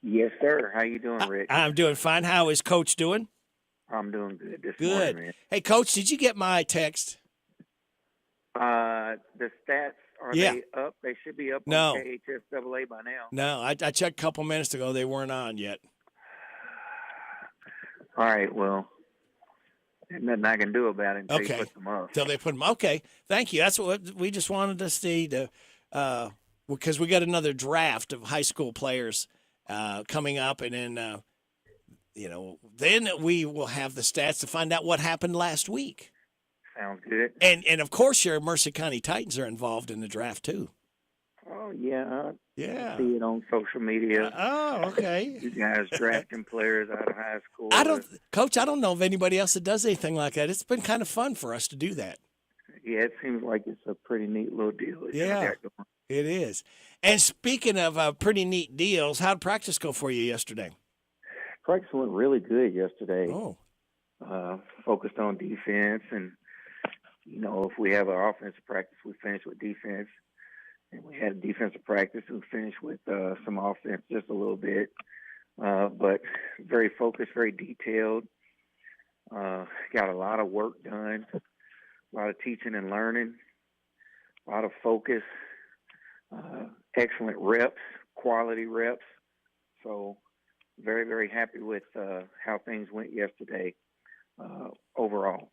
Yes, sir. How you doing, Rick? I'm doing fine. How is Coach doing? I'm doing good this Good. morning, man. Hey, Coach, did you get my text? The stats, are they up? They should be up No. on KHSAA by now. No, I checked a couple minutes ago. They weren't on yet. All right, well, there's nothing I can do about it until you put them up. Till they put them. Okay, thank you. That's what we just wanted to see, because we got another draft of high school players coming up, and then then we will have the stats to find out what happened last week. Sounds good. And of course, your Mercer County Titans are involved in the draft too. Oh, yeah. Yeah. I see it on social media. Oh, okay. You guys drafting players out of high school. Coach, I don't know of anybody else that does anything like that. It's been kind of fun for us to do that. Yeah, it seems like it's a pretty neat little deal. Yeah, it is. And speaking of pretty neat deals, how'd practice go for you yesterday? Practice went really good yesterday. Oh. Focused on defense, and, if we have an offensive practice, we finish with defense. And we had a defensive practice and finished with some offense just a little bit. But very focused, very detailed. Got a lot of work done, a lot of teaching and learning, a lot of focus, excellent reps, quality reps. So very, very happy with how things went yesterday overall.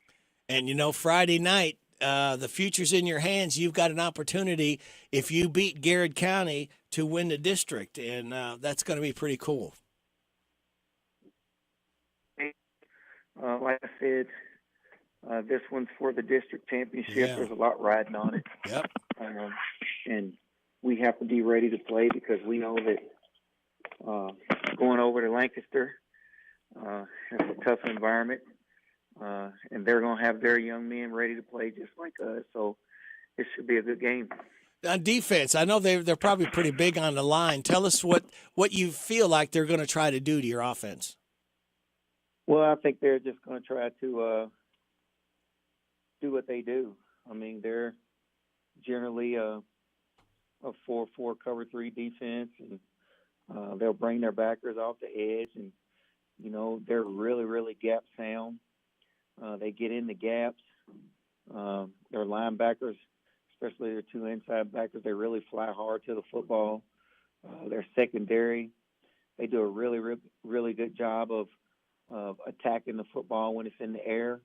And, Friday night, the future's in your hands. You've got an opportunity, if you beat Garrett County, to win the district, and that's going to be pretty cool. Like I said, this one's for the district championship. Yeah. There's a lot riding on it. Yep. And we have to be ready to play because we know that going over to Lancaster, it's a tough environment. And they're going to have their young men ready to play just like us. So it should be a good game. On defense, I know they're probably pretty big on the line. Tell us what you feel like they're going to try to do to your offense. Well, I think they're just going to try to do what they do. I mean, they're generally a 4-4 cover 3 defense, and they'll bring their backers off the edge, and they're really, really gap sound. They get in the gaps. Their linebackers, especially their 2 inside backers, they really fly hard to the football. Their secondary, they do a really, really, really good job of attacking the football when it's in the air.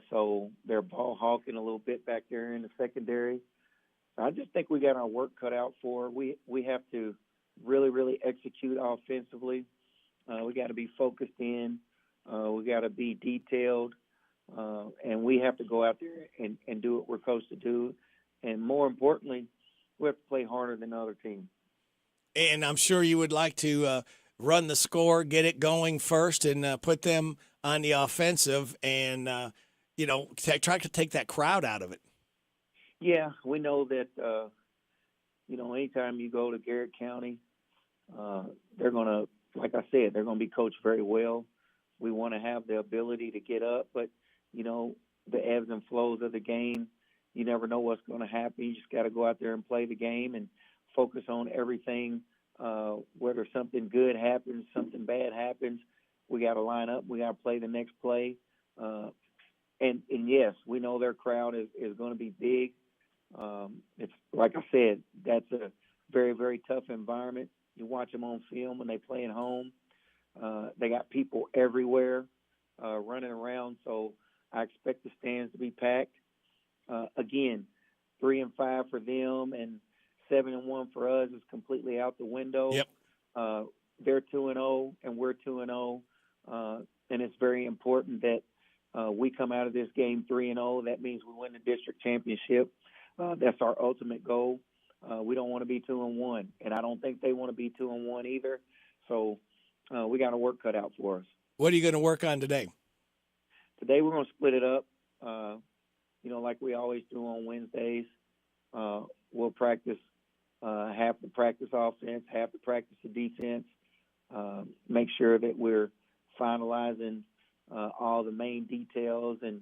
So they're ball hawking a little bit back there in the secondary. I just think we got our work cut out for. We have to really, really execute offensively. We got to be focused in. We got to be detailed. And we have to go out there and do what we're supposed to do. And more importantly, we have to play harder than the other team. And I'm sure you would like to run the score, get it going first, and put them on the offensive and, try to take that crowd out of it. Yeah, we know that, anytime you go to Garrett County, they're going to, like I said, they're going to be coached very well. We want to have the ability to get up, but, the ebbs and flows of the game, you never know what's going to happen. You just got to go out there and play the game and focus on everything. Whether something good happens, something bad happens, we got to line up. We got to play the next play. And yes, we know their crowd is going to be big. It's like I said, that's a very, very tough environment. You watch them on film when they play at home. They got people everywhere running around, so I expect the stands to be packed. Again, 3-5 for them and 7-1 for us is completely out the window. Yep. They're 2-0 and we're 2-0, and it's very important that we come out of this game 3-0. That means we win the district championship. That's our ultimate goal. We don't want to be 2-1, and I don't think they want to be 2-1 either. So we got a work cut out for us. What are you going to work on today? Today we're going to split it up, like we always do on Wednesdays. We'll practice half the practice offense, half the practice of defense, make sure that we're finalizing all the main details and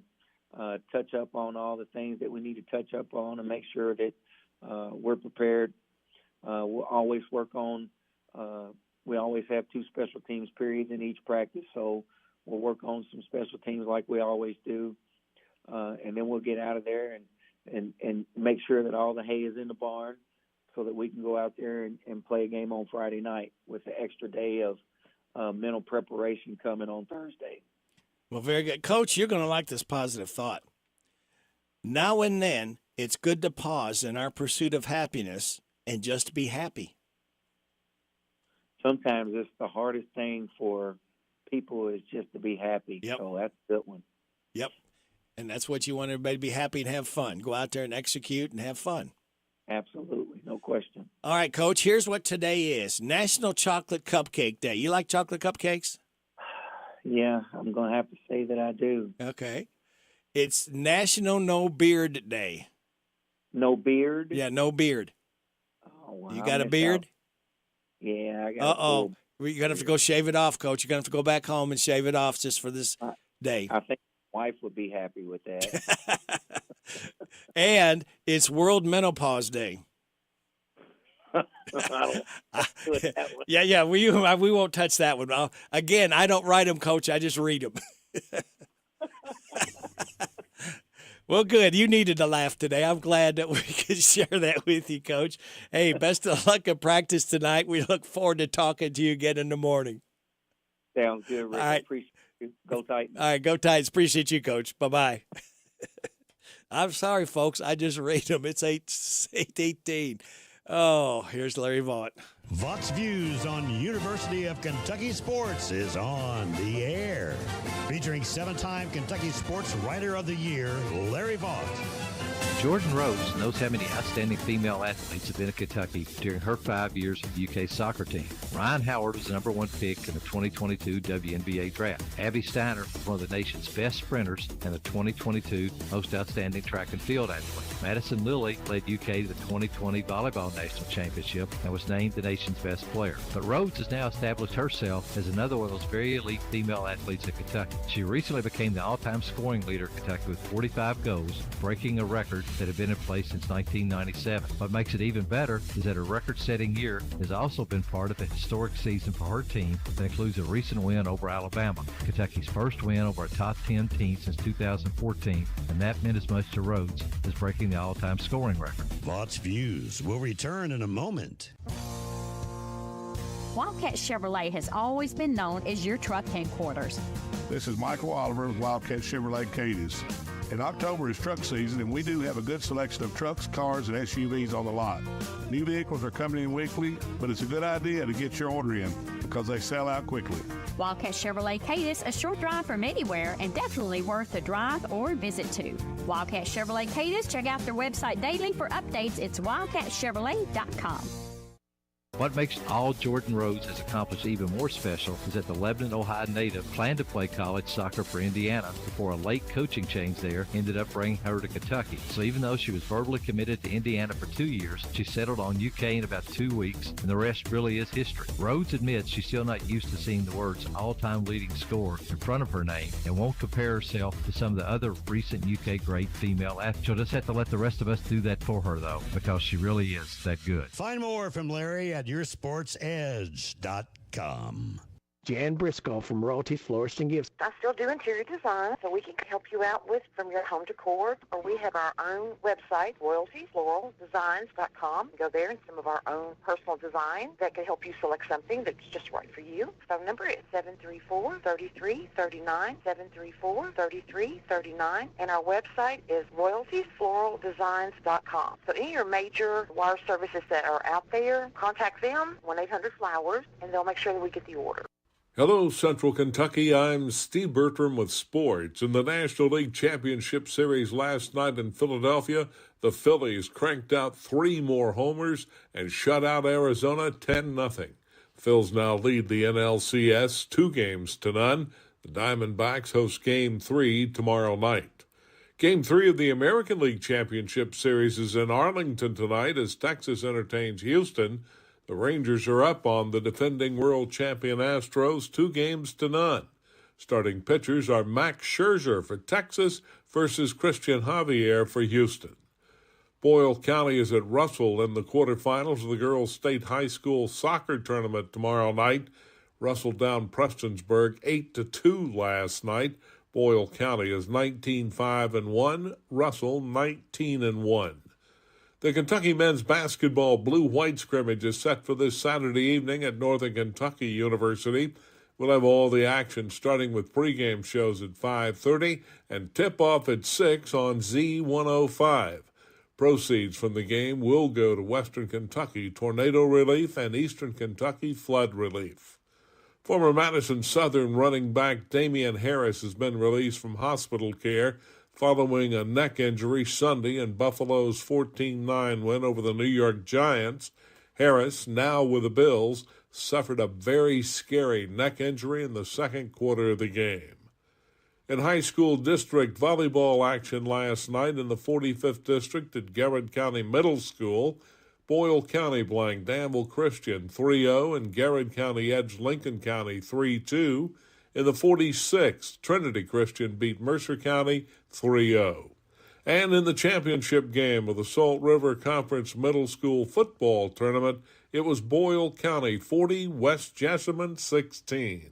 touch up on all the things that we need to touch up on and make sure that we're prepared. We'll always work on we always have 2 special teams periods in each practice, so we'll work on some special teams like we always do, and then we'll get out of there and make sure that all the hay is in the barn so that we can go out there and play a game on Friday night with the extra day of mental preparation coming on Thursday. Well, very good. Coach, you're going to like this positive thought. Now and then, it's good to pause in our pursuit of happiness and just be happy. Sometimes it's the hardest thing for people is just to be happy. Yep. So that's a good one. Yep. And that's what you want everybody to be happy and have fun. Go out there and execute and have fun. Absolutely. No question. All right, Coach, here's what today is. National Chocolate Cupcake Day. You like chocolate cupcakes? Yeah, I'm going to have to say that I do. Okay. It's National No Beard Day. No beard? Yeah, no beard. Oh, wow. You got a beard? Yeah, I got Uh-oh. You're going to have to go shave it off, Coach. You're going to have to go back home and shave it off just for this day. I think my wife would be happy with that. And it's World Menopause Day. Yeah, we won't touch that one. Again, I don't write them, Coach. I just read them. Well, good. You needed to laugh today. I'm glad that we could share that with you, Coach. Hey, best of luck at practice tonight. We look forward to talking to you again in the morning. Sounds good, Rick. All right. Appreciate you. Go Titans. All right, go Titans. Appreciate you, Coach. Bye-bye. I'm sorry, folks. I just read them. It's 8:18. Oh, here's Larry Vaught. Vaught's Views on University of Kentucky Sports is on the air. Featuring 7-time Kentucky Sports Writer of the Year, Larry Vaught. Jordan Rhodes knows how many outstanding female athletes have been at Kentucky during her 5 years of the UK soccer team. Ryan Howard was the #1 pick in the 2022 WNBA draft. Abby Steiner was one of the nation's best sprinters and the 2022 most outstanding track and field athlete. Madison Lilly led UK to the 2020 Volleyball National Championship and was named the nation's best player. But Rhodes has now established herself as another one of those very elite female athletes at Kentucky. She recently became the all-time scoring leader at Kentucky with 45 goals, breaking a record that had been in place since 1997. What makes it even better is that her record-setting year has also been part of a historic season for her team that includes a recent win over Alabama, Kentucky's first win over a top 10 team since 2014, and that meant as much to Rhodes as breaking the all-time scoring record. Vaught's Views will return in a moment. Wildcat Chevrolet has always been known as your truck headquarters. This is Michael Oliver with Wildcat Chevrolet Cadiz. And October is truck season, and we do have a good selection of trucks, cars, and SUVs on the lot. New vehicles are coming in weekly, but it's a good idea to get your order in because they sell out quickly. Wildcat Chevrolet Cadis, a short drive from anywhere and definitely worth a drive or visit to. Wildcat Chevrolet Cadis, check out their website daily for updates. It's wildcatchevrolet.com. What makes all Jordan Rhodes has accomplished even more special is that the Lebanon, Ohio native planned to play college soccer for Indiana before a late coaching change there ended up bringing her to Kentucky. So even though she was verbally committed to Indiana for 2 years, she settled on UK in about 2 weeks, and the rest really is history. Rhodes admits she's still not used to seeing the words all-time leading scorer in front of her name and won't compare herself to some of the other recent UK great female athletes. She'll just have to let the rest of us do that for her, though, because she really is that good. Find more from Larry at yoursportsedge.com. Jan Briscoe from Royalty Florist and Gifts. I still do interior design, so we can help you out with from your home decor, or we have our own website, royaltyfloraldesigns.com. Go there and some of our own personal design that can help you select something that's just right for you. Phone number is 734-3339, 734-3339, and our website is royaltyfloraldesigns.com. So any of your major wire services that are out there, contact them, 1-800-FLOWERS, and they'll make sure that we get the order. Hello, Central Kentucky. I'm Steve Bertram with sports. In the National League Championship Series last night in Philadelphia, the Phillies cranked out 3 more homers and shut out Arizona 10-0. Phils now lead the NLCS 2-0. The Diamondbacks host Game 3 tomorrow night. Game 3 of the American League Championship Series is in Arlington tonight as Texas entertains Houston. The Rangers are up on the defending world champion Astros 2-0. Starting pitchers are Max Scherzer for Texas versus Christian Javier for Houston. Boyle County is at Russell in the quarterfinals of the girls' state high school soccer tournament tomorrow night. Russell down Prestonsburg 8-2 last night. Boyle County is 19-5-1. Russell 19-1. The Kentucky men's basketball blue-white scrimmage is set for this Saturday evening at Northern Kentucky University. We'll have all the action starting with pregame shows at 5:30 and tip-off at 6 on Z105. Proceeds from the game will go to Western Kentucky tornado relief and Eastern Kentucky flood relief. Former Madison Southern running back Damian Harris has been released from hospital care following a neck injury Sunday in Buffalo's 14-9 win over the New York Giants. Harris, now with the Bills, suffered a very scary neck injury in the second quarter of the game. In high school district volleyball action last night in the 45th District at Garrett County Middle School, Boyle County blanked Danville Christian 3-0 and Garrett County edged Lincoln County 3-2. In the 46th, Trinity Christian beat Mercer County 3-0. And in the championship game of the Salt River Conference Middle School Football Tournament, it was Boyle County 40, West Jessamine 16.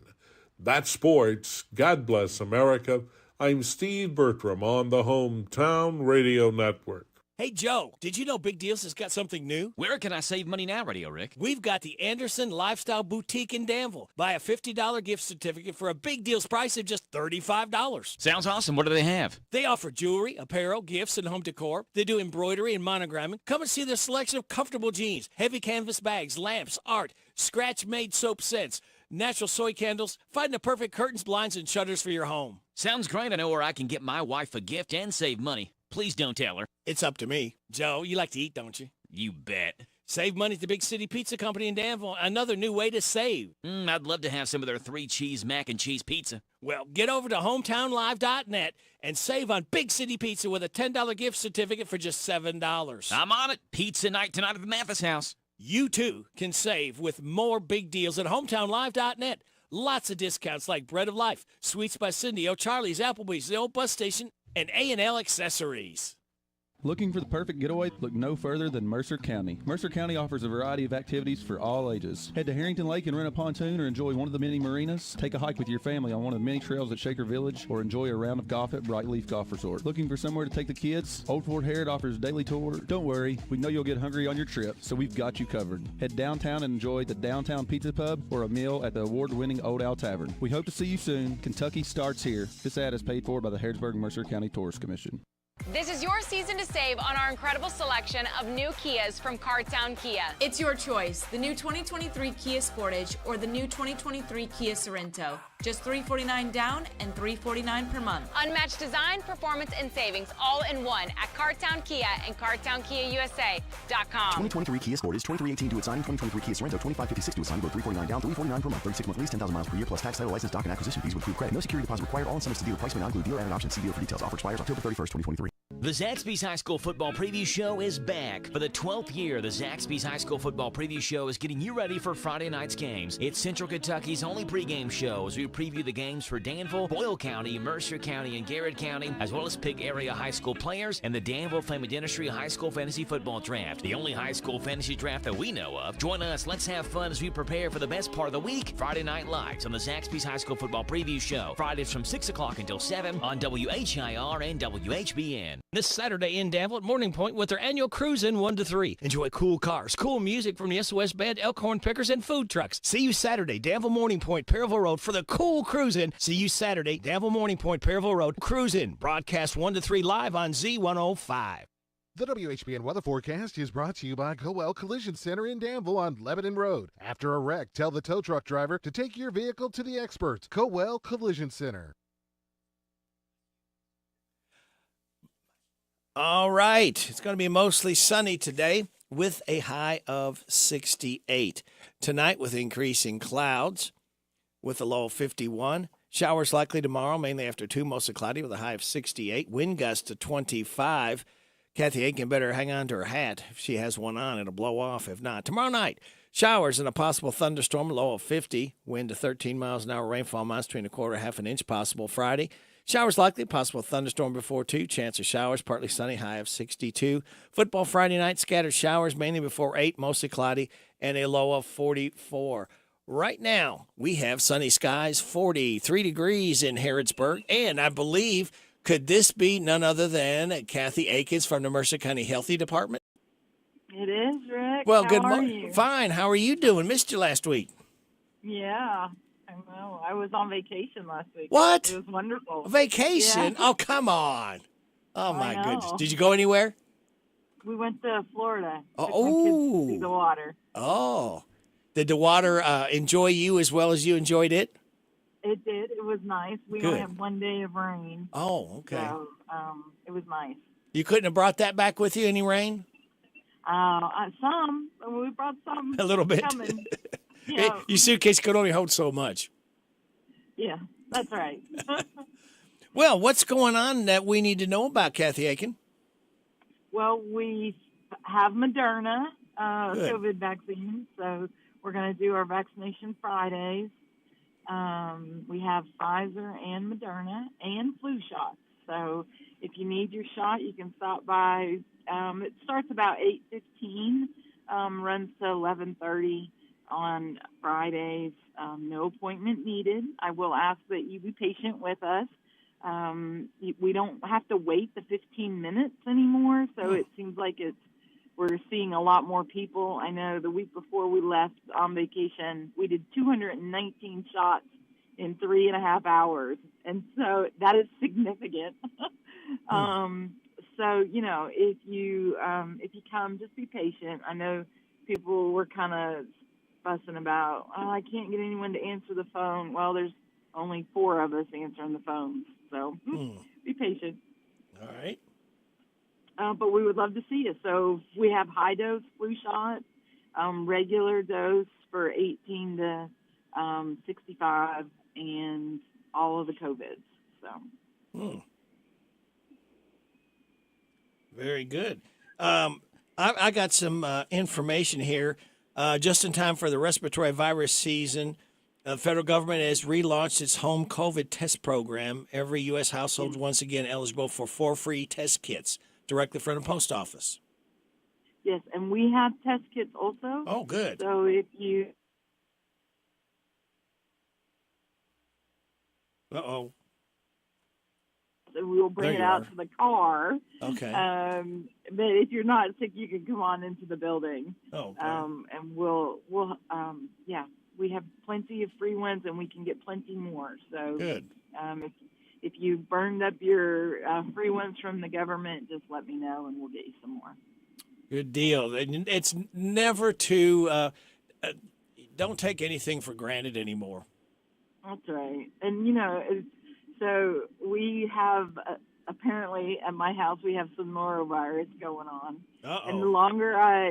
That's sports. God bless America. I'm Steve Bertram on the Hometown Radio Network. Hey, Joe, did you know Big Deals has got something new? Where can I save money now, Radio Rick? We've got the Anderson Lifestyle Boutique in Danville. Buy a $50 gift certificate for a Big Deals price of just $35. Sounds awesome. What do they have? They offer jewelry, apparel, gifts, and home decor. They do embroidery and monogramming. Come and see their selection of comfortable jeans, heavy canvas bags, lamps, art, scratch-made soap scents, natural soy candles. Find the perfect curtains, blinds, and shutters for your home. Sounds great. I know where I can get my wife a gift and save money. Please don't tell her. It's up to me. Joe, you like to eat, don't you? You bet. Save money at the Big City Pizza Company in Danville. Another new way to save. I'd love to have some of their 3-cheese mac and cheese pizza. Well, get over to hometownlive.net and save on Big City Pizza with a $10 gift certificate for just $7. I'm on it. Pizza night tonight at the Mathis house. You, too, can save with more big deals at hometownlive.net. Lots of discounts like Bread of Life, Sweets by Cindy, O'Charlie's, Applebee's, the Old Bus Station, and A&L Accessories. Looking for the perfect getaway? Look no further than Mercer County. Mercer County offers a variety of activities for all ages. Head to Harrington Lake and rent a pontoon or enjoy one of the many marinas. Take a hike with your family on one of the many trails at Shaker Village or enjoy a round of golf at Brightleaf Golf Resort. Looking for somewhere to take the kids? Old Fort Harrod offers daily tour. Don't worry, we know you'll get hungry on your trip, so we've got you covered. Head downtown and enjoy the Downtown Pizza Pub or a meal at the award-winning Old Owl Tavern. We hope to see you soon. Kentucky starts here. This ad is paid for by the Harrodsburg-Mercer County Tourist Commission. This is your season to save on our incredible selection of new Kias from Cartown Kia. It's your choice, the new 2023 Kia Sportage or the new 2023 Kia Sorento. Just $349 down and $349 per month. Unmatched design, performance, and savings all in one at Cartown Kia and CartownKiaUSA.com. 2023 Kia Sportage, 2318 to its signing, 2023 Kia Sorento, 2556 to its signing, $349 down, $349 per month, 36-month lease, 10,000 miles per year, plus tax, title, license, doc, and acquisition fees with approved credit. No security deposit required. All incentives to dealer price may not include dealer added options. See dealer for details. Offer expires October 31st, 2023. The Zaxby's High School Football Preview Show is back. For the 12th year, the Zaxby's High School Football Preview Show is getting you ready for Friday night's games. It's Central Kentucky's only pregame show as we preview the games for Danville, Boyle County, Mercer County, and Garrett County, as well as pick area high school players and the Danville Family Dentistry High School Fantasy Football Draft, the only high school fantasy draft that we know of. Join us. Let's have fun as we prepare for the best part of the week, Friday Night Lights, on the Zaxby's High School Football Preview Show. Fridays from 6 o'clock until 7 on WHIR and WHBN. This Saturday in Danville at Morning Point with their annual Cruisin' 1 to 3. Enjoy cool cars, cool music from the SOS Band, Elkhorn Pickers, and food trucks. See you Saturday, Danville Morning Point, Perryville Road for the cool Cruisin'. See you Saturday, Danville Morning Point, Perryville Road, Cruisin'. Broadcast 1 to 3 live on Z105. The WHBN weather forecast is brought to you by Coel Collision Center in Danville on Lebanon Road. After a wreck, tell the tow truck driver to take your vehicle to the experts. Coel Collision Center. All right. It's going to be mostly sunny today with a high of 68. Tonight with increasing clouds with a low of 51. Showers likely tomorrow, mainly after 2, mostly cloudy with a high of 68. Wind gust to 25. Kathy Aiken better hang on to her hat. If she has one on, it'll blow off. If not, tomorrow night, showers and a possible thunderstorm, low of 50. Wind to 13 miles an hour. Rainfall amounts between a quarter and half an inch possible Friday. Showers likely, possible thunderstorm before 2. Chance of showers, partly sunny, high of 62. Football Friday night, scattered showers, mainly before 8, mostly cloudy, and a low of 44. Right now, we have sunny skies, 43 degrees in Harrodsburg, and I believe, could this be none other than Kathy Aikens from the Mercer County Healthy Department? It is, Rick. Well, How good are morning. you? Fine. How are you doing? Missed you last week. Yeah, I know. I was on vacation last week. What? It was wonderful. Vacation? Yeah. Oh, come on. Oh, I my know. goodness. Did you go anywhere? We went to Florida. Oh, Took my kids to see the water. Oh. Did the water enjoy you as well as you enjoyed it? It did. It was nice. We Good. only had 1 day of rain. Oh, okay. So it was nice. You couldn't have brought that back with you, any rain? Some. We brought some. A little bit. Coming. Hey, your suitcase could only hold so much. Yeah, that's right. Well, what's going on that we need to know about, Kathy Aiken? Well, we have Moderna Good. COVID vaccine, so we're going to do our vaccination Fridays. We have Pfizer and Moderna and flu shots. So if you need your shot, you can stop by. It starts about 8:15, runs to 11:30 on Fridays. No appointment needed. I will ask that you be patient with us. We don't have to wait the 15 minutes anymore, so it seems like we're seeing a lot more people. I know the week before we left on vacation, we did 219 shots in 3.5 hours, and so that is significant. So if you come, just be patient. I know people were kind of fussing about, I can't get anyone to answer the phone. Well, there's only 4 of us answering the phones, so be patient. All right. But we would love to see you. So we have high dose flu shot, regular dose for 18 to 65, and all of the COVIDs. So. Very good. I got some information here. Just in time for the respiratory virus season, the federal government has relaunched its home COVID test program. Every U.S. household is once again eligible for 4 free test kits directly from the post office. Yes, and we have test kits also. Oh, good. So if you... Uh-oh. So we will bring it out to the car. Okay. But if you're not sick, you can come on into the building. Oh, okay. And we have plenty of free ones, and we can get plenty more. So good. If you burned up your free ones from the government, just let me know, and we'll get you some more. Good deal. And it's never too don't take anything for granted anymore. That's right. And, so we have, apparently at my house, we have some norovirus going on. Uh-oh. And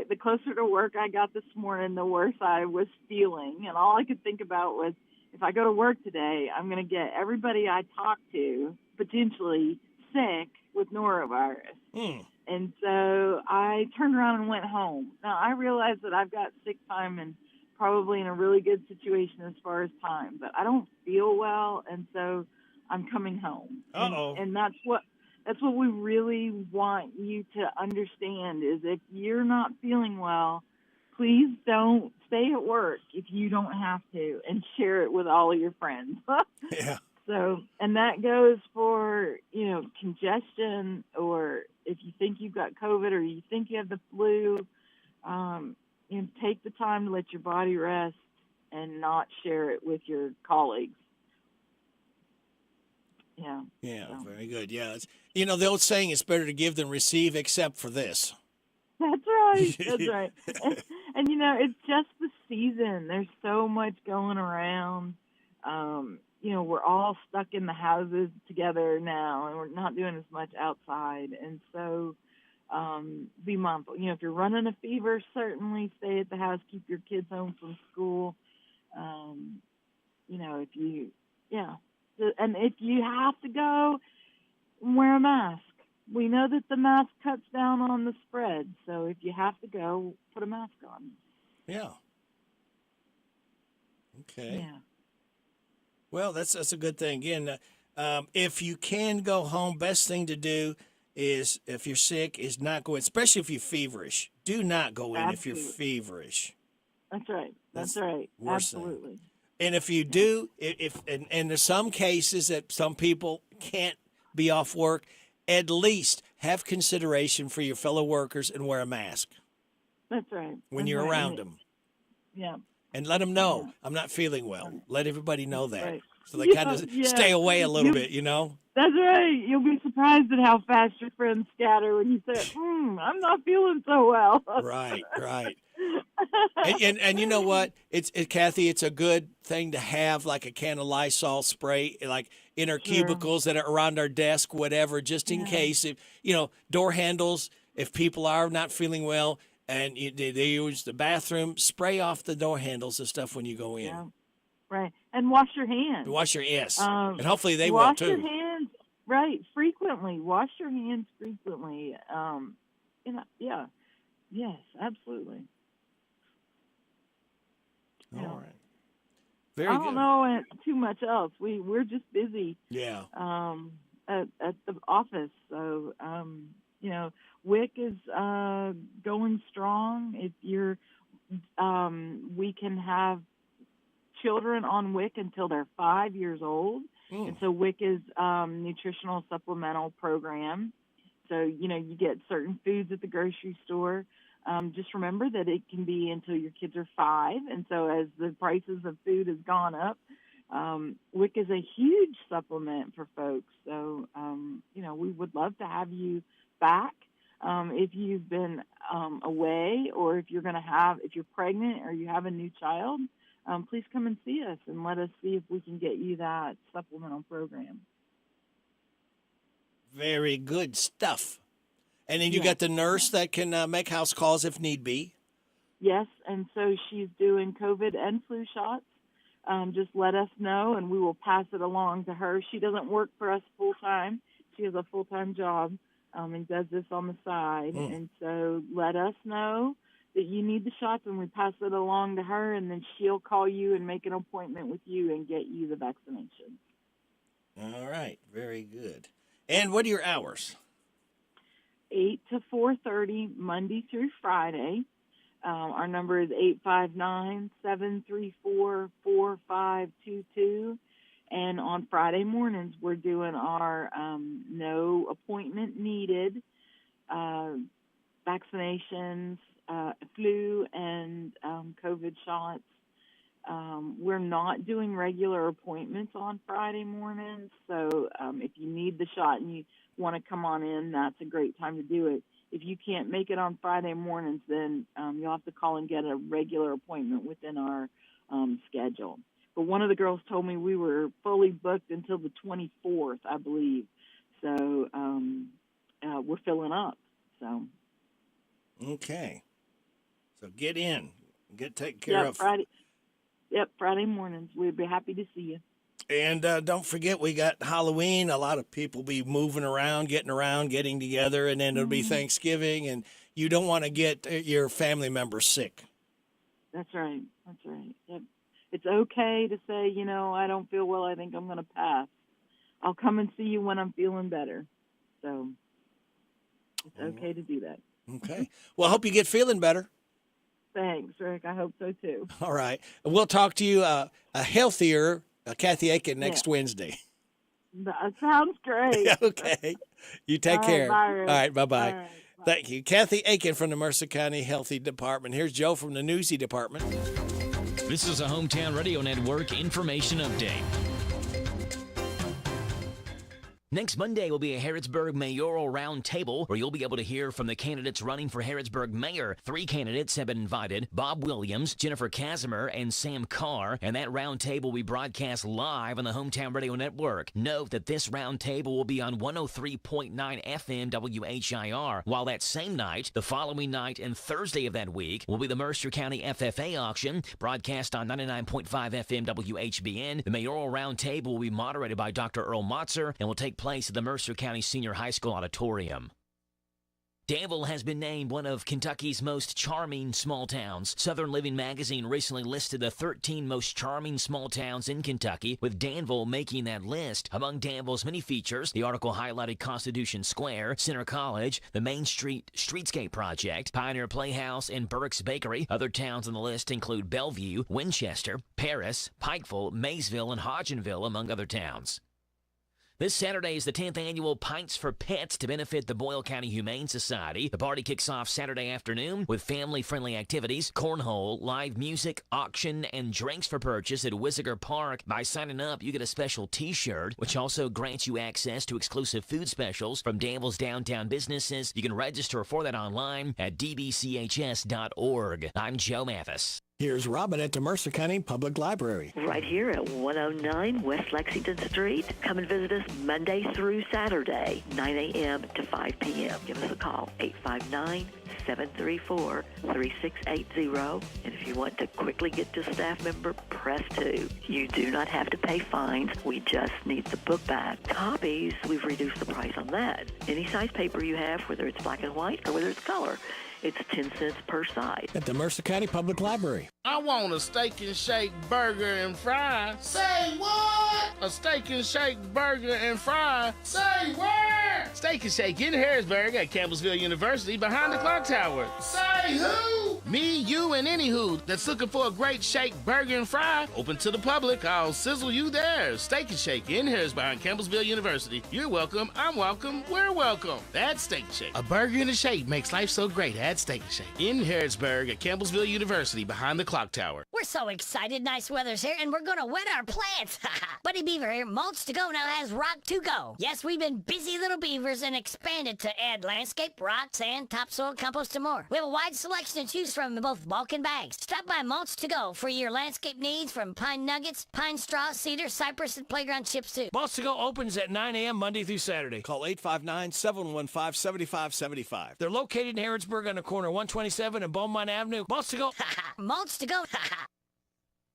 the closer to work I got this morning, the worse I was feeling. And all I could think about was, if I go to work today, I'm going to get everybody I talk to potentially sick with norovirus. And so I turned around and went home. Now, I realize that I've got sick time and probably in a really good situation as far as time, but I don't feel well, and so I'm coming home. Uh-oh. And that's what we really want you to understand is if you're not feeling well, please don't stay at work if you don't have to, and share it with all of your friends. Yeah. So, and that goes for, congestion, or if you think you've got COVID or you think you have the flu, take the time to let your body rest and not share it with your colleagues. Yeah. Yeah, very good. Yeah. The old saying, it's better to give than receive, except for this. That's right. That's right. And it's just the season. There's so much going around. We're all stuck in the houses together now, and we're not doing as much outside. And so be mindful. If you're running a fever, certainly stay at the house. Keep your kids home from school. And if you have to go, wear a mask. We know that the mask cuts down on the spread, so if you have to go, put a mask on. Yeah. Okay. Yeah. Well, that's a good thing. Again, if you can go home, best thing to do is, if you're sick, is not go in, especially if you're feverish. Do not go in if you're feverish. That's right. That's right. Absolutely. Thing. And if you do, and there's some cases that some people can't be off work, at least have consideration for your fellow workers and wear a mask. That's right. When you're around them. Yeah. And let them know, I'm not feeling well. Let everybody know that. Right. So they kind of stay away a little bit, That's right. You'll be surprised at how fast your friends scatter when you say, I'm not feeling so well. Right. And you know what? Kathy, it's a good thing to have like a can of Lysol spray, like in our cubicles that are around our desk, whatever, just in case. If door handles, if people are not feeling well and they use the bathroom, spray off the door handles and stuff when you go in. Yeah. Right. And wash your hands. And hopefully they will too. Wash your hands, right, frequently. Wash your hands frequently. Yeah. Yes, absolutely. All right. Very I good. don't know too much else. We're just busy. Yeah. At the office. So, WIC is going strong. If you're, we can have children on WIC until they're 5 years old. And so WIC is nutritional supplemental program. So, you get certain foods at the grocery store. Just remember that it can be until your kids are 5. And so as the prices of food has gone up, WIC is a huge supplement for folks. So, we would love to have you back. If you've been away, or if you're pregnant or you have a new child, please come and see us and let us see if we can get you that supplemental program. Very good stuff. And then you got the nurse that can make house calls if need be. Yes, and so she's doing COVID and flu shots. Just let us know, and we will pass it along to her. She doesn't work for us full-time. She has a full-time job and does this on the side. And so let us know that you need the shots, and we pass it along to her, and then she'll call you and make an appointment with you and get you the vaccination. All right, very good. And what are your hours? 8 to 4:30, Monday through Friday. Our number is 859-734-4522. And on Friday mornings, we're doing our no appointment needed vaccinations, flu and COVID shots. We're not doing regular appointments on Friday mornings, so if you need the shot and you want to come on in, that's a great time to do it. If you can't make it on Friday mornings, then you'll have to call and get a regular appointment within our schedule. But one of the girls told me we were fully booked until the 24th, I believe. So we're filling up. So Okay. So get in. Get taken care of. Friday mornings. We'd be happy to see you. And don't forget, we got Halloween. A lot of people be moving around, getting together, and then it'll be Thanksgiving, and you don't want to get your family members sick. That's right. Yep. It's okay to say, I don't feel well. I think I'm going to pass. I'll come and see you when I'm feeling better. So it's okay to do that. Okay. Well, I hope you get feeling better. Thanks, Rick. I hope so, too. All right. We'll talk to you a healthier Kathy Aiken next Wednesday. That sounds great. Okay. You take care. Bye, All right. Bye-bye. All right, thank you. Kathy Aiken from the Mercer County Healthy Department. Here's Joe from the Newsy Department. This is a Hometown Radio Network information update. Next Monday will be a Harrodsburg mayoral roundtable where you'll be able to hear from the candidates running for Harrodsburg mayor. 3 candidates have been invited: Bob Williams, Jennifer Casimir, and Sam Carr. And that roundtable will be broadcast live on the Hometown Radio Network. Note that this roundtable will be on 103.9 FM WHIR, while that same night, the following night and Thursday of that week, will be the Mercer County FFA auction, broadcast on 99.5 FM WHBN. The mayoral roundtable will be moderated by Dr. Earl Motzer and will take place at the Mercer County Senior High School Auditorium. Danville has been named one of Kentucky's most charming small towns. Southern Living magazine recently listed the 13 most charming small towns in Kentucky, with Danville making that list. Among Danville's many features, the article highlighted Constitution Square, Center College, the Main Street Streetscape Project, Pioneer Playhouse, and Burke's Bakery. Other towns on the list include Bellevue, Winchester, Paris, Pikeville, Maysville, and Hodgenville, among other towns. This Saturday is the 10th annual Pints for Pets to benefit the Boyle County Humane Society. The party kicks off Saturday afternoon with family-friendly activities, cornhole, live music, auction, and drinks for purchase at Wisiger Park. By signing up, you get a special T-shirt, which also grants you access to exclusive food specials from Danville's downtown businesses. You can register for that online at dbchs.org. I'm Joe Mathis. Here's Robin at the Mercer County Public Library. Right here at 109 West Lexington Street. Come and visit us Monday through Saturday, 9 a.m. to 5 p.m. Give us a call, 859-734-3680. And if you want to quickly get to a staff member, press 2. You do not have to pay fines. We just need the book back. Copies, we've reduced the price on that. Any size paper you have, whether it's black and white or whether it's color, it's 10 cents per side. At the Mercer County Public Library. I want a steak and shake burger and fries. Say what? A steak and shake burger and fries. Say where? Steak and Shake in Harrisburg at Campbellsville University behind the clock tower. Say who? Me, you, and any who that's looking for a great shake burger and fry. Open to the public. I'll sizzle you there. Steak and Shake in Harrisburg behind Campbellsville University. You're welcome. I'm welcome. We're welcome. That's Steak and Shake. A burger and a shake makes life so great. That's Steak and Shake in Harrisburg at Campbellsville University behind the clock tower. We're so excited. Nice weather's here, and we're going to wet our plants. Buddy Beaver here, Mulch to Go now has Rock to Go. Yes, we've been busy little beavers and expanded to add landscape, rock, sand, topsoil, compost, and more. We have a wide selection to choose from in both bulk and bags. Stop by Mulch to Go for your landscape needs, from pine nuggets, pine straw, cedar, cypress, and playground chips too. Mulch to Go opens at 9 a.m. Monday through Saturday. Call 859-715-7575. They're located in Harrodsburg on the corner 127 and Beaumont Avenue. Mulch to Go. Mulch to Go.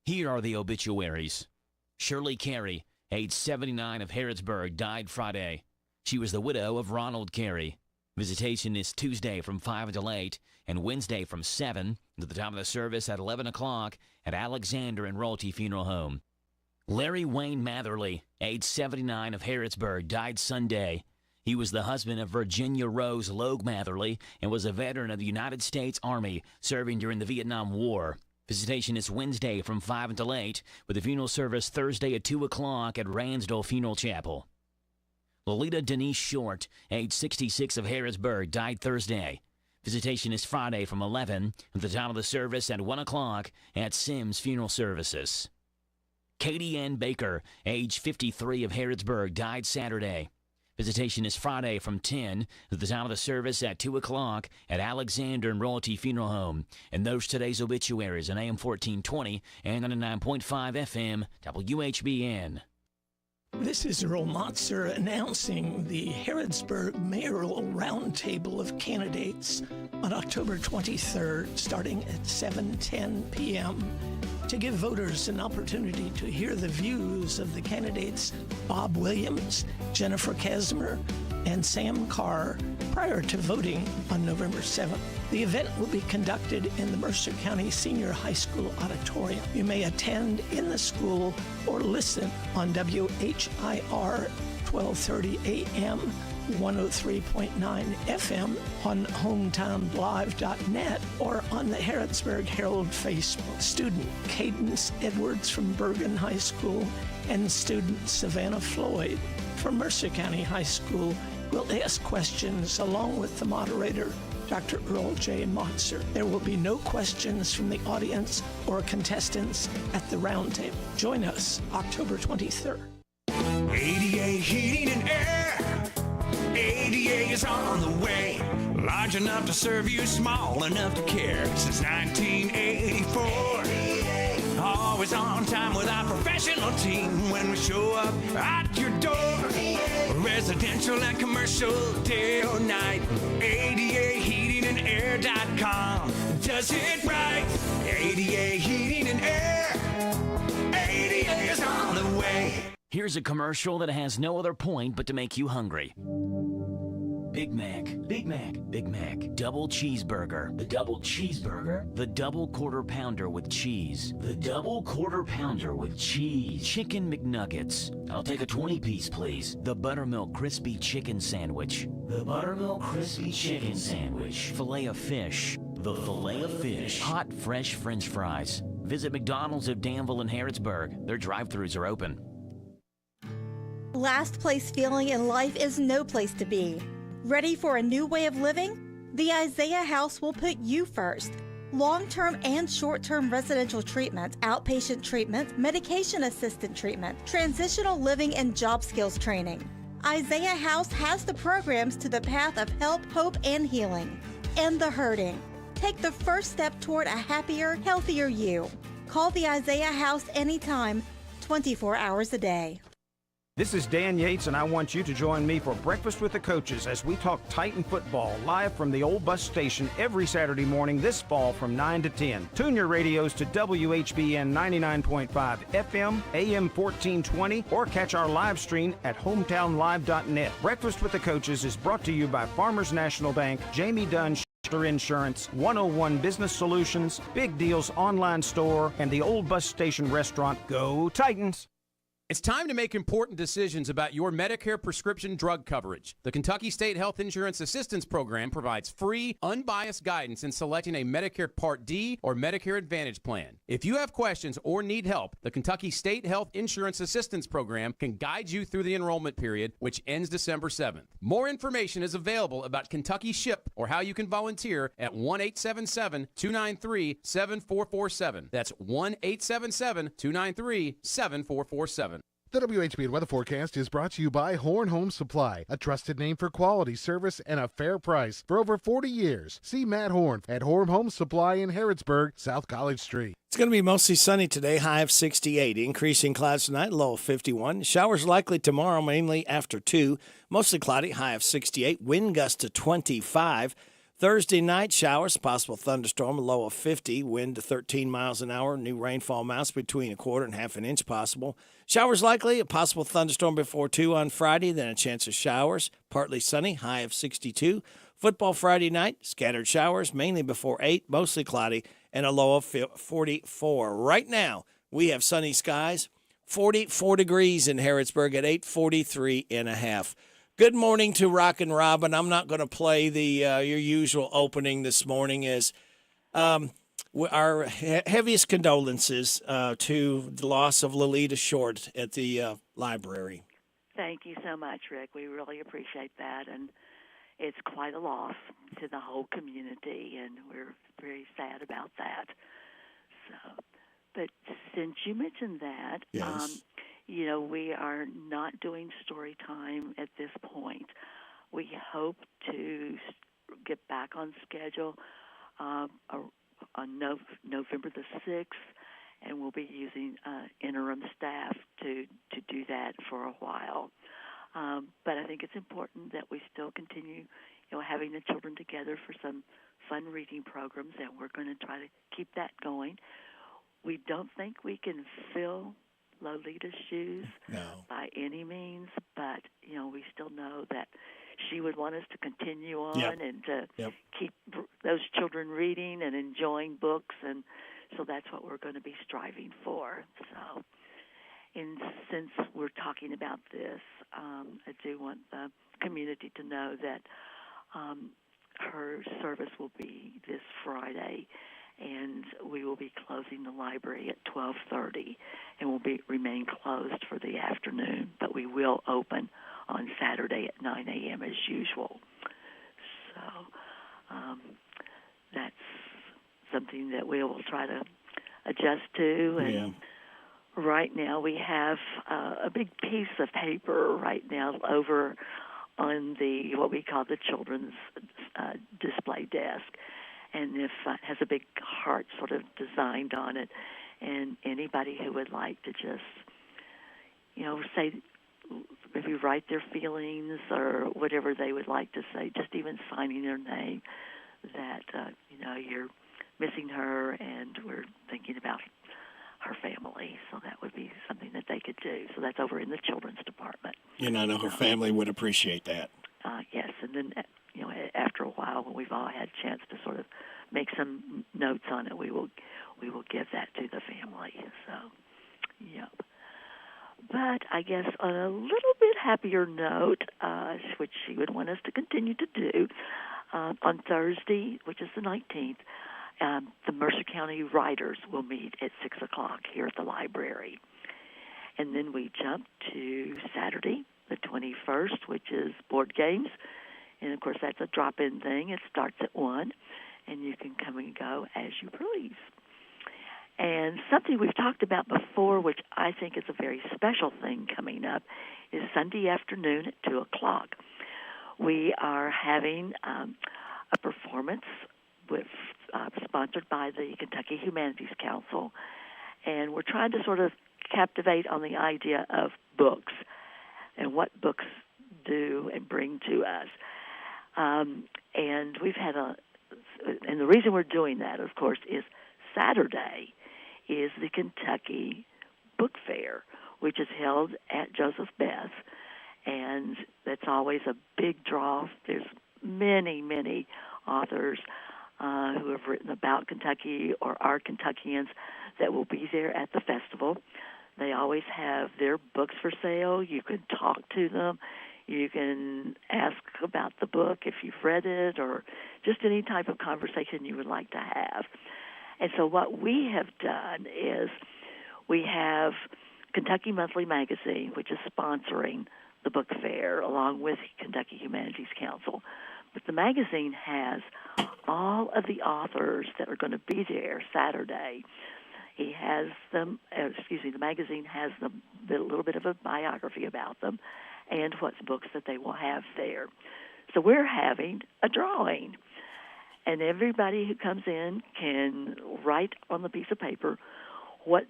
Here are the obituaries. Shirley Carey, age 79, of Harrodsburg, died Friday. She was the widow of Ronald Carey. Visitation is Tuesday from 5 until 8 and Wednesday from 7 to the time of the service at 11 o'clock at Alexander and Royalty Funeral Home. Larry Wayne Matherly, age 79, of Harrodsburg, died Sunday. He was the husband of Virginia Rose Logue Matherly and was a veteran of the United States Army, serving during the Vietnam War. Visitation is Wednesday from 5 until 8, with the funeral service Thursday at 2 o'clock at Ransdell Funeral Chapel. Lolita Denise Short, age 66 of Harrisburg, died Thursday. Visitation is Friday from 11, at the time of the service at 1 o'clock at Sims Funeral Services. Katie Ann Baker, age 53 of Harrisburg, died Saturday. Visitation is Friday from 10, at the time of the service at 2 o'clock at Alexander and Royalty Funeral Home. And those today's obituaries on AM 1420 and 99.5 FM WHBN. This is Earl Motzer announcing the Harrodsburg Mayoral Roundtable of Candidates on October 23rd, starting at 7:10 p.m. to give voters an opportunity to hear the views of the candidates Bob Williams, Jennifer Kesmer, and Sam Carr prior to voting on November 7th. The event will be conducted in the Mercer County Senior High School auditorium. You may attend in the school or listen on WHIR 1230 AM, 103.9 FM on hometownlive.net or on the Harrodsburg Herald Facebook. Student Cadence Edwards from Bergen High School and student Savannah Floyd from Mercer County High School will ask questions along with the moderator, Dr. Earl J. Motzer. There will be no questions from the audience or contestants at the roundtable. Join us October 23rd. ADA Heating and Air. ADA is on the way. Large enough to serve you, small enough to care. Since 1984. Always on time with our professional team when we show up at your door. Residential and commercial, day or night. ADAHeatingandAir.com does it right. ADA Heating and Air. ADA is on the way. Here's a commercial that has no other point but to make you hungry. Big Mac, Big Mac, Big Mac, double cheeseburger. The double cheeseburger? The double quarter pounder with cheese. The double quarter pounder with cheese. Chicken McNuggets. I'll take a 20-piece, please. The buttermilk crispy chicken sandwich. The buttermilk crispy chicken sandwich. Filet of fish. The filet of fish. Hot, fresh French fries. Visit McDonald's of Danville and Harrodsburg. Their drive-thrus are open. Last place feeling in life is no place to be. Ready for a new way of living? The Isaiah House will put you first. Long-term and short-term residential treatment, outpatient treatment, medication-assisted treatment, transitional living, and job skills training. Isaiah House has the programs to the path of help, hope, and healing. End the hurting. Take the first step toward a happier, healthier you. Call the Isaiah House anytime, 24 hours a day. This is Dan Yates, and I want you to join me for Breakfast with the Coaches as we talk Titan football live from the old bus station every Saturday morning this fall from 9 to 10. Tune your radios to WHBN 99.5 FM, AM 1420, or catch our live stream at hometownlive.net. Breakfast with the Coaches is brought to you by Farmers National Bank, Jamie Dunn Insurance, 101 Business Solutions, Big Deals Online Store, and the Old Bus Station Restaurant. Go Titans! It's time to make important decisions about your Medicare prescription drug coverage. The Kentucky State Health Insurance Assistance Program provides free, unbiased guidance in selecting a Medicare Part D or Medicare Advantage plan. If you have questions or need help, the Kentucky State Health Insurance Assistance Program can guide you through the enrollment period, which ends December 7th. More information is available about Kentucky SHIP or how you can volunteer at 1-877-293-7447. That's 1-877-293-7447. The WHBN weather forecast is brought to you by Horn Home Supply, a trusted name for quality service and a fair price for over 40 years. See Matt Horn at Horn Home Supply in Harrodsburg, South College Street. It's going to be mostly sunny today, high of 68. Increasing clouds tonight, low of 51. Showers likely tomorrow, mainly after 2. Mostly cloudy, high of 68. Wind gust to 25. Thursday night, showers, possible thunderstorm, a low of 50, wind to 13 miles an hour, new rainfall amounts between a quarter and half an inch possible. Showers likely, a possible thunderstorm before 2 on Friday, then a chance of showers, partly sunny, high of 62. Football Friday night, scattered showers, mainly before 8, mostly cloudy, and a low of 44. Right now, we have sunny skies, 44 degrees in Harrodsburg at 843.5. Good morning to Rock and Robin. I'm not going to play the your usual opening this morning. As our heaviest condolences to the loss of Lolita Short at the library. Thank you so much, Rick. We really appreciate that, and it's quite a loss to the whole community, and we're very sad about that. So, but since you mentioned that, yes. We are not doing story time at this point. We hope to get back on schedule on November the 6th, and we'll be using interim staff to do that for a while. But I think it's important that we still continue, having the children together for some fun reading programs, and we're going to try to keep that going. We don't think we can fill Lolita's shoes by any means, but we still know that she would want us to continue on and to keep those children reading and enjoying books, and so that's what we're going to be striving for. So, and since we're talking about this, I do want the community to know that her service will be this Friday, and we will be closing the library at 12:30, and will remain closed for the afternoon, but we will open on Saturday at 9 a.m. as usual. So that's something that we will try to adjust to. And right now we have a big piece of paper right now over on what we call the children's display desk. And it has a big heart sort of designed on it. And anybody who would like to just, say, maybe write their feelings or whatever they would like to say, just even signing their name, that, you're missing her and we're thinking about her family. So that would be something that they could do. So that's over in the children's department. And I know her family would appreciate that. Yes, and then, after a while, when we've all had a chance to sort of make some notes on it, we will give that to the family. So, yep. But I guess on a little bit happier note, which she would want us to continue to do, on Thursday, which is the 19th, the Mercer County Writers will meet at 6 o'clock here at the library. And then we jump to Saturday, the 21st, which is board games. And, of course, that's a drop-in thing. It starts at 1, and you can come and go as you please. And something we've talked about before, which I think is a very special thing coming up, is Sunday afternoon at 2 o'clock. We are having a performance sponsored by the Kentucky Humanities Council, and we're trying to sort of captivate on the idea of books and what books do and bring to us. And we've had and the reason we're doing that, of course, is Saturday is the Kentucky Book Fair, which is held at Joseph Beth, and that's always a big draw. There's many, many authors who have written about Kentucky or are Kentuckians that will be there at the festival. They always have their books for sale. You can talk to them. You can ask about the book if you've read it, or just any type of conversation you would like to have. And so what we have done is we have Kentucky Monthly Magazine, which is sponsoring the book fair along with Kentucky Humanities Council. But the magazine has all of the authors that are going to be there Saturday. He has them, the magazine has a little bit of a biography about them and what books that they will have there. So we're having a drawing, and everybody who comes in can write on the piece of paper what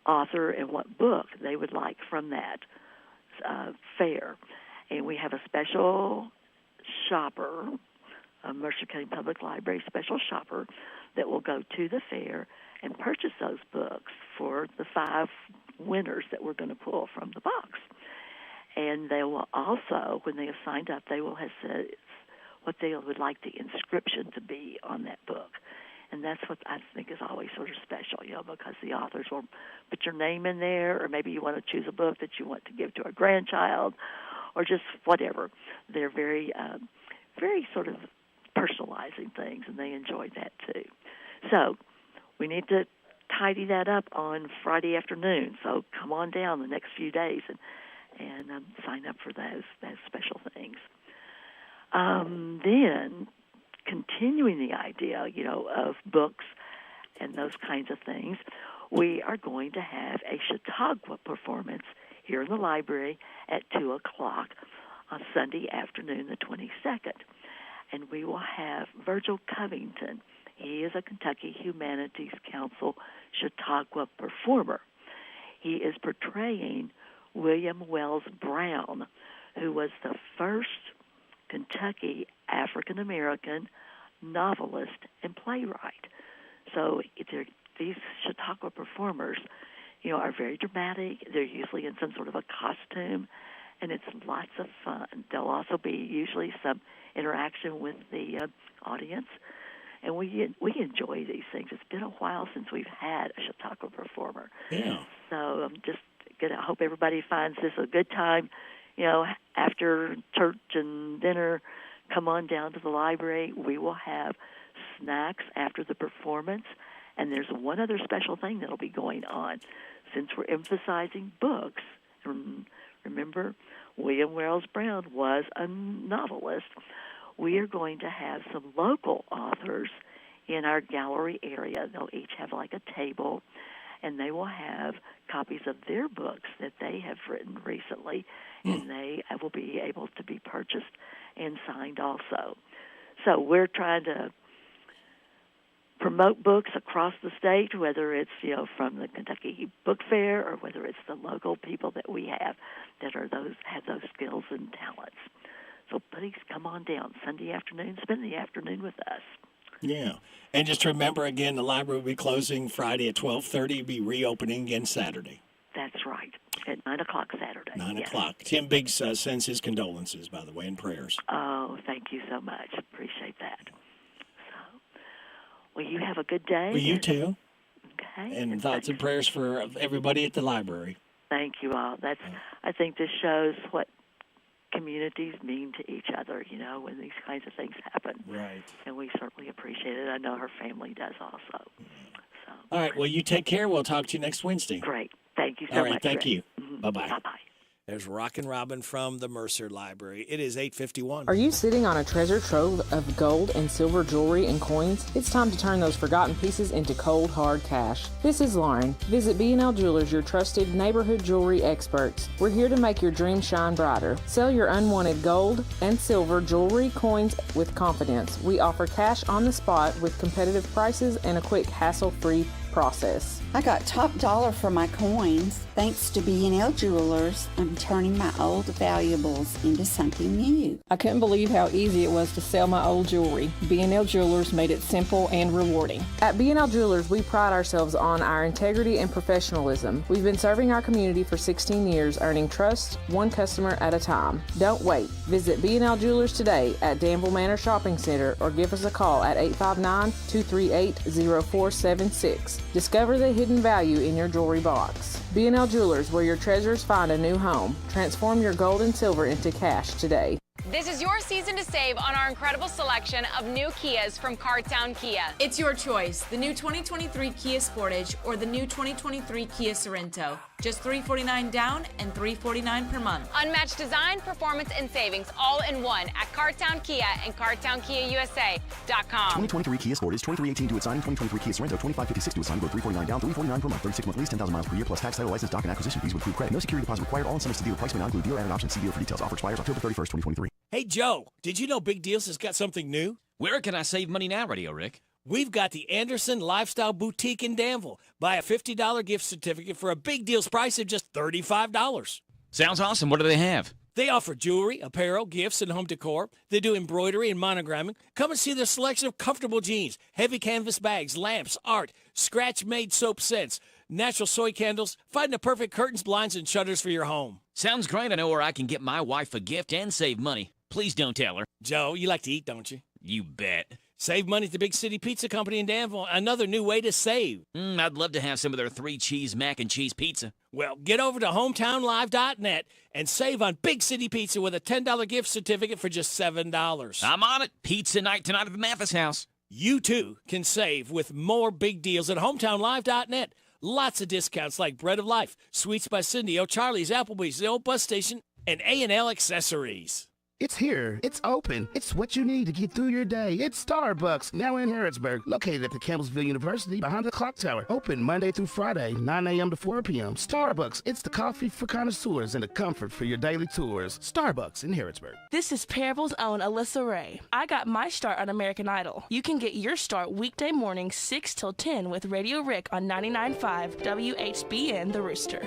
author and what book they would like from that fair. And we have a special shopper, a Mercer County Public Library special shopper, that will go to the fair and purchase those books for the 5 winners that we're going to pull from the box. And they will also, when they have signed up, they will have said what they would like the inscription to be on that book. And that's what I think is always sort of special, because the authors will put your name in there, or maybe you want to choose a book that you want to give to a grandchild, or just whatever. They're very sort of personalizing things, and they enjoy that too. So we need to tidy that up on Friday afternoon. So come on down the next few days and sign up for those special things. Then continuing the idea, of books and those kinds of things, we are going to have a Chautauqua performance here in the library at 2 o'clock on Sunday afternoon, the 22nd. And we will have Virgil Covington. He is a Kentucky Humanities Council Chautauqua performer. He is portraying William Wells Brown, who was the first Kentucky African-American novelist and playwright. So these Chautauqua performers, are very dramatic. They're usually in some sort of a costume, and it's lots of fun. There'll also be usually some interaction with the audience, and we enjoy these things. It's been a while since we've had a Chautauqua performer. Yeah. So I'm just I hope everybody finds this a good time. After church and dinner, come on down to the library. We will have snacks after the performance, and there's one other special thing that'll be going on. Since we're emphasizing books, remember, William Wells Brown was a novelist. We are going to have some local authors in our gallery area. They'll each have like a table, and they will have copies of their books that they have written recently, and they will be able to be purchased and signed also. So we're trying to promote books across the state, whether it's from the Kentucky Book Fair or whether it's the local people that we have that have those skills and talents. So please come on down Sunday afternoon. Spend the afternoon with us. Yeah. And just remember, again, the library will be closing Friday at 12:30, be reopening again Saturday. That's right, at 9 o'clock Saturday. 9 yes. o'clock. Tim Biggs sends his condolences, by the way, and prayers. Oh, thank you so much. Appreciate that. So, well, you have a good day. Well, you too. Okay. And thoughts and prayers for everybody at the library. Thank you all. I think this shows what communities mean to each other, when these kinds of things happen. Right. And we certainly appreciate it. I know her family does also. So. All right. Well, you take care. We'll talk to you next Wednesday. Great. Thank you so much. All right. Thank Rick. you. Mm-hmm. Bye-bye. Bye-bye. There's Rockin' Robin from the Mercer Library. It is 8:51. Are you sitting on a treasure trove of gold and silver jewelry and coins? It's time to turn those forgotten pieces into cold, hard cash. This is Lauren. Visit B&L Jewelers, your trusted neighborhood jewelry experts. We're here to make your dreams shine brighter. Sell your unwanted gold and silver jewelry, coins with confidence. We offer cash on the spot with competitive prices and a quick, hassle-free process. I got top dollar for my coins. Thanks to B&L Jewelers, I'm turning my old valuables into something new. I couldn't believe how easy it was to sell my old jewelry. B&L Jewelers made it simple and rewarding. At B&L Jewelers, we pride ourselves on our integrity and professionalism. We've been serving our community for 16 years, earning trust, one customer at a time. Don't wait. Visit B&L Jewelers today at Danville Manor Shopping Center or give us a call at 859-238-0476. Discover the hidden value in your jewelry box. B&L Jewelers, where your treasures find a new home. Transform your gold and silver into cash today. This is your season to save on our incredible selection of new Kias from Cartown Kia. It's your choice, the new 2023 Kia Sportage or the new 2023 Kia Sorento. Just $349 down and $349 per month. Unmatched design, performance, and savings all in one at Cartown Kia and CartownKiaUSA.com. 2023 Kia Sportage, 2318 to its signing, 2023 Kia Sorento, 2556 to its signing, $349 down, $349 per month, 36 month lease, 10,000 miles per year, plus tax, title, license, doc, and acquisition fees with approved credit. No security deposit required. All incentives to dealer price may not include dealer added options. See dealer for details. Offer expires October 31st, 2023. Hey, Joe, did you know Big Deals has got something new? Where can I save money now, Radio Rick? We've got the Anderson Lifestyle Boutique in Danville. Buy a $50 gift certificate for a Big Deals price of just $35. Sounds awesome. What do they have? They offer jewelry, apparel, gifts, and home decor. They do embroidery and monogramming. Come and see their selection of comfortable jeans, heavy canvas bags, lamps, art, scratch-made soap scents, natural soy candles. Find the perfect curtains, blinds, and shutters for your home. Sounds great. I know where I can get my wife a gift and save money. Please don't tell her. Joe, you like to eat, don't you? You bet. Save money at the Big City Pizza Company in Danville. Another new way to save. I'd love to have some of their 3-cheese mac and cheese pizza. Well, get over to hometownlive.net and save on Big City Pizza with a $10 gift certificate for just $7. I'm on it. Pizza night tonight at the Mathis house. You, too, can save with more big deals at hometownlive.net. Lots of discounts like Bread of Life, Sweets by Cindy, O'Charlie's, Applebee's, the Old Bus Station, and A&L Accessories. It's here. It's open. It's what you need to get through your day. It's Starbucks, now in Harrodsburg, located at the Campbellsville University behind the clock tower. Open Monday through Friday, 9 a.m. to 4 p.m. Starbucks, it's the coffee for connoisseurs and the comfort for your daily tours. Starbucks in Harrodsburg. This is Parable's own Alyssa Ray. I got my start on American Idol. You can get your start weekday mornings 6 till 10 with Radio Rick on 99.5 WHBN The Rooster.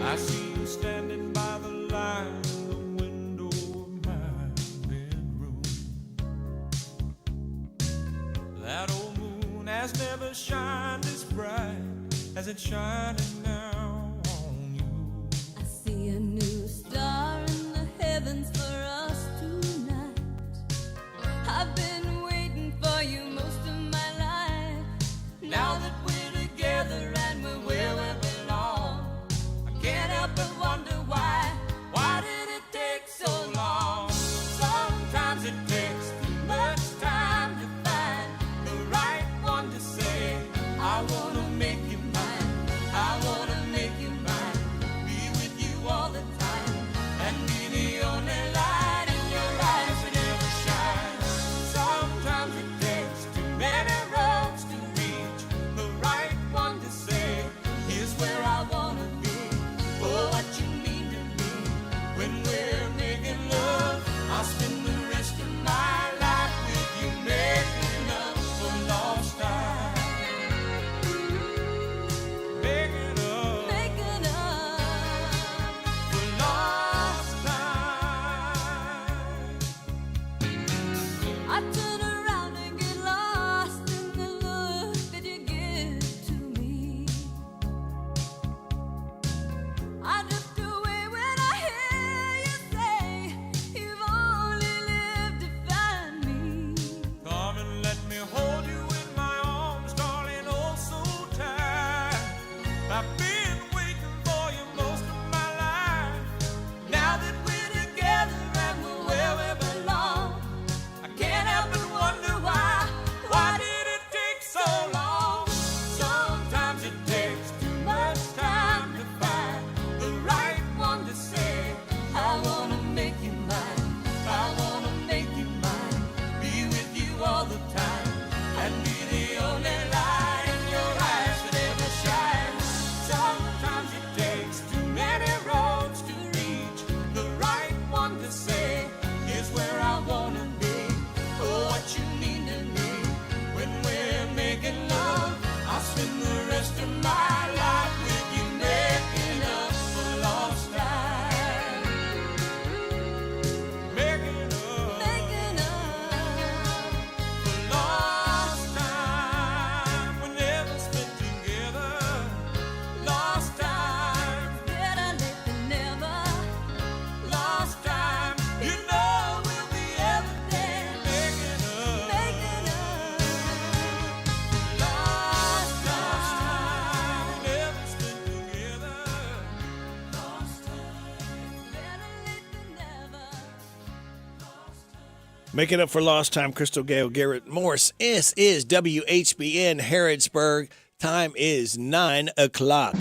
I see you standing by the light in the window of my bedroom. That old moon has never shined as bright as it's shining now on you. I see a new star in the heavens for us tonight. I've been waiting for you most of my life. Now that we're together and we're where we belong, I can't help but wonder why. Why did it take so long? Sometimes it takes too much time to find the right one to say, I wanna make you mine. I wanna make you mine. Be with you all the time and be the only light in your eyes that ever shines. Sometimes it takes too many roads to reach the right one to say, here's where I wanna be. Oh, what you mean to me. When we're making love, I'll spend the rest of my life with you, making up for lost time. Making up for lost time, Crystal Gale, Garrett Morris. This is WHBN Harrodsburg. Time is 9 o'clock.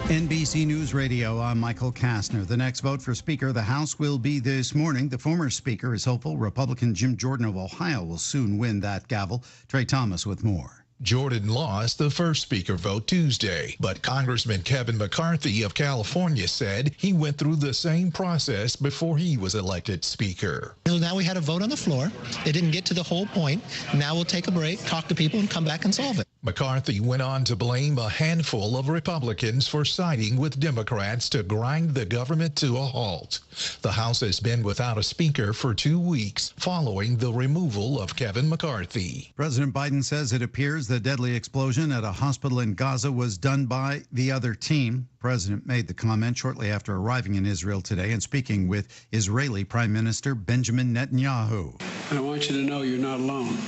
NBC News Radio, I'm Michael Kastner. The next vote for Speaker of the House will be this morning. The former Speaker is hopeful Republican Jim Jordan of Ohio will soon win that gavel. Trey Thomas with more. Jordan lost the first Speaker vote Tuesday, but Congressman Kevin McCarthy of California said he went through the same process before he was elected Speaker. Now we had a vote on the floor. It didn't get to the whole point. Now we'll take a break, talk to people, and come back and solve it. McCarthy went on to blame a handful of Republicans for siding with Democrats to grind the government to a halt. The House has been without a Speaker for 2 weeks following the removal of Kevin McCarthy. President Biden says it appears the deadly explosion at a hospital in Gaza was done by the other team. The president made the comment shortly after arriving in Israel today and speaking with Israeli Prime Minister Benjamin Netanyahu. And I want you to know you're not alone.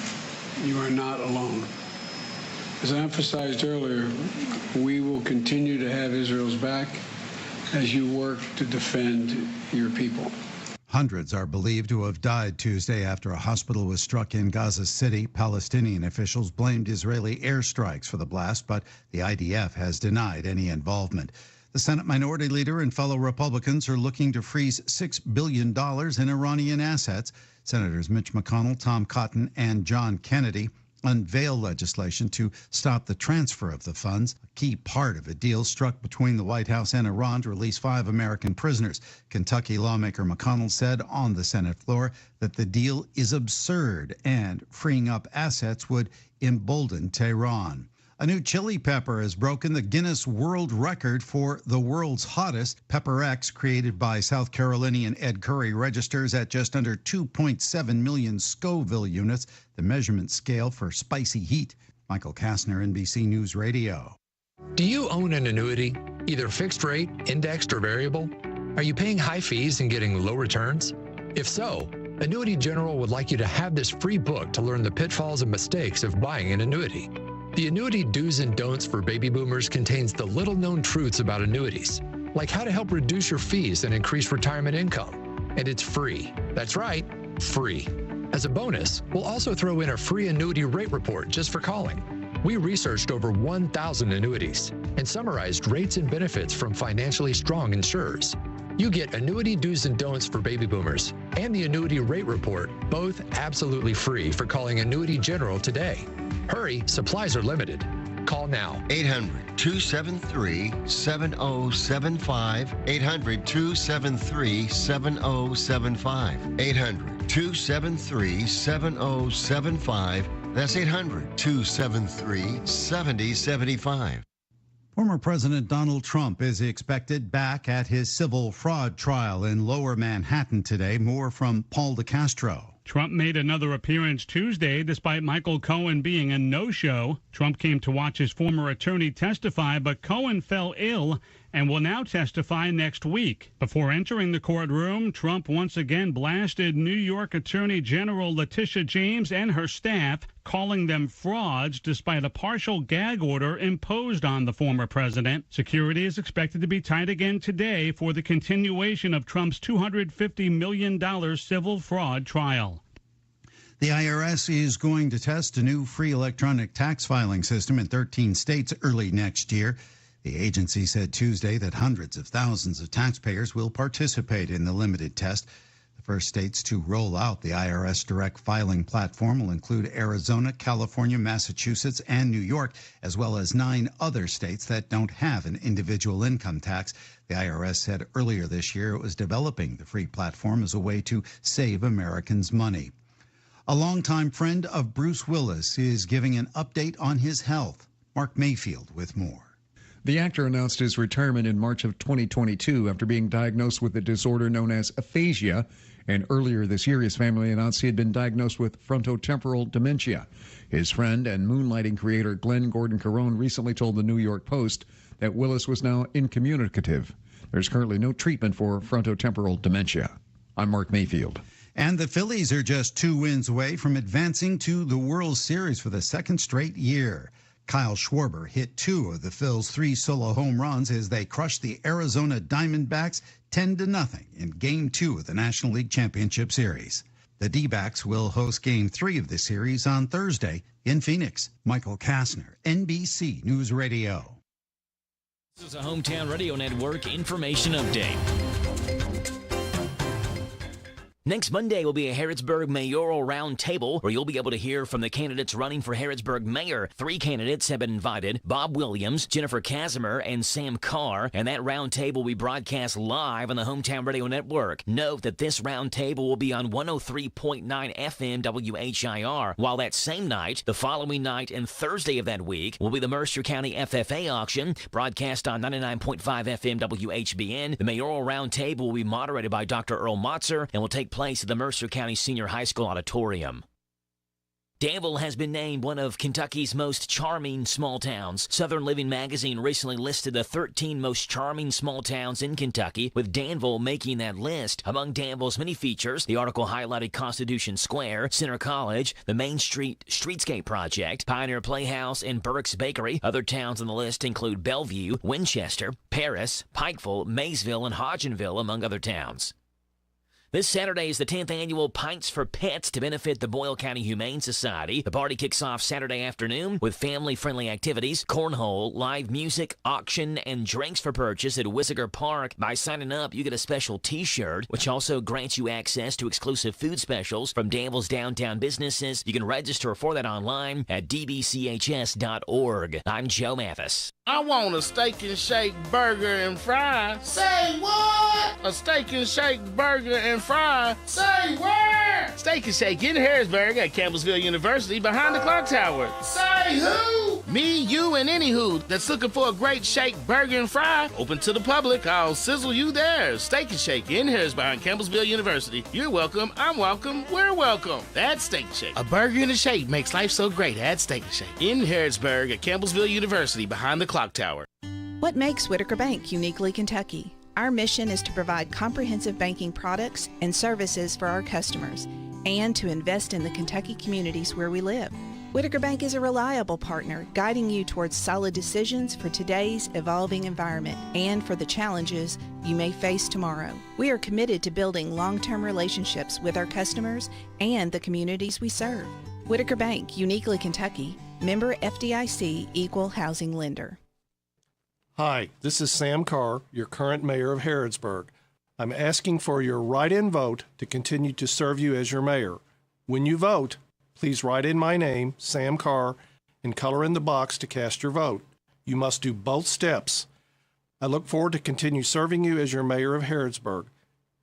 You are not alone. As I emphasized earlier, we will continue to have Israel's back as you work to defend your people. Hundreds are believed to have died Tuesday after a hospital was struck in Gaza City. Palestinian officials blamed Israeli airstrikes for the blast, but the IDF has denied any involvement. The Senate Minority Leader and fellow Republicans are looking to freeze $6 billion in Iranian assets. Senators Mitch McConnell, Tom Cotton, and John Kennedy unveil legislation to stop the transfer of the funds, a key part of a deal struck between the White House and Iran to release 5 American prisoners. Kentucky lawmaker McConnell said on the Senate floor that the deal is absurd and freeing up assets would embolden Tehran. A new chili pepper has broken the Guinness World Record for the world's hottest. Pepper X, created by South Carolinian Ed Curry, registers at just under 2.7 million Scoville units, the measurement scale for spicy heat. Michael Kastner, NBC News Radio. Do you own an annuity, either fixed rate, indexed, or variable? Are you paying high fees and getting low returns? If so, Annuity General would like you to have this free book to learn the pitfalls and mistakes of buying an annuity. The Annuity Do's and Don'ts for Baby Boomers contains the little-known truths about annuities, like how to help reduce your fees and increase retirement income. And it's free. That's right, free. As a bonus, we'll also throw in a free annuity rate report just for calling. We researched over 1,000 annuities and summarized rates and benefits from financially strong insurers. You get Annuity Do's and Don'ts for Baby Boomers and the Annuity Rate Report, both absolutely free for calling Annuity General today. Hurry, supplies are limited. Call now. 800-273-7075. 800-273-7075. 800-273-7075. That's 800-273-7075. Former President Donald Trump is expected back at his civil fraud trial in Lower Manhattan today. More from Paul DeCastro. Trump made another appearance Tuesday despite Michael Cohen being a no-show. Trump came to watch his former attorney testify, but Cohen fell ill and will now testify next week. Before entering the courtroom, Trump once again blasted New York Attorney General Letitia James and her staff, calling them frauds despite a partial gag order imposed on the former president. Security is expected to be tight again today for the continuation of Trump's $250 million civil fraud trial. The IRS is going to test a new free electronic tax filing system in 13 states early next year. The agency said Tuesday that hundreds of thousands of taxpayers will participate in the limited test. The first states to roll out the IRS direct filing platform will include Arizona, California, Massachusetts, and New York, as well as 9 other states that don't have an individual income tax. The IRS said earlier this year it was developing the free platform as a way to save Americans money. A longtime friend of Bruce Willis is giving an update on his health. Mark Mayfield with more. The actor announced his retirement in March of 2022 after being diagnosed with a disorder known as aphasia. And earlier this year, his family announced he had been diagnosed with frontotemporal dementia. His friend and moonlighting creator Glenn Gordon Carone recently told the New York Post that Willis was now incommunicative. There's currently no treatment for frontotemporal dementia. I'm Mark Mayfield. And the Phillies are just 2 wins away from advancing to the World Series for the second straight year. Kyle Schwarber hit 2 of the Phils' 3 solo home runs as they crushed the Arizona Diamondbacks 10-0 in Game 2 of the National League Championship Series. The D-backs will host Game 3 of the series on Thursday in Phoenix. Michael Kastner, NBC News Radio. This is a Hometown Radio Network information update. Next Monday will be a Harrodsburg mayoral roundtable where you'll be able to hear from the candidates running for Harrodsburg mayor. 3 candidates have been invited: Bob Williams, Jennifer Casimir, and Sam Carr. And that roundtable will be broadcast live on the Hometown Radio Network. Note that this roundtable will be on 103.9 FM WHIR, while that same night, the following night and Thursday of that week, will be the Mercer County FFA auction, broadcast on 99.5 FM WHBN. The mayoral roundtable will be moderated by Dr. Earl Motzer and will take place at the Mercer County Senior High School Auditorium. Danville has been named one of Kentucky's most charming small towns. Southern Living magazine recently listed the 13 most charming small towns in Kentucky, with Danville making that list. Among Danville's many features, the article highlighted Constitution Square, Center College, the Main Street Streetscape Project, Pioneer Playhouse, and Burke's Bakery. Other towns on the list include Bellevue, Winchester, Paris, Pikeville, Maysville, and Hodgenville, among other towns. This Saturday is the 10th annual Pints for Pets to benefit the Boyle County Humane Society. The party kicks off Saturday afternoon with family-friendly activities, cornhole, live music, auction, and drinks for purchase at Wisiger Park. By signing up, you get a special T-shirt, which also grants you access to exclusive food specials from Danville's downtown businesses. You can register for that online at dbchs.org. I'm Joe Mathis. I want a steak and shake burger and fries. Say what? A steak and shake burger and fries. Say where? Steak and Shake in Harrisburg at Campbellsville University behind the clock tower. Say who? Me, you, and any who that's looking for a great shake burger and fry. Open to the public. I'll sizzle you there. Steak and Shake in Harrisburg behind Campbellsville University. You're welcome. I'm welcome. We're welcome. That's Steak and Shake. A burger and a shake makes life so great at Steak and Shake in Harrisburg at Campbellsville University behind the clock tower. What makes Whitaker Bank uniquely Kentucky? Our mission is to provide comprehensive banking products and services for our customers and to invest in the Kentucky communities where we live. Whitaker Bank is a reliable partner, guiding you towards solid decisions for today's evolving environment and for the challenges you may face tomorrow. We are committed to building long-term relationships with our customers and the communities we serve. Whitaker Bank, uniquely Kentucky, member FDIC, equal housing lender. Hi, this is Sam Carr, your current mayor of Harrodsburg. I'm asking for your write-in vote to continue to serve you as your mayor. When you vote, please write in my name, Sam Carr, and color in the box to cast your vote. You must do both steps. I look forward to continue serving you as your mayor of Harrodsburg.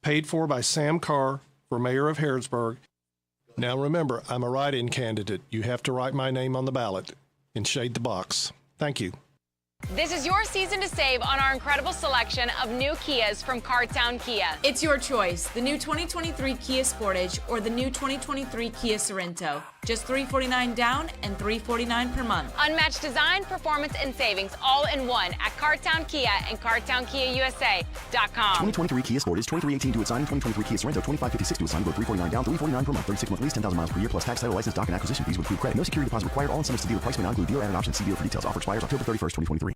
Paid for by Sam Carr for mayor of Harrodsburg. Now remember, I'm a write-in candidate. You have to write my name on the ballot and shade the box. Thank you. This is your season to save on our incredible selection of new Kias from Cartown Kia. It's your choice, the new 2023 Kia Sportage or the new 2023 Kia Sorento. Just $349 down and $349 per month. Unmatched design, performance, and savings all in one at Cartown Kia and CartownKiaUSA.com. 2023 Kia Sportage, 2318 to its signing, 2023 Kia Sorento, 2556 to its signing, $349 down, $349 per month, 36-month lease, 10,000 miles per year, plus tax, title, license, doc, and acquisition fees with approved credit. No security deposit required. All incentives to dealer price may not include dealer added option. See dealer for details. Offer expires October 31st, 2023.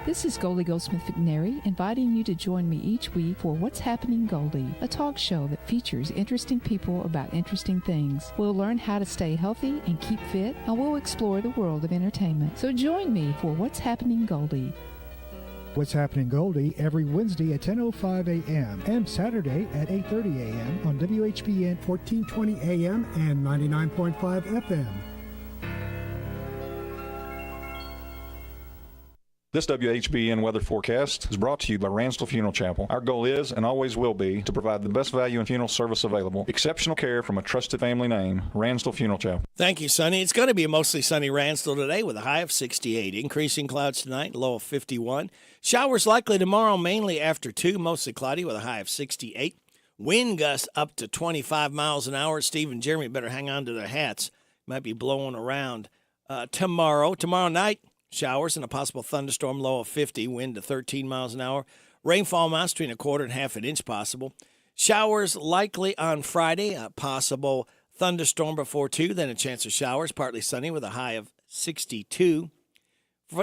This is Goldie Goldsmith McNary, inviting you to join me each week for What's Happening Goldie, a talk show that features interesting people about interesting things. We'll learn how to stay healthy and keep fit, and we'll explore the world of entertainment. So join me for What's Happening Goldie. What's Happening Goldie every Wednesday at 10:05 a.m. and Saturday at 8:30 a.m. on WHBN 1420 a.m. and 99.5 FM. This WHBN weather forecast is brought to you by Ransdell Funeral Chapel. Our goal is and always will be to provide the best value in funeral service available. Exceptional care from a trusted family name, Ransdell Funeral Chapel. Thank you, Sonny. It's going to be a mostly sunny Ransdell today with a high of 68. Increasing clouds tonight, low of 51. Showers likely tomorrow, mainly after 2, mostly cloudy with a high of 68. Wind gusts up to 25 miles an hour. Steve and Jeremy better hang on to their hats. Might be blowing around tomorrow. Tomorrow night, showers and a possible thunderstorm, low of 50, wind to 13 miles an hour. Rainfall amounts between a quarter and half an inch possible. Showers likely on Friday, a possible thunderstorm before 2, then a chance of showers, partly sunny with a high of 62.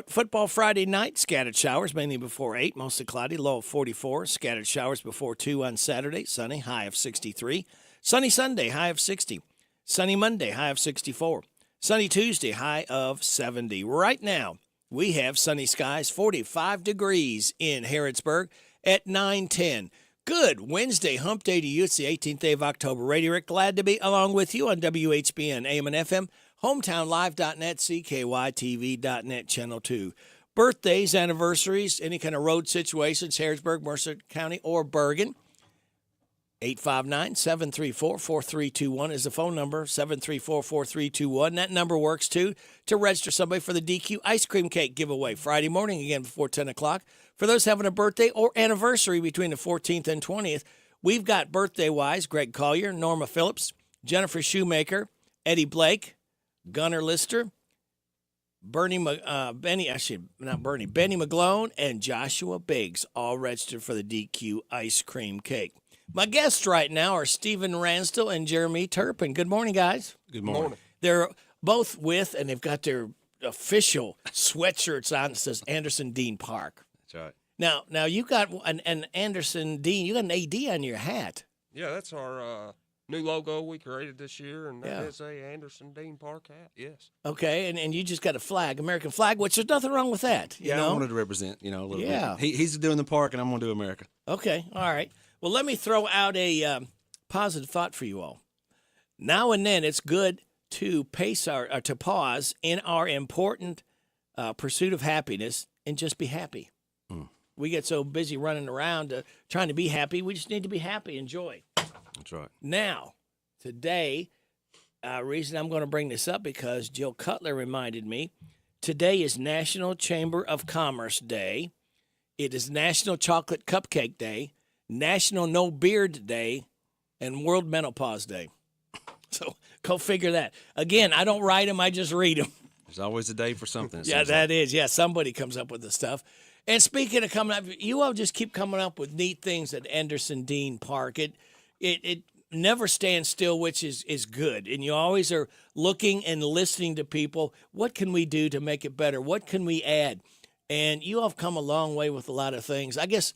Football Friday night, scattered showers, mainly before 8, mostly cloudy, low of 44. Scattered showers before 2 on Saturday, sunny, high of 63. Sunny Sunday, high of 60. Sunny Monday, high of 64. Sunny Tuesday, high of 70. Right now, we have sunny skies, 45 degrees in Harrodsburg at 9:10. Good Wednesday, hump day to you. It's the 18th day of October. Radio Rick, glad to be along with you on WHBN, AM and FM, hometownlive.net, CKYTV.net, Channel 2. Birthdays, anniversaries, any kind of road situations, Harrodsburg, Mercer County, or Bergen. 859-734-4321 is the phone number, 734-4321. That number works, too, to register somebody for the DQ ice cream cake giveaway Friday morning, again, before 10 o'clock. For those having a birthday or anniversary between the 14th and 20th, we've got birthday-wise Greg Collier, Norma Phillips, Jennifer Shoemaker, Eddie Blake, Gunnar Lister, Benny McGlone, and Joshua Biggs, all registered for the DQ ice cream cake. My guests right now are Stephen Ransdell and Jeremy Turpin. Good morning, guys. Good morning. They're both with, and they've got their official sweatshirts on that says Anderson Dean Park. That's right. Now you got an Anderson Dean, you got an AD on your hat. Yeah, that's our new logo we created this year, and that Yeah. is a Anderson Dean Park hat, yes. Okay, and you just got a flag, American flag, which there's nothing wrong with that. You know? I wanted to represent, a little Yeah. bit. He's doing the park, and I'm going to do America. Okay, all right. Well, let me throw out a positive thought for you all. Now and then, it's good to to pause in our important pursuit of happiness and just be happy. We get so busy running around trying to be happy. We just need to be happy and joy. That's right. Now, today, reason I'm going to bring this up because Jill Cutler reminded me, today is National Chamber of Commerce Day. It is National Chocolate Cupcake Day, National No Beard Day, and World Menopause Day. So go figure that. Again, I don't write them, I just read them. There's always a day for something. Yeah, that is. Yeah, somebody comes up with the stuff. And speaking of coming up, you all just keep coming up with neat things at Anderson Dean Park. It never stands still, which is good. And you always are looking and listening to people. What can we do to make it better? What can we add? And you all have come a long way with a lot of things. I guess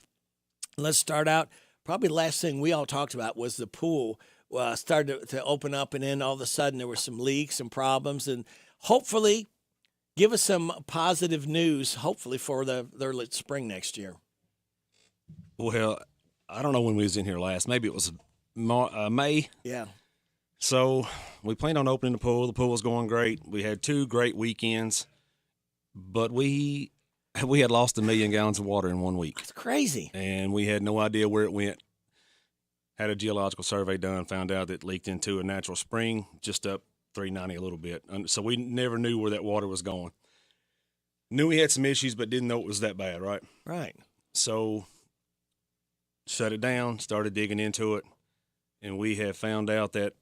let's start out. Probably the last thing we all talked about was the pool started to open up, and then all of a sudden there were some leaks and problems. And hopefully give us some positive news, hopefully, for the early spring next year. Well, I don't know when we was in here last. Maybe it was May. Yeah. So we planned on opening the pool. The pool was going great. We had 2 great weekends, but we had lost 1 million gallons of water in 1 week. It's crazy. And we had no idea where it went. Had a geological survey done, found out that it leaked into a natural spring just up 390 a little bit. So we never knew where that water was going. Knew we had some issues, but didn't know it was that bad, right? Right. So shut it down, started digging into it, and we have found out that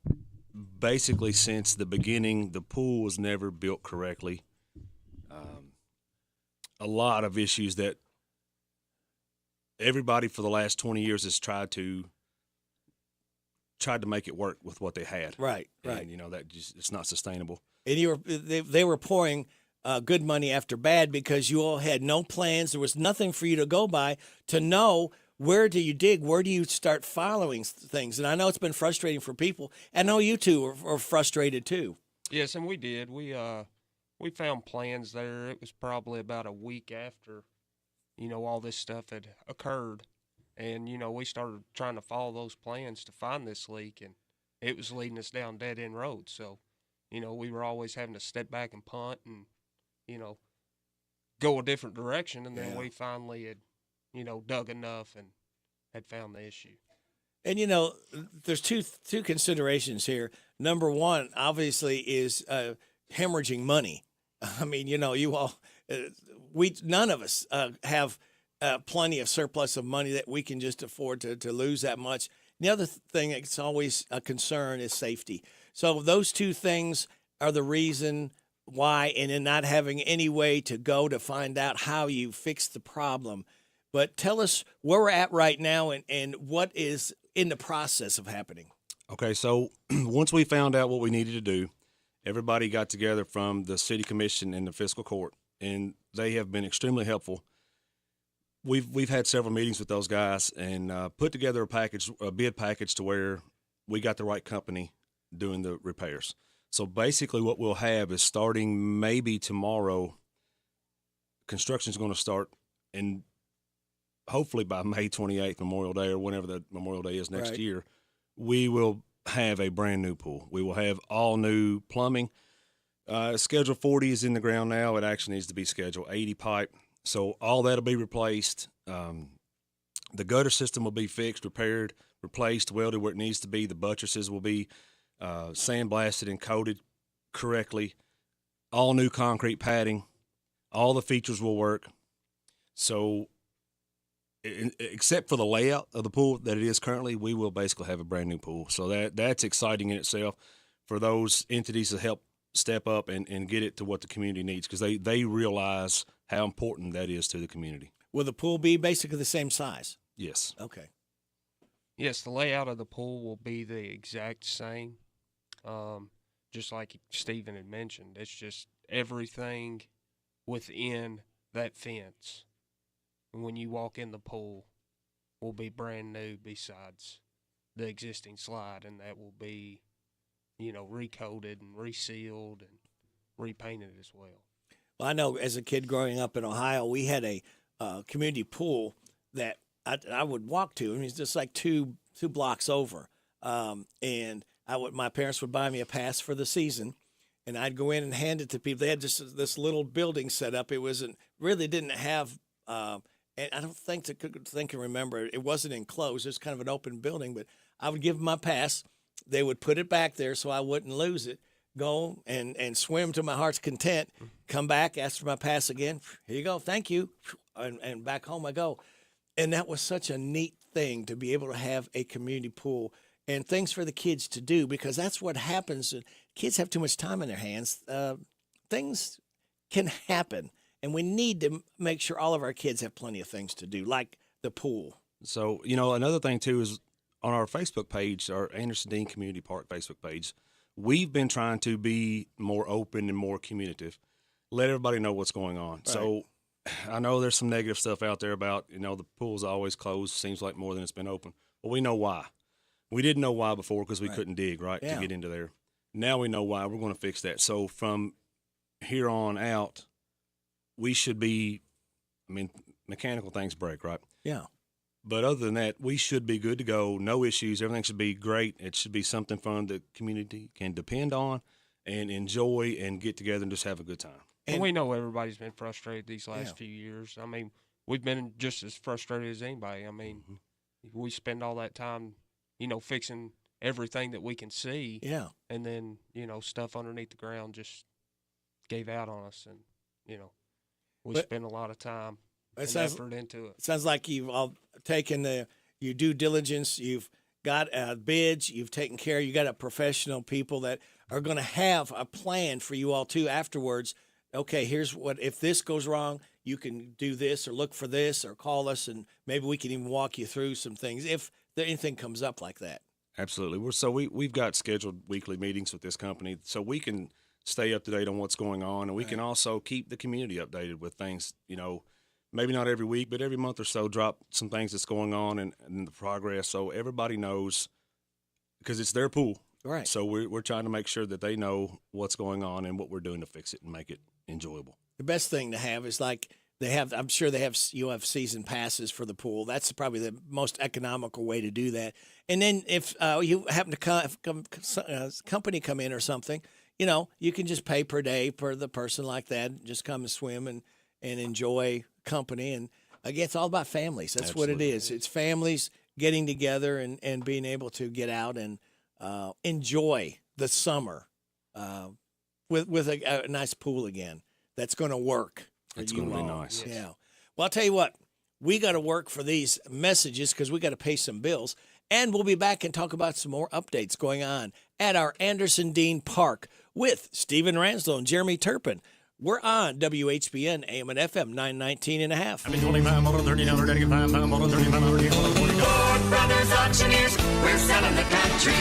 basically since the beginning, the pool was never built correctly. A lot of issues that everybody for the last 20 years has tried to make it work with what they had. Right. And, that just, it's not sustainable. And they were pouring good money after bad because you all had no plans. There was nothing for you to go by to know where do you dig, where do you start following things. And I know it's been frustrating for people. I know you two are frustrated too. Yes, and we did. We found plans there. It was probably about a week after, all this stuff had occurred. And, we started trying to follow those plans to find this leak, and it was leading us down dead-end roads. So, we were always having to step back and punt and, go a different direction. And then we finally had, dug enough and had found the issue. And, there's two considerations here. Number one, obviously, is hemorrhaging money. I mean, you all, none of us have plenty of surplus of money that we can just afford to lose that much. The other thing that's always a concern is safety. So those two things are the reason why, and in not having any way to go to find out how you fix the problem. But tell us where we're at right now and what is in the process of happening. Okay, so once we found out what we needed to do, Everybody got together from the city commission and the fiscal court, and they have been extremely helpful. We've had several meetings with those guys and put together a bid package to where we got the right company doing the repairs. So basically what we'll have is starting maybe tomorrow, construction's going to start, and hopefully by May 28th, Memorial Day, or whenever the Memorial Day is next year, we will have a brand new pool. We will have all new plumbing. Schedule 40 is in the ground now. It actually needs to be Schedule 80 pipe. So all that'll be replaced. The gutter system will be fixed, repaired, replaced, welded where it needs to be. The buttresses will be sandblasted and coated correctly. All new concrete padding. All the features will work. So except for the layout of the pool that it is currently, we will basically have a brand new pool. So that's exciting in itself for those entities to help step up and get it to what the community needs, because they realize how important that is to the community. Will the pool be basically the same size? Yes. Okay. Yes, the layout of the pool will be the exact same. Just like Stephen had mentioned, it's just everything within that fence. And when you walk in the pool, will be brand new besides the existing slide, and that will be, recoated and resealed and repainted as well. Well, I know as a kid growing up in Ohio, we had a community pool that I would walk to. I mean, it's just like two blocks over. And my parents would buy me a pass for the season, and I'd go in and hand it to people. They had just this little building set up. It didn't have, and I don't think and remember, it wasn't enclosed. It was kind of an open building, but I would give them my pass. They would put it back there so I wouldn't lose it. Go and swim to my heart's content, come back, ask for my pass again. Here you go. Thank you. And back home I go. And that was such a neat thing to be able to have a community pool and things for the kids to do, because that's what happens. Kids have too much time in their hands. Things can happen, and we need to make sure all of our kids have plenty of things to do, like the pool. So, another thing, too, is on our Facebook page, our Anderson Dean Community Park Facebook page, we've been trying to be more open and more communicative, let everybody know what's going on. Right. So I know there's some negative stuff out there about, the pool's always closed, seems like more than it's been open. Well, we know why. We didn't know why before because we couldn't dig, to get into there. Now we know why. We're going to fix that. So from here on out, we should be, mechanical things break, right? Yeah. But other than that, we should be good to go. No issues. Everything should be great. It should be something fun the community can depend on and enjoy and get together and just have a good time. And we know everybody's been frustrated these last few years. We've been just as frustrated as anybody. We spend all that time, fixing everything that we can see. Yeah. And then, stuff underneath the ground just gave out on us. And, we spend a lot of time and effort into it. It sounds like you've all taken your due diligence. You've got bids. You've taken care. You got a professional people that are going to have a plan for you all too afterwards. Okay, here's what, if this goes wrong, you can do this or look for this or call us, and maybe we can even walk you through some things if anything comes up like that. Absolutely. We've got scheduled weekly meetings with this company so we can stay up to date on what's going on, and we can also keep the community updated with things, maybe not every week, but every month or so, drop some things that's going on and the progress so everybody knows, because it's their pool. Right. So we're trying to make sure that they know what's going on and what we're doing to fix it and make it enjoyable. The best thing to have is I'm sure you'll have season passes for the pool. That's probably the most economical way to do that. And then if you happen to company come in or something, you can just pay per day per the person like that. Just come and swim and enjoy company. And again, it's all about families. That's Absolutely. What it is. It's families getting together and being able to get out and enjoy the summer with a nice pool again. That's going to work. It's going to be nice. Yeah. Well, I'll tell you what, we got to work for these messages because we got to pay some bills. And we'll be back and talk about some more updates going on at our Anderson Dean Park with Stephen Ranslow and Jeremy Turpin. We're on WHBN AM and FM 919 and a half. Ford Brothers Auctioneers, we're selling the country.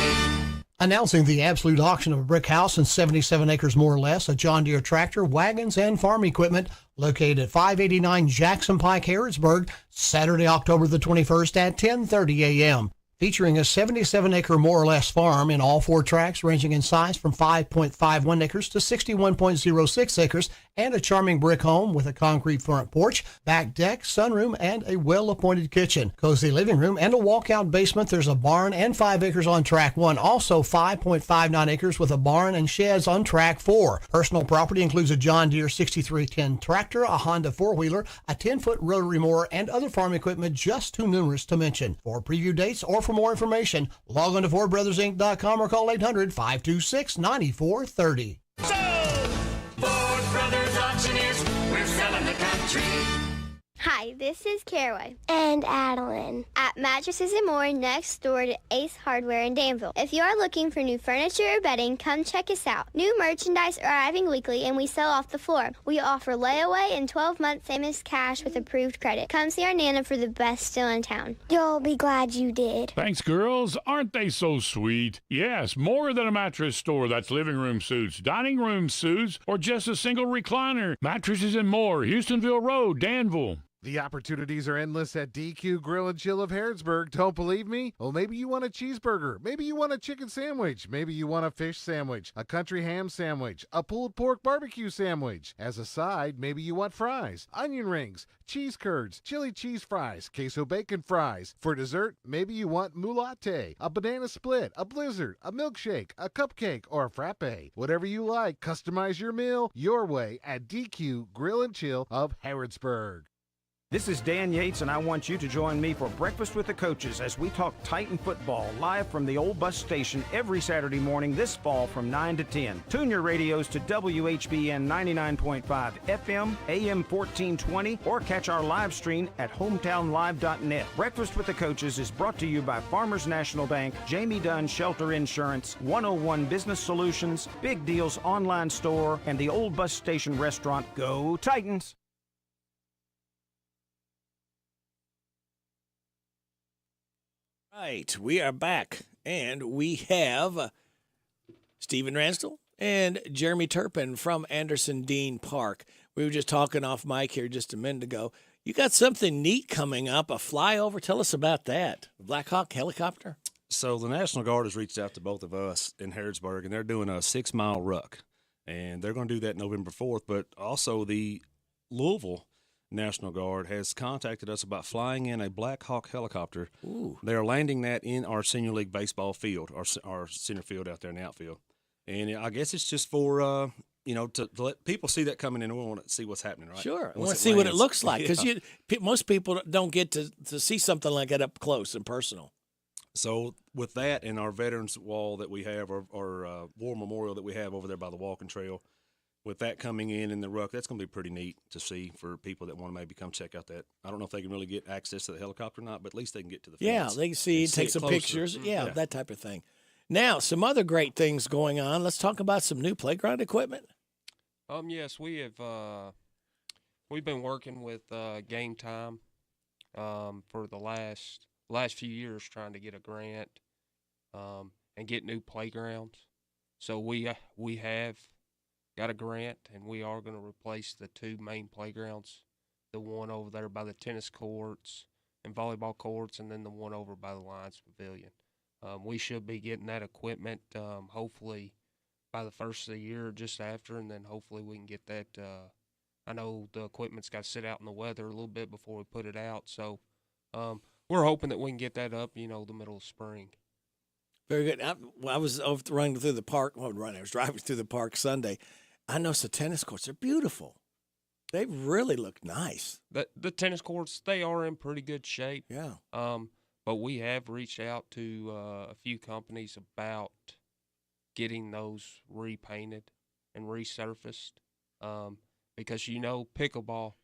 Announcing the absolute auction of a brick house and 77 acres more or less, a John Deere tractor, wagons, and farm equipment located at 589 Jackson Pike, Harrodsburg, Saturday, October the 21st at 10:30 a.m. Featuring a 77-acre more or less farm in all 4 tracts ranging in size from 5.51 acres to 61.06 acres, and a charming brick home with a concrete front porch, back deck, sunroom, and a well-appointed kitchen. Cozy living room and a walkout basement. There's a barn and 5 acres on track 1. Also 5.59 acres with a barn and sheds on track 4. Personal property includes a John Deere 6310 tractor, a Honda 4-wheeler, a 10-foot rotary mower, and other farm equipment just too numerous to mention. For preview dates or for more information, log on to FordBrothersInc.com or call 800-526-9430. Ford Brothers Auctioneers, we're selling the country. Hi, this is Caraway. And Adeline. At Mattresses and More next door to Ace Hardware in Danville. If you are looking for new furniture or bedding, come check us out. New merchandise arriving weekly and we sell off the floor. We offer layaway and 12-month famous cash with approved credit. Come see our Nana for the best deal in town. You'll be glad you did. Thanks, girls. Aren't they so sweet? Yes, more than a mattress store. That's living room suits, dining room suits, or just a single recliner. Mattresses and More, Houstonville Road, Danville. The opportunities are endless at DQ Grill and Chill of Harrodsburg. Don't believe me? Well, maybe you want a cheeseburger. Maybe you want a chicken sandwich. Maybe you want a fish sandwich, a country ham sandwich, a pulled pork barbecue sandwich. As a side, maybe you want fries, onion rings, cheese curds, chili cheese fries, queso bacon fries. For dessert, maybe you want mulatte, a banana split, a blizzard, a milkshake, a cupcake, or a frappe. Whatever you like, customize your meal your way at DQ Grill and Chill of Harrodsburg. This is Dan Yates, and I want you to join me for Breakfast with the Coaches as we talk Titan football live from the old bus station every Saturday morning this fall from 9 to 10. Tune your radios to WHBN 99.5 FM, AM 1420, or catch our live stream at hometownlive.net. Breakfast with the Coaches is brought to you by Farmers National Bank, Jamie Dunn Shelter Insurance, 101 Business Solutions, Big Deals Online Store, and the old bus station restaurant. Go Titans! Right, we are back, and we have Stephen Ransdell and Jeremy Turpin from Anderson Dean Park. We were just talking off mic here just a minute ago. You got something neat coming up, a flyover. Tell us about that. Black Hawk helicopter? So the National Guard has reached out to both of us in Harrodsburg, and they're doing a 6-mile ruck, and they're going to do that November 4th, but also the Louisville National Guard has contacted us about flying in a Black Hawk helicopter. Ooh. They are landing that in our senior league baseball field, our center field out there in the outfield. And I guess it's just for, to let people see that coming in. We want to see what's happening, right? Sure. I want to see what it looks like because most people don't get to see something like that up close and personal. So with that and our Veterans Wall that we have, our War Memorial that we have over there by the walking trail, with that coming in the ruck, that's going to be pretty neat to see for people that want to maybe come check out that. I don't know if they can really get access to the helicopter or not, but at least they can get to the fence. Yeah, they can see, take some pictures. Yeah, that type of thing. Now, some other great things going on. Let's talk about some new playground equipment. Yes, we have. We've been working with Game Time for the last few years, trying to get a grant and get new playgrounds. So we have got a grant, and we are going to replace the 2 main playgrounds, the one over there by the tennis courts and volleyball courts, and then the one over by the Lions Pavilion. We should be getting that equipment hopefully by the first of the year, just after, and then hopefully we can get that. I know the equipment's got to sit out in the weather a little bit before we put it out, so we're hoping that we can get that up, the middle of spring. Very good. I was running through the park. I was driving through the park Sunday. I noticed the tennis courts are beautiful. They really look nice. The tennis courts, they are in pretty good shape. Yeah. But we have reached out to a few companies about getting those repainted and resurfaced because pickleball,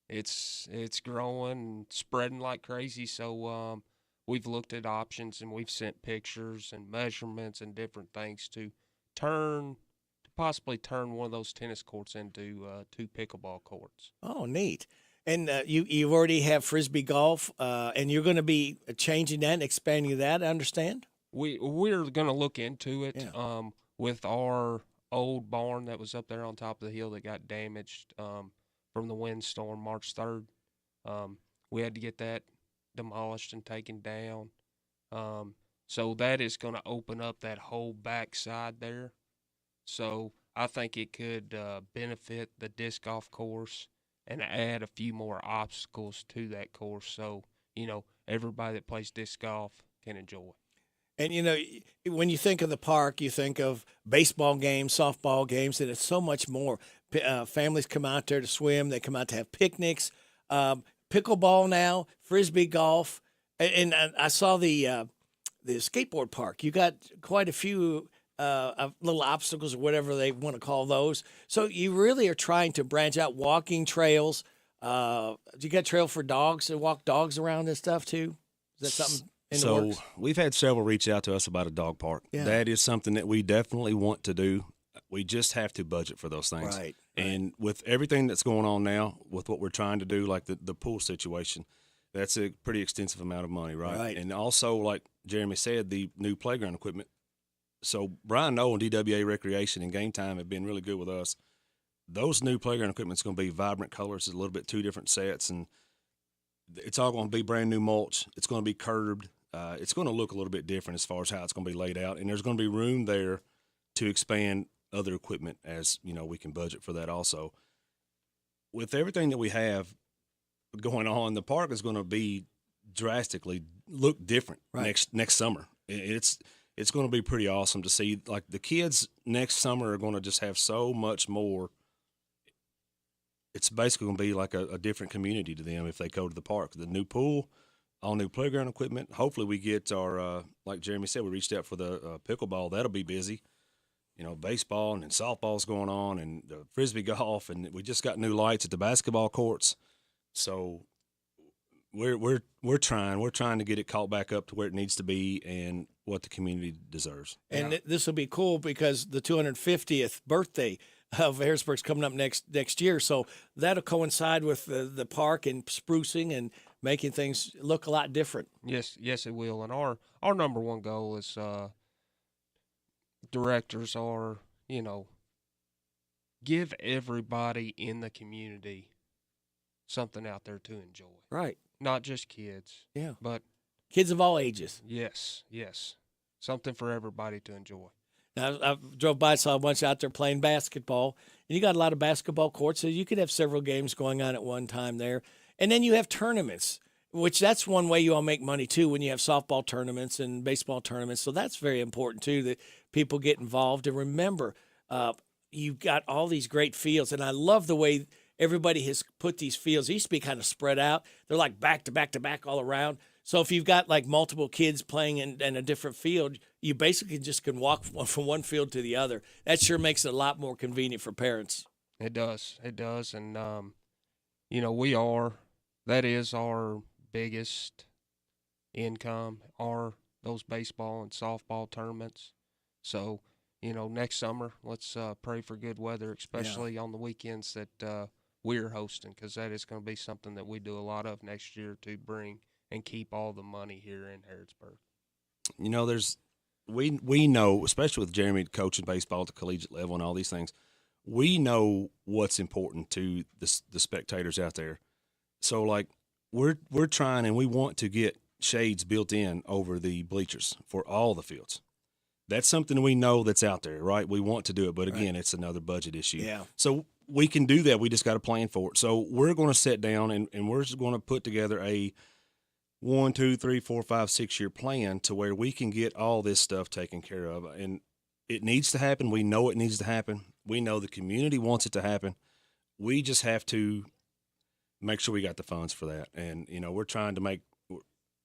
it's growing and spreading like crazy. So we've looked at options, and we've sent pictures and measurements and different things to possibly turn one of those tennis courts into 2 pickleball courts. Oh, neat. And you already have Frisbee golf, and you're going to be changing that and expanding that, I understand? we're gonna look into it. Yeah. With our old barn that was up there on top of the hill that got damaged from the windstorm March 3rd. We had to get that demolished and taken down. So that is going to open up that whole backside there. So I think it could benefit the disc golf course and add a few more obstacles to that course. So, everybody that plays disc golf can enjoy. And, when you think of the park, you think of baseball games, softball games, and it's so much more. Families come out there to swim. They come out to have picnics. Pickleball now, Frisbee golf. And I saw the skateboard park. You got quite a few little obstacles or whatever they want to call those. So you really are trying to branch out, walking trails. Do you got trail for dogs to walk dogs around and stuff too? Is that something in the works? We've had several reach out to us about a dog park. Yeah. That is something that we definitely want to do. We just have to budget for those things. Right. And with everything that's going on now, with what we're trying to do, like the pool situation, that's a pretty extensive amount of money, right? And also, like Jeremy said, the new playground equipment. So Brian Noel and DWA Recreation and Game Time have been really good with us. Those new playground equipment's going to be vibrant colors. It's a little bit two different sets, and it's all going to be brand new mulch. It's going to be curbed. It's going to look a little bit different as far as how it's going to be laid out, and there's going to be room there to expand other equipment as we can budget for that also. With everything that we have going on, the park is going to be drastically look different next summer. It's going to be pretty awesome to see. Like the kids next summer are going to just have so much more. It's basically going to be like a different community to them if they go to the park. The new pool, all new playground equipment. Hopefully we get our, like Jeremy said, we reached out for the pickleball. That'll be busy. Baseball and softball's going on, and the Frisbee golf, and we just got new lights at the basketball courts. So we're trying to get it caught back up to where it needs to be and what the community deserves. And this will be cool because the 250th birthday of Harrisburg's coming up next year, so that'll coincide with the park and sprucing and making things look a lot different. Yes, it will. And our number one goal is directors are, give everybody in the community something out there to enjoy. Right. Not just kids. Yeah. But kids of all ages. Yes. Something for everybody to enjoy. Now, I drove by, saw a bunch out there playing basketball, and you got a lot of basketball courts, so you could have several games going on at one time there. And then you have tournaments, which that's one way you all make money too, when you have softball tournaments and baseball tournaments. So that's very important too, that people get involved. And remember, you've got all these great fields, and I love the way everybody has put these fields. They used to be kind of spread out. They're like back to back to back all around. So if you've got like multiple kids playing in a different field, you basically just can walk from one field to the other. That sure makes it a lot more convenient for parents. It does. And, that is our biggest income are those baseball and softball tournaments. So, next summer, let's pray for good weather, especially on the weekends that we're hosting, because that is going to be something that we do a lot of next year to bring and keep all the money here in Harrodsburg. We know, especially with Jeremy coaching baseball at the collegiate level and all these things, we know what's important to the spectators out there. So, like, we're trying, and we want to get shades built in over the bleachers for all the fields. That's something we know that's out there, right? We want to do it, but again, it's another budget issue. Yeah. So we can do that. We just got to plan for it. So we're going to sit down and we're just going to put together a 1, 2, 3, 4, 5, 6 year plan to where we can get all this stuff taken care of. And it needs to happen. We know it needs to happen. We know the community wants it to happen. We just have to make sure we got the funds for that. And, we're trying to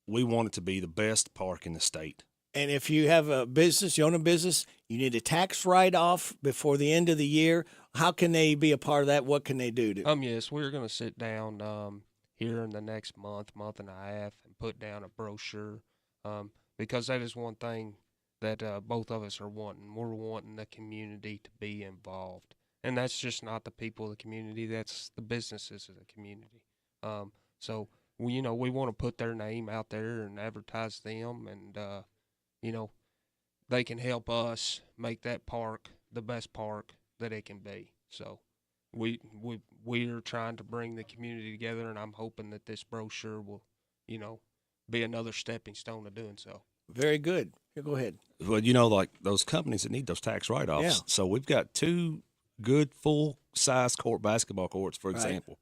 we want it to be the best park in the state. And if you have a business, you own a business, you need a tax write-off before the end of the year. How can they be a part of that? What can they do? Yes, we're going to sit down here in the next month and a half and put down a brochure because that is one thing that both of us are wanting. We're wanting the community to be involved. And that's just not the people of the community. That's the businesses of the community. So, we want to put their name out there and advertise them and, they can help us make that park the best park that it can be. So we're trying to bring the community together, and I'm hoping that this brochure will, be another stepping stone to doing so. Very good. Here, go ahead. Well, like those companies that need those tax write-offs. Yeah. So we've got 2 good full-size basketball courts, for example.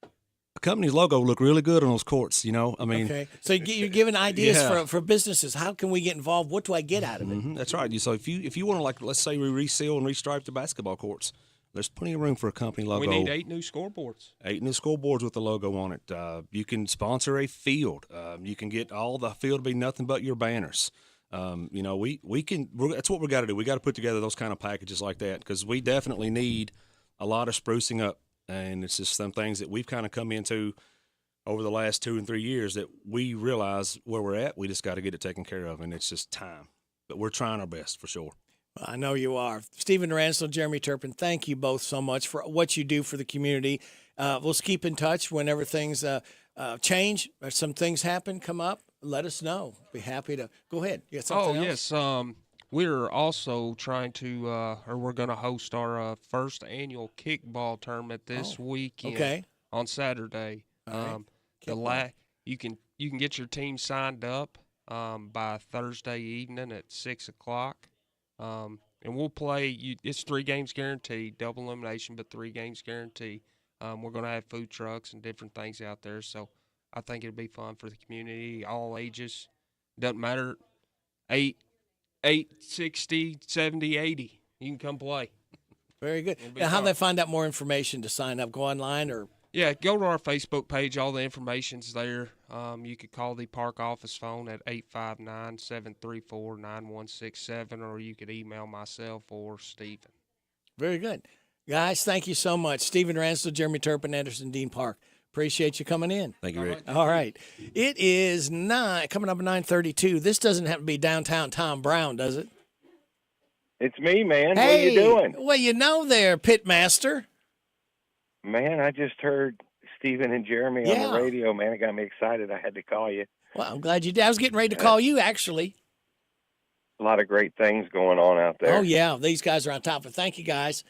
The company's logo look really good on those courts, Okay. So you're giving ideas Yeah. for businesses. How can we get involved? What do I get out of it? That's right. So if you want to, let's say we reseal and restripe the basketball courts, there's plenty of room for a company logo. We need 8 new scoreboards. 8 new scoreboards with the logo on it. You can sponsor a field. You can get all the field to be nothing but your banners. We can. That's what we got to do. We got to put together those kind of packages like that because we definitely need a lot of sprucing up. And it's just some things that we've kind of come into over the last 2 and 3 years that we realize where we're at. We just got to get it taken care of, and it's just time. But we're trying our best for sure. Well, I know you are. Stephen Ransdell, Jeremy Turpin, thank you both so much for what you do for the community. We'll keep in touch whenever things change or some things happen, come up. Let us know. Be happy to go ahead. You got something else? Yes. We're also trying to, or we're going to host our first annual kickball tournament this weekend. Okay. On Saturday. You can get your team signed up by Thursday evening at 6:00. And we'll play. It's 3 games guaranteed, double elimination, but 3 games guaranteed. We're going to have food trucks and different things out there, so I think it'll be fun for the community, all ages. Doesn't matter, 8, 60, 70, 80. You can come play. Very good. Now, how do they find out more information to sign up? Go online or? Yeah, go to our Facebook page. All the information's there. You could call the park office phone at 859-734-9167, or you could email myself or Stephen. Very good. Guys, thank you so much. Stephen Ransdell, Jeremy Turpin, Anderson Dean Park. Appreciate you coming in. Thank you, Rick. All right. It is coming up at 9:32. This doesn't have to be downtown Tom Brown, does it? It's me, man. Hey, what are you doing? Well, there, Pitmaster. Man, I just heard Stephen and Jeremy on the radio, man. It got me excited. I had to call you. Well, I'm glad you did. I was getting ready to call you, actually. A lot of great things going on out there. Oh, yeah. These guys are on top of it. Thank you, guys.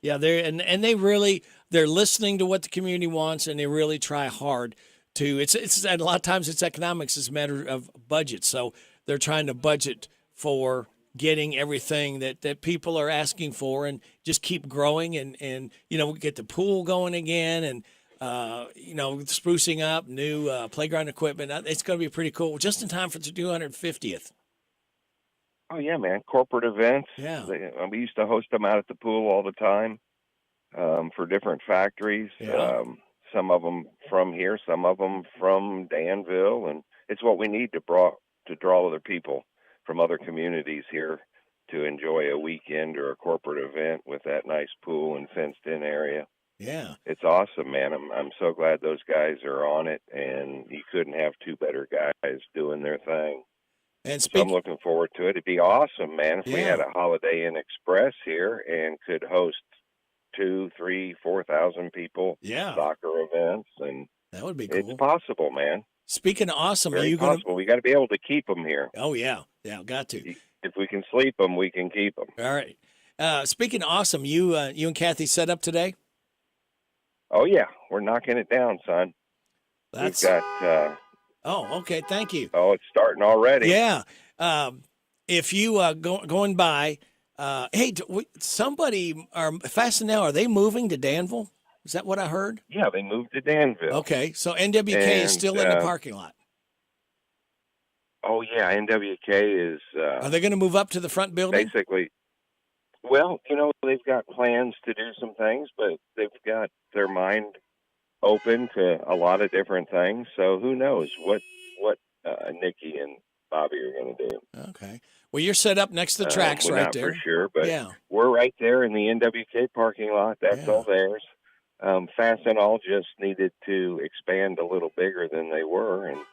Yeah, they're listening to what the community wants, and they really try hard to. It's a lot of times it's economics. It's a matter of budget. So they're trying to budget for getting everything that people are asking for, and just keep growing, and we get the pool going again, and sprucing up, new playground equipment. It's going to be pretty cool. Just in time for the 250th. Oh, yeah, man. Corporate events. Yeah. We used to host them out at the pool all the time for different factories. Yeah. Some of them from here, some of them from Danville. And it's what we need to draw other people from other communities here to enjoy a weekend or a corporate event with that nice pool and fenced-in area. Yeah. It's awesome, man. I'm so glad those guys are on it, and you couldn't have 2 better guys doing their thing. And so I'm looking forward to it. It'd be awesome, man, if we had a Holiday Inn Express here and could host 2,000, 3,000, 4,000 people. Yeah. Soccer events, and that would be cool. It's possible, man. Speaking of awesome, Very are you possible. We got to be able to keep them here. Oh yeah, got to. If we can sleep them, we can keep them. All right. Speaking of awesome, you and Kathy set up today? Oh yeah, we're knocking it down, son. We've got. Oh, okay. Thank you. Oh, it's starting already. Yeah. If you going by, hey, somebody are Fastenal. Are they moving to Danville? Is that what I heard? Yeah, they moved to Danville. Okay, so NWK is still in the parking lot. Oh yeah, NWK is. Are they going to move up to the front building? Basically, well, they've got plans to do some things, but they've got their mind open to a lot of different things. So who knows what Nikki and Bobby are going to do. Okay. Well, you're set up next to the tracks we're right not there. For sure, but yeah. We're right there in the NWK parking lot. That's all theirs. Fastenal just needed to expand a little bigger than they were, and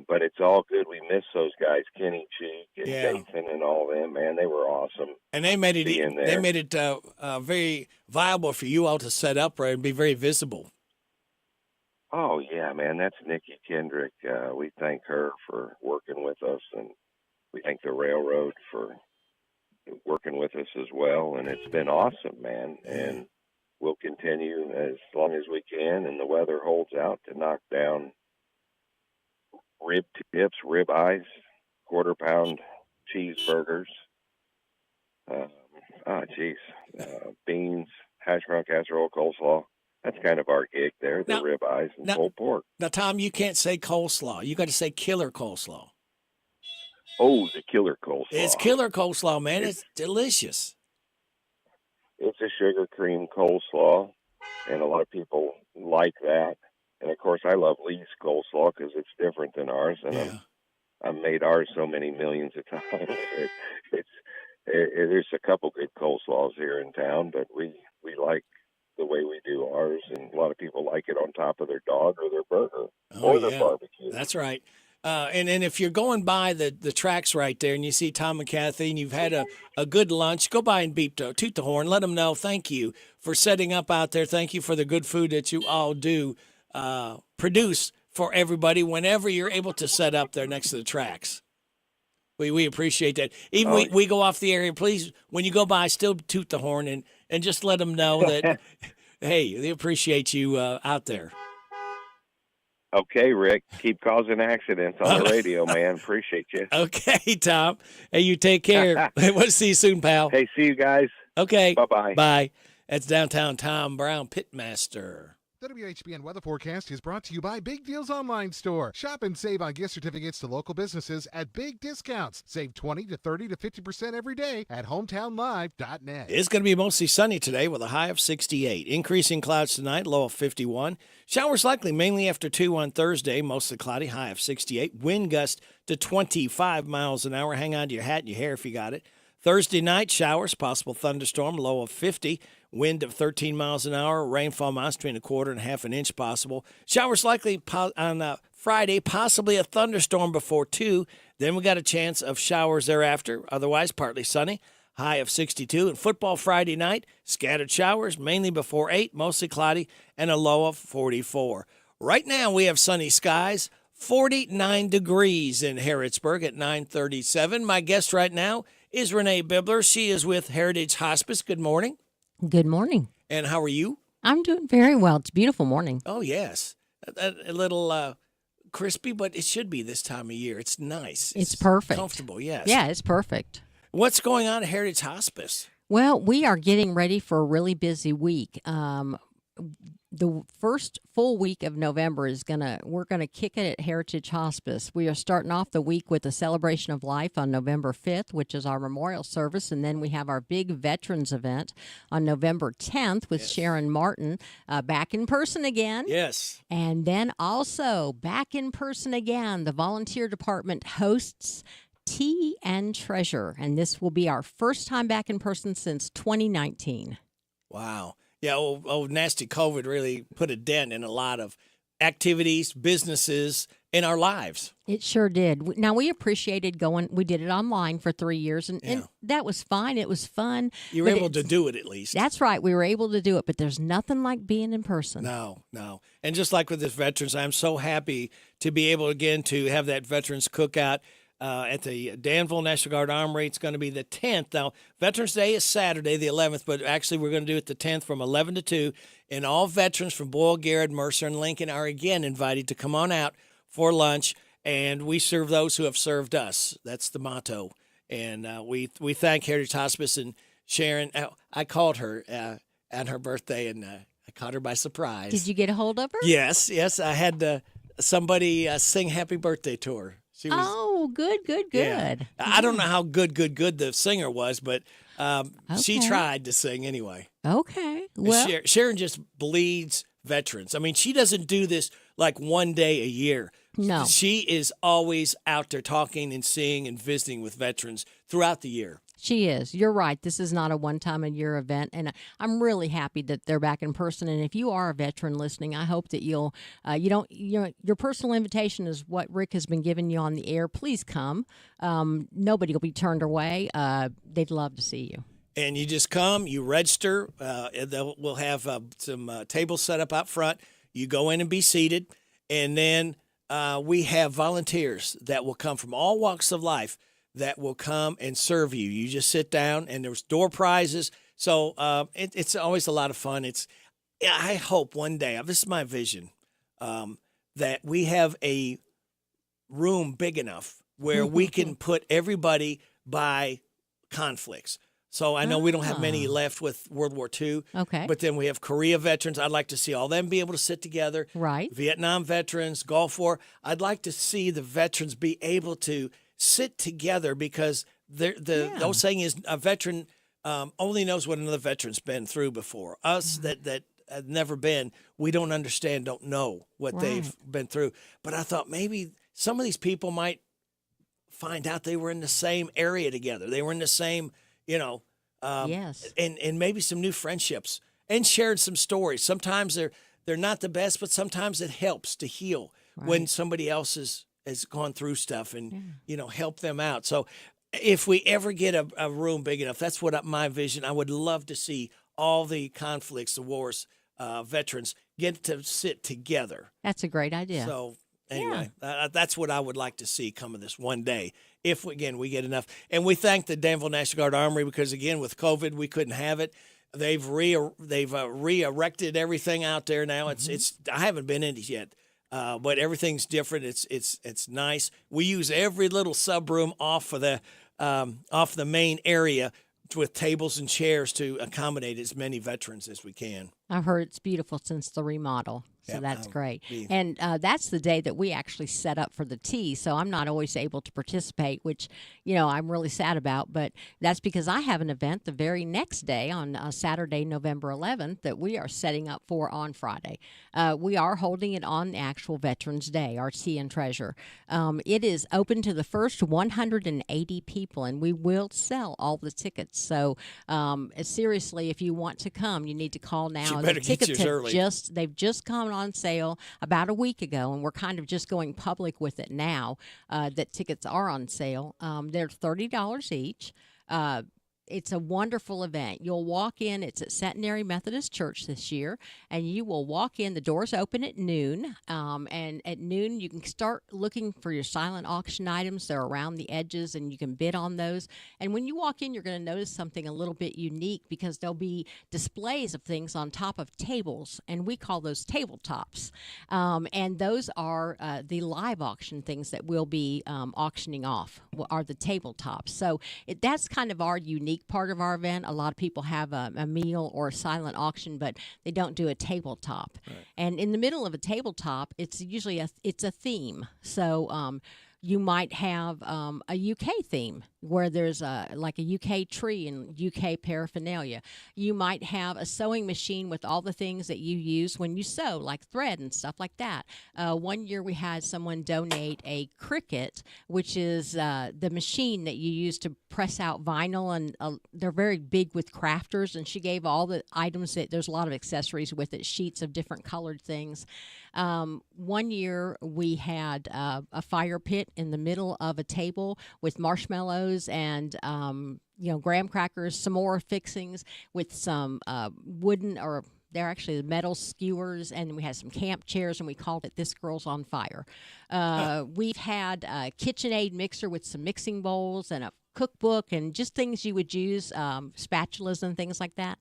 but it's all good. We miss those guys, Kenny Cheek and Jason and all them. Man, they were awesome. And they made it very viable for you all to set up and be very visible. Oh yeah, man, that's Nikki Kendrick. We thank her for working with us, and we thank the railroad for working with us as well, and it's been awesome, man. And we'll continue as long as we can, and the weather holds out, to knock down rib tips, rib eyes, quarter-pound cheeseburgers, beans, hash brown casserole, coleslaw. That's kind of our gig there, the rib eyes and pulled pork. Now, Tom, you can't say coleslaw. You got to say killer coleslaw. Oh, the killer coleslaw. It's killer coleslaw, man. It's delicious. It's a sugar cream coleslaw, and a lot of people like that. And, of course, I love Lee's coleslaw because it's different than ours, and I've made ours so many millions of times. There's a couple good coleslaws here in town, but we like the way we do ours, and a lot of people like it on top of their dog or their burger or their barbecue. That's right. And if you're going by the tracks right there and you see Tom and Kathy and you've had a good lunch, go by and toot the horn. Let them know thank you for setting up out there. Thank you for the good food that you all do produce for everybody whenever you're able to set up there next to the tracks. We appreciate that. Even we go off the area, please, when you go by, still toot the horn and just let them know that, hey, they appreciate you out there. Okay, Rick, keep causing accidents on the radio, man. Appreciate you. Okay, Tom. Hey, you take care. We'll see you soon, pal. Hey, see you guys. Okay. Bye-bye. Bye. That's downtown Tom Brown, Pitmaster. The WHBN weather forecast is brought to you by Big Deals Online Store. Shop and save on gift certificates to local businesses at big discounts. Save 20 to 30 to 50% every day at hometownlive.net. It's going to be mostly sunny today with a high of 68. Increasing clouds tonight, low of 51. Showers likely mainly after 2 on Thursday, mostly cloudy, high of 68. Wind gust to 25 miles an hour. Hang on to your hat and your hair if you got it. Thursday night, showers, possible thunderstorm, low of 50. Wind of 13 miles an hour. Rainfall amounts between a quarter and half an inch possible. Showers likely on Friday, possibly a thunderstorm before 2. Then we got a chance of showers thereafter. Otherwise, partly sunny. High of 62. And football Friday night, scattered showers, mainly before 8, mostly cloudy, and a low of 44. Right now, we have sunny skies, 49 degrees in Harrodsburg at 9:37. My guest right now is Renee Bibler. She is with Heritage Hospice. Good morning. Good morning. And how are you? I'm doing very well. It's a beautiful morning. Oh, yes. A little crispy, but it should be this time of year. It's nice. It's perfect. Comfortable, yes. Yeah, it's perfect. What's going on at Heritage Hospice? Well, we are getting ready for a really busy week. The first full week of November we're gonna kick it at Heritage Hospice. We are starting off the week with a celebration of life on November 5th, which is our memorial service, and then we have our big veterans event on November 10th with Sharon Martin, back in person again. Yes. And then also back in person again, the volunteer department hosts Tea and Treasure, and this will be our first time back in person since 2019. Wow. Yeah, old nasty COVID really put a dent in a lot of activities, businesses, in our lives. It sure did. Now, we appreciated going. We did it online for 3 years, and that was fine. It was fun. You were able to do it at least. That's right. We were able to do it, but there's nothing like being in person. No. And just like with this veterans, I'm so happy to be able again to have that veterans cookout. At the Danville National Guard Armory. It's going to be the 10th. Now, Veterans Day is Saturday, the 11th, but actually we're going to do it the 10th from 11 to 2. And all veterans from Boyle, Garrett, Mercer, and Lincoln are again invited to come on out for lunch. And we serve those who have served us. That's the motto. And we thank Heritage Hospice and Sharon. I called her on her birthday, and I caught her by surprise. Did you get a hold of her? Yes. I had somebody sing happy birthday to her. Good. Yeah. I don't know how good the singer was, but she tried to sing anyway. Okay. Well, Sharon just bleeds veterans. I mean, she doesn't do this like one day a year. No. She is always out there talking and seeing and visiting with veterans throughout the year. She is. You're right. This is not a one-time-a-year event, and I'm really happy that they're back in person. And if you are a veteran listening, I hope that your personal invitation is what Rick has been giving you on the air. Please come. Nobody will be turned away. They'd love to see you. And you just come, you register. We'll have some tables set up out front. You go in and be seated, and then we have volunteers that will come from all walks of life that will come and serve you. You just sit down, and there's door prizes. So it's always a lot of fun. I hope one day, this is my vision, that we have a room big enough where we can put everybody by conflicts. So I know we don't have many left with World War II. Okay. But then we have Korea veterans. I'd like to see all them be able to sit together. Right. Vietnam veterans, Gulf War. I'd like to see the veterans be able to sit together because the old saying is a veteran only knows what another veteran's been through before. Us that have never been, we don't understand, don't know what they've been through. But I thought maybe some of these people might find out they were in the same area together. They were in the same, yes. And maybe some new friendships and shared some stories. Sometimes they're not the best, but sometimes it helps to heal when somebody else has gone through stuff and, help them out. So if we ever get a room big enough, that's what my vision. I would love to see all the conflicts, the wars, veterans get to sit together. That's a great idea. So anyway, that's what I would like to see come of this one day. If, we get enough. And we thank the Danville National Guard Armory because, again, with COVID, we couldn't have it. They've re-erected everything out there now. It's I haven't been in it yet, but everything's different. It's nice. We use every little sub room off the main area with tables and chairs to accommodate as many veterans as we can. I've heard it's beautiful since the remodel. So that's great. And that's the day that we actually set up for the tea. So I'm not always able to participate, which, I'm really sad about. But that's because I have an event the very next day on Saturday, November 11th, that we are setting up for on Friday. We are holding it on the actual Veterans Day, our Tea and Treasure. It is open to the first 180 people, and we will sell all the tickets. So seriously, if you want to come, you need to call now. You better get yours early. They've just come on sale about a week ago, and we're kind of just going public with it now that tickets are on sale. They're $30 each. It's a wonderful event. You'll walk in. It's at Centenary Methodist Church this year, and you will walk in. The doors open at noon, and at noon you can start looking for your silent auction items. They're around the edges, and you can bid on those. And when you walk in, you're going to notice something a little bit unique because there'll be displays of things on top of tables, and we call those tabletops. And those are the live auction things that we'll be auctioning off are the tabletops. So that's kind of our unique part of our event. A lot of people have a meal or a silent auction, but they don't do a tabletop. Right. And in the middle of a tabletop, it's usually it's a theme. So you might have a UK theme where there's like a UK tree and UK paraphernalia. You might have a sewing machine with all the things that you use when you sew, like thread and stuff like that. One year we had someone donate a Cricut, which is the machine that you use to press out vinyl, and they're very big with crafters, and she gave all the items there's a lot of accessories with it, sheets of different colored things. One year we had a fire pit in the middle of a table with marshmallows and graham crackers, some more fixings with some wooden or they're actually the metal skewers, and we had some camp chairs, and we called it This Girl's on Fire. We've had a KitchenAid mixer with some mixing bowls and a cookbook and just things you would use, spatulas and things like that.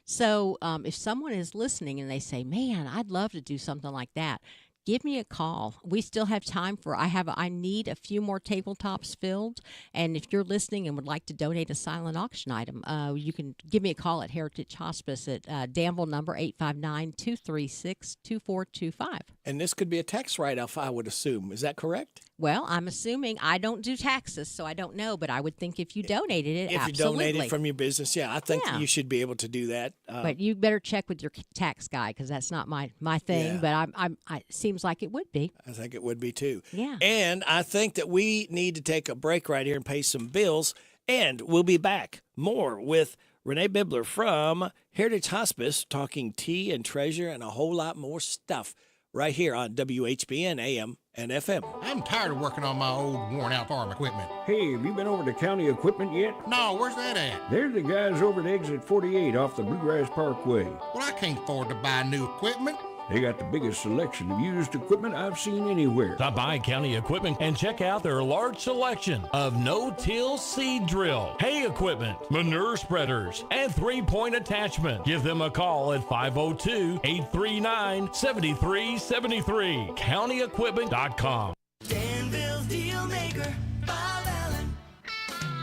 So if someone is listening and they say, man, I'd love to do something like that, give me a call. We still have time I need a few more tabletops filled. And if you're listening and would like to donate a silent auction item, you can give me a call at Heritage Hospice at Danville number 859-236-2425. And this could be a tax write-off, I would assume. Is that correct? Well, I'm assuming I don't do taxes, so I don't know, but I would think if you donated it, if absolutely. you donated from your business, I think you should be able to do that. But you better check with your tax guy because that's not my thing. But it seems like it would be. I think it would be too. Yeah. And I think that we need to take a break right here and pay some bills, and we'll be back more with Renee Bibler from Heritage Hospice talking tea and treasure and a whole lot more stuff right here on WHBN AM and FM. I'm tired of working on my old worn-out farm equipment. Hey, have you been over to County Equipment yet? No, where's that at? They're the guys over at Exit 48 off the Bluegrass Parkway. Well, I can't afford to buy new equipment. They got the biggest selection of used equipment I've seen anywhere. Stop by County Equipment and check out their large selection of no-till seed drill, hay equipment, manure spreaders, and three-point attachment. Give them a call at 502-839-7373. CountyEquipment.com. Danville's deal maker, Bob Allen.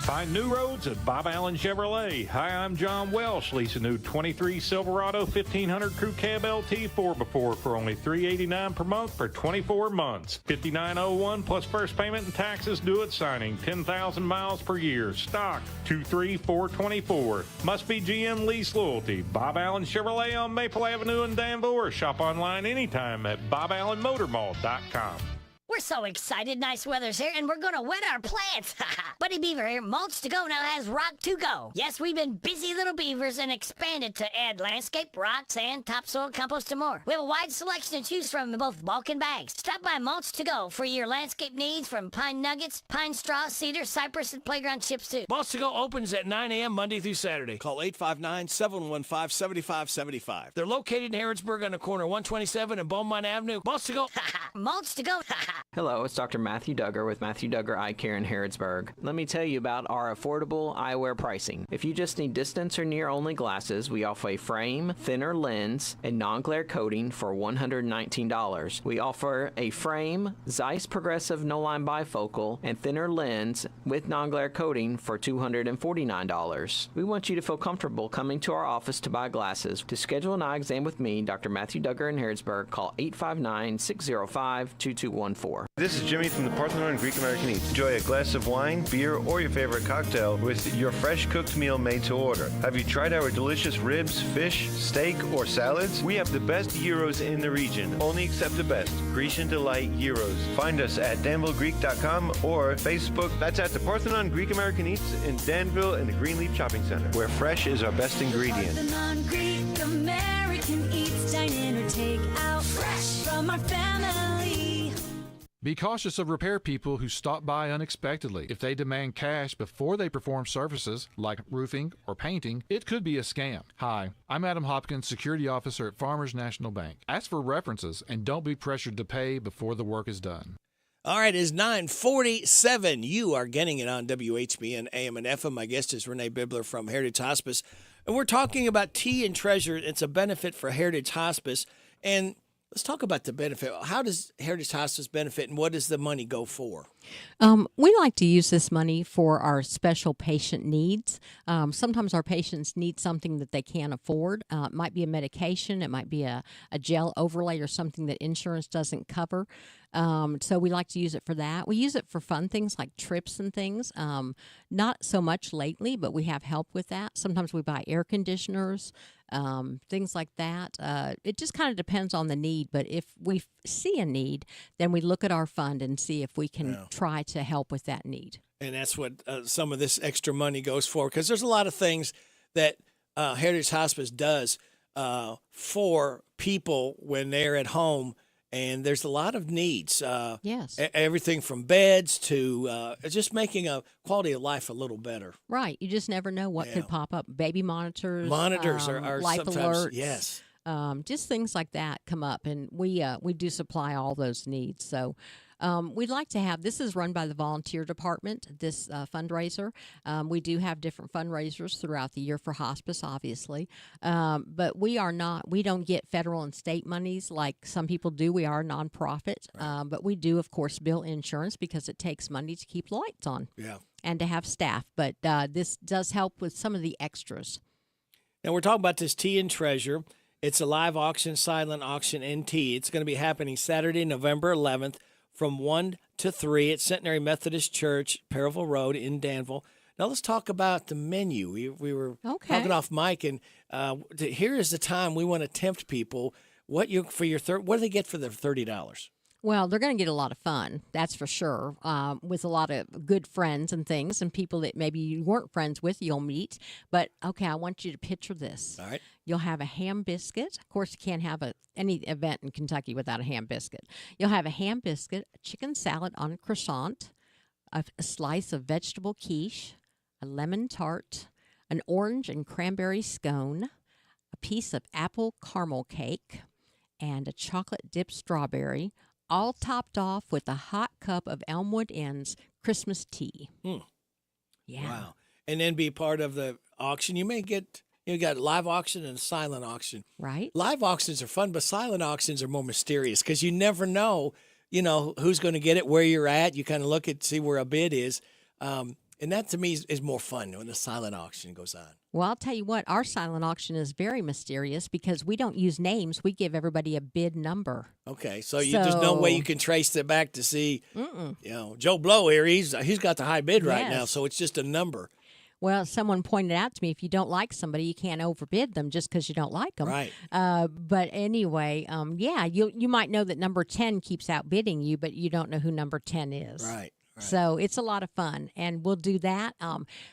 Find new roads at Bob Allen Chevrolet. Hi, I'm John Welsh. Lease a new 23 Silverado 1500 Crew Cab LT 4x4 for only $389 per month for 24 months. $59.01 plus first payment and taxes due at signing. 10,000 miles per year. Stock 23424. Must be GM Lease Loyalty. Bob Allen Chevrolet on Maple Avenue in Danville, or shop online anytime at BobAllenMotorMall.com. We're so excited. Nice weather's here, and we're going to wet our plants. Buddy Beaver here, Mulch to Go now has Rock to Go. Yes, we've been busy little beavers and expanded to add landscape, rock, sand, topsoil, compost, and more. We have a wide selection to choose from in both bulk and bags. Stop by Mulch to Go for your landscape needs, from pine nuggets, pine straw, cedar, cypress, and playground chips too. Mulch to Go opens at 9 a.m. Monday through Saturday. Call 859-715-7575. They're located in Harrodsburg on the corner of 127 and Beaumont Avenue. Mulch to Go. Mulch to Go. Hello, it's Dr. Matthew Duggar with Matthew Duggar Eye Care in Harrodsburg. Let me tell you about our affordable eyewear pricing. If you just need distance or near only glasses, we offer a frame, thinner lens, and non-glare coating for $119. We offer a frame, Zeiss Progressive No-Line Bifocal, and thinner lens with non-glare coating for $249. We want you to feel comfortable coming to our office to buy glasses. To schedule an eye exam with me, Dr. Matthew Duggar in Harrodsburg, call 859-605-2214. This is Jimmy from the Parthenon Greek American Eats. Enjoy a glass of wine, beer, or your favorite cocktail with your fresh cooked meal made to order. Have you tried our delicious ribs, fish, steak, or salads? We have the best gyros in the region. Only accept the best. Grecian Delight Gyros. Find us at DanvilleGreek.com or Facebook. That's at the Parthenon Greek American Eats in Danville and the Greenleaf Shopping Center, where fresh is our best ingredient. Parthenon Greek American Eats. Dine in or take out. Fresh from our family. Be cautious of repair people who stop by unexpectedly. If they demand cash before they perform services like roofing or painting, it could be a scam. Hi, I'm Adam Hopkins, Security Officer at Farmers National Bank. Ask for references and don't be pressured to pay before the work is done. All right, it's 9:47. You are getting it on WHBN AM and FM. My guest is Renee Bibler from Heritage Hospice. And we're talking about Tea and Treasure. It's a benefit for Heritage Hospice. And let's talk about the benefit. How does Heritage Hospice benefit, and what does the money go for? We like to use this money for our special patient needs. Sometimes our patients need something that they can't afford. It might be a medication. It might be a gel overlay or something that insurance doesn't cover. So we like to use it for that. We use it for fun things like trips and things. Not so much lately, but we have help with that. Sometimes we buy air conditioners, things like that. It just kind of depends on the need. But if we see a need, then we look at our fund and see if we can try to help with that need. And that's what some of this extra money goes for, because there's a lot of things that Heritage Hospice does for people when they're at home. And there's a lot of needs. Yes. Everything from beds to just making a quality of life a little better. Right. You just never know what could pop up. Baby monitors. Monitors are life sometimes, alerts. yes. Just things like that come up, and we do supply all those needs. So we'd like to have, this is run by the volunteer department, this fundraiser. We do have different fundraisers throughout the year for hospice, obviously. But we don't get federal and state monies like some people do. We are a nonprofit. Right. But we do, of course, bill insurance because it takes money to keep lights on. Yeah. And to have staff. But this does help with some of the extras. Now we're talking about this Tea and Treasure. It's a live auction, silent auction in tea. It's going to be happening Saturday, November 11th from 1 to 3 at Centenary Methodist Church, Perryville Road in Danville. Now let's talk about the menu. We were talking off mic, and here is the time we want to tempt people. What do they get for their $30? Well, they're going to get a lot of fun, that's for sure, with a lot of good friends and things, and people that maybe you weren't friends with, you'll meet. But, okay, I want you to picture this. All right. You'll have a ham biscuit. Of course, you can't have any event in Kentucky without a ham biscuit. You'll have a ham biscuit, a chicken salad on a croissant, a slice of vegetable quiche, a lemon tart, an orange and cranberry scone, a piece of apple caramel cake, and a chocolate dipped strawberry, all topped off with a hot cup of Elmwood Inn's Christmas tea. Yeah. Wow. And then be part of the auction. You may get, you got live auction and silent auction. Right. Live auctions are fun, but silent auctions are more mysterious because you never know, who's going to get it, where you're at. You kind of look at, see where a bid is. And that to me is more fun when the silent auction goes on. Well, I'll tell you what, our silent auction is very mysterious because we don't use names. We give everybody a bid number. Okay, so there's no way you can trace it back to see, Joe Blow here, he's got the high bid right now, so it's just a number. Well, someone pointed out to me, if you don't like somebody, you can't overbid them just because you don't like them. Right. But anyway, you might know that number 10 keeps outbidding you, but you don't know who number 10 is. Right. So it's a lot of fun, and we'll do that.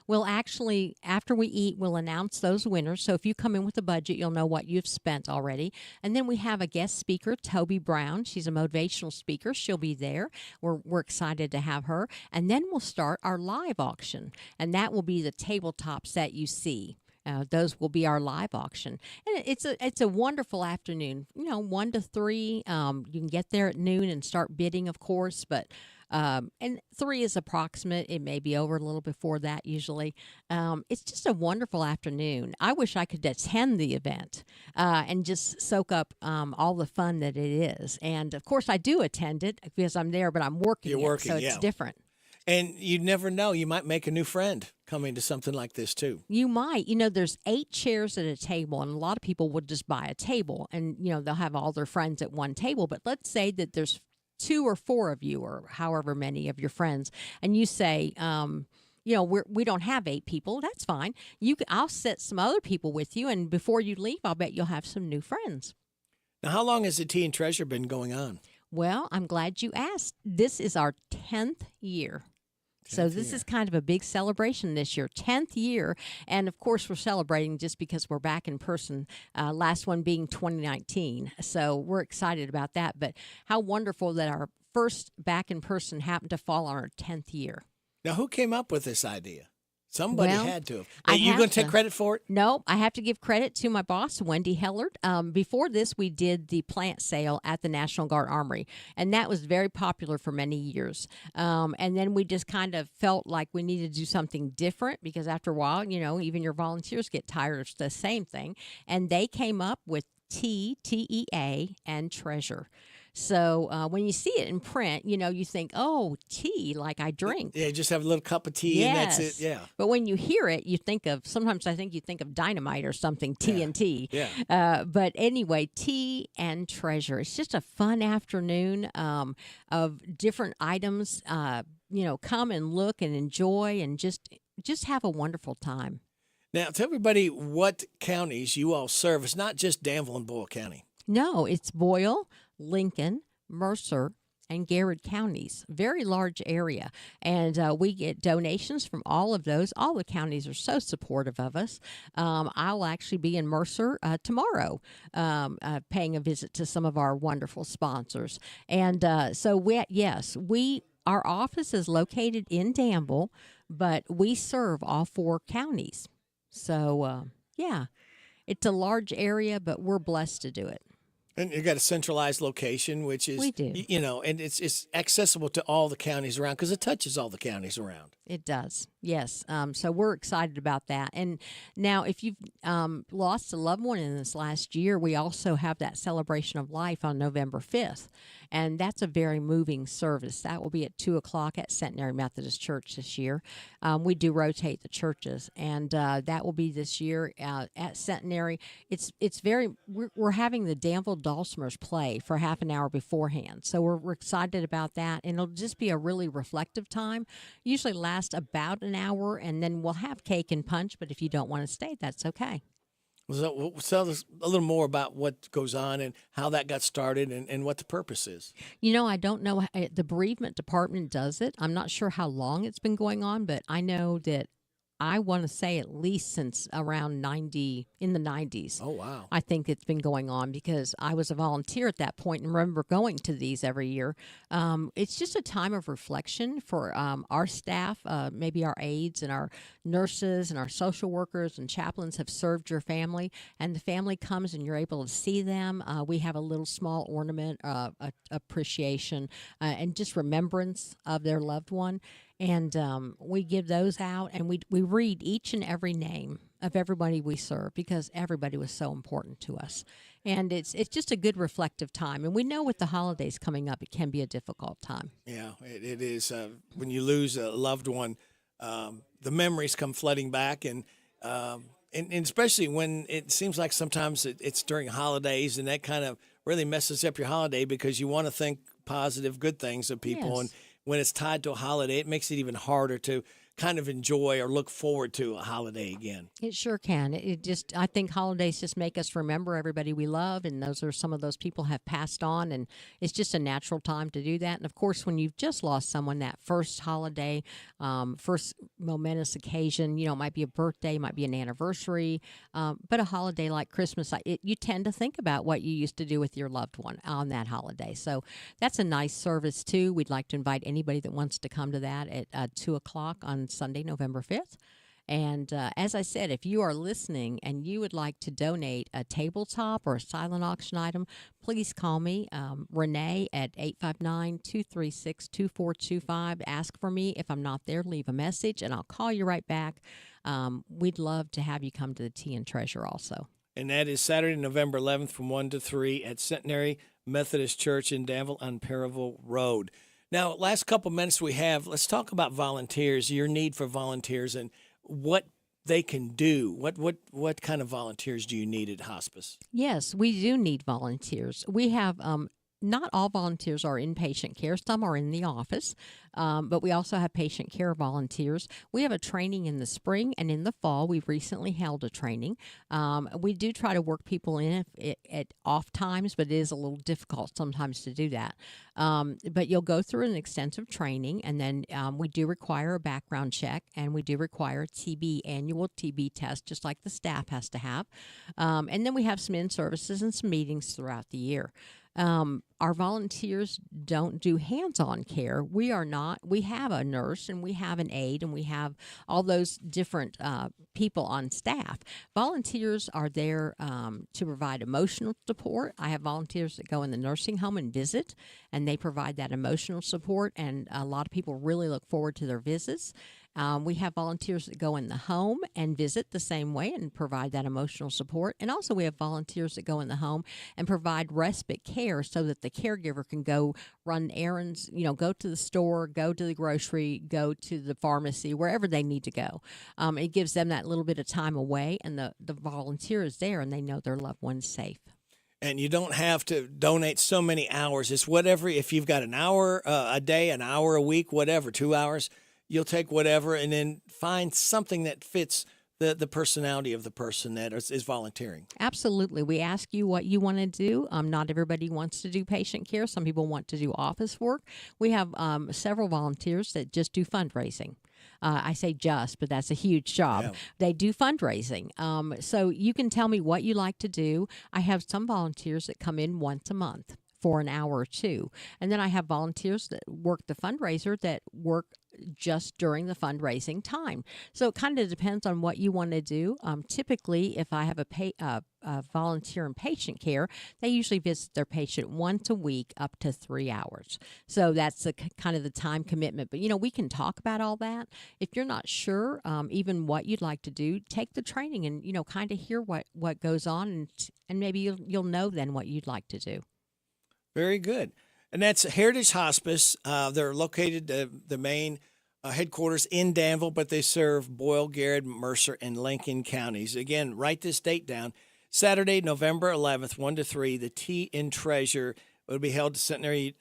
We'll actually, after we eat, we'll announce those winners. So if you come in with a budget, you'll know what you've spent already. And then we have a guest speaker, Toby Brown. She's a motivational speaker. She'll be there. We're excited to have her. And then we'll start our live auction, and that will be the tabletops that you see. Those will be our live auction, and it's a wonderful afternoon. 1 to 3. You can get there at noon and start bidding, of course, but. And 3 is approximate. It may be over a little before that usually. It's just a wonderful afternoon. I wish I could attend the event and just soak up all the fun that it is. And, of course, I do attend it because I'm there, but I'm working. You're working, so it's different. And you never know. You might make a new friend coming to something like this, too. You might. There's 8 chairs at a table, and a lot of people would just buy a table, and, they'll have all their friends at one table. But let's say that there's 2 or 4 of you, or however many of your friends, and you say, we don't have 8 people. That's fine. I'll set some other people with you, and before you leave, I'll bet you'll have some new friends. Now, how long has the Tea and Treasure been going on? Well, I'm glad you asked. This is our 10th year. So this is kind of a big celebration this year, 10th year. And, of course, we're celebrating just because we're back in person, last one being 2019. So we're excited about that. But how wonderful that our first back in person happened to fall on our 10th year. Now, who came up with this idea? Somebody Well, had to have. I Are you have going to take to. credit for it? No, I have to give credit to my boss, Wendy Hellard. Before this, we did the plant sale at the National Guard Armory, and that was very popular for many years. And then we just kind of felt like we needed to do something different because after a while, even your volunteers get tired of the same thing. And they came up with TEA, and treasure. So when you see it in print, you think, oh, tea, like I drink. Yeah, just have a little cup of tea and that's it. Yeah. But when you hear it, sometimes I think you think of dynamite or something, TNT. Yeah. But anyway, tea and treasure. It's just a fun afternoon of different items. Come and look and enjoy and just have a wonderful time. Now, tell everybody what counties you all serve. It's not just Danville and Boyle County. No, it's Boyle, Lincoln, Mercer, and Garrett counties. Very large area. And we get donations from all of those. All the counties are so supportive of us. I'll actually be in Mercer tomorrow paying a visit to some of our wonderful sponsors. And our office is located in Danville, but we serve all 4 counties. So, it's a large area, but we're blessed to do it. And you got a centralized location, which is, we do. And it's accessible to all the counties around because it touches all the counties around. It does, yes. So we're excited about that. And now if you've lost a loved one in this last year, we also have that celebration of life on November 5th. And that's a very moving service. That will be at 2 o'clock at Centenary Methodist Church this year. We do rotate the churches, and that will be this year at Centenary. We're having the Danville Dulcimers play for half an hour beforehand. So we're excited about that. And it'll just be a really reflective time. Usually lasts about an hour, and then we'll have cake and punch. But if you don't want to stay, that's okay. So tell us a little more about what goes on and how that got started and what the purpose is. I don't know. The bereavement department does it. I'm not sure how long it's been going on, but I know that I want to say at least since around in the 90s. Oh, wow. I think it's been going on because I was a volunteer at that point and remember going to these every year. It's just a time of reflection for our staff, maybe our aides and our nurses and our social workers and chaplains have served your family, and the family comes and you're able to see them. We have a little small ornament, appreciation, and just remembrance of their loved one. And we give those out, and we read each and every name of everybody we serve because everybody was so important to us. And it's just a good reflective time. And we know with the holidays coming up, it can be a difficult time. Yeah, it is. When you lose a loved one, the memories come flooding back, and especially when it seems like sometimes it's during holidays, and that kind of really messes up your holiday because you want to think positive, good things of people. Yes. And when it's tied to a holiday, it makes it even harder to kind of enjoy or look forward to a holiday again. It sure can. I think holidays just make us remember everybody we love, and some of those people have passed on, and it's just a natural time to do that. And of course, when you've just lost someone, that first holiday, first momentous occasion, it might be a birthday, might be an anniversary, but a holiday like Christmas, you tend to think about what you used to do with your loved one on that holiday. So that's a nice service too. We'd like to invite anybody that wants to come to that at 2 o'clock on Sunday, November 5th. And as I said, if you are listening and you would like to donate a tabletop or a silent auction item, please call me, Renee, at 859-236-2425. Ask for me. If I'm not there, leave a message, and I'll call you right back. We'd love to have you come to the Tea and Treasure also. And that is Saturday, November 11th from 1 to 3 at Centenary Methodist Church in Danville on Perryville Road. Now, last couple minutes we have, let's talk about volunteers, your need for volunteers, and what they can do. What kind of volunteers do you need at hospice? Yes, we do need volunteers. We have not all volunteers are in patient care. Some are in the office, but we also have patient care volunteers. We have a training in the spring and in the fall. We've recently held a training. We do try to work people in at off times, but it is a little difficult sometimes to do that. But you'll go through an extensive training, and then we do require a background check, and we do require annual TB test, just like the staff has to have. And then we have some in-services and some meetings throughout the year. Our volunteers don't do hands-on care. We have a nurse and we have an aide and we have all those different people on staff. Volunteers are there to provide emotional support. I have volunteers that go in the nursing home and visit, and they provide that emotional support, and a lot of people really look forward to their visits. We have volunteers that go in the home and visit the same way and provide that emotional support. And also we have volunteers that go in the home and provide respite care so that the caregiver can go run errands, go to the store, go to the grocery, go to the pharmacy, wherever they need to go. It gives them that little bit of time away, and the volunteer is there and they know their loved one's safe. And you don't have to donate so many hours. It's whatever, if you've got an hour a day, an hour a week, whatever, 2 hours, you'll take whatever and then find something that fits the personality of the person that is volunteering. Absolutely. We ask you what you want to do. Not everybody wants to do patient care. Some people want to do office work. We have several volunteers that just do fundraising. I say just, but that's a huge job. Yeah. They do fundraising. So you can tell me what you like to do. I have some volunteers that come in once a month for an hour or two. And then I have volunteers that work the fundraiser that work just during the fundraising time. So it kind of depends on what you want to do. Typically, if I have a volunteer in patient care, they usually visit their patient once a week up to 3 hours. So that's kind of the time commitment. But, we can talk about all that. If you're not sure even what you'd like to do, take the training and, kind of hear what goes on, and maybe you'll know then what you'd like to do. Very good. And that's Heritage Hospice. They're located, the main headquarters in Danville, but they serve Boyle, Garrett, Mercer, and Lincoln counties. Again, write this date down. Saturday, November 11th, 1 to 3, the Tea and Treasure will be held at Centenary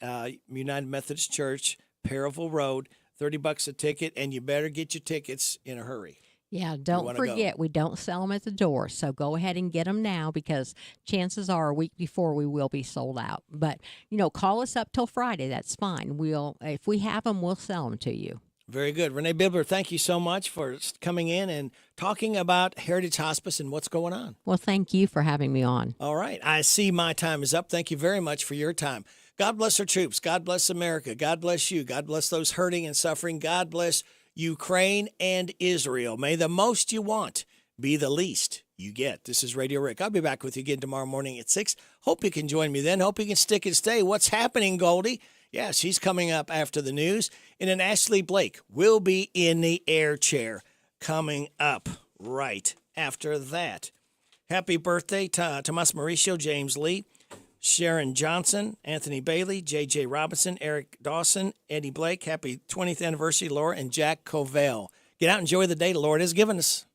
United Methodist Church, Perryville Road, $30 a ticket, and you better get your tickets in a hurry. Yeah, don't forget, we don't sell them at the door, so go ahead and get them now because chances are a week before we will be sold out. But, call us up till Friday. That's fine. If we have them, we'll sell them to you. Very good. Renee Bibler, thank you so much for coming in and talking about Heritage Hospice and what's going on. Well, thank you for having me on. All right. I see my time is up. Thank you very much for your time. God bless our troops. God bless America. God bless you. God bless those hurting and suffering. God bless Ukraine and Israel. May the most you want be the least you get. This is Radio Rick. I'll be back with you again tomorrow morning at 6. Hope you can join me then. Hope you can stick and stay. What's happening, Goldie? Yeah, she's coming up after the news. And then Ashley Blake will be in the air chair coming up right after that. Happy birthday to Tomas Mauricio, James Lee, Sharon Johnson, Anthony Bailey, J.J. Robinson, Eric Dawson, Eddie Blake. Happy 20th anniversary, Laura and Jack Covell. Get out and enjoy the day the Lord has given us.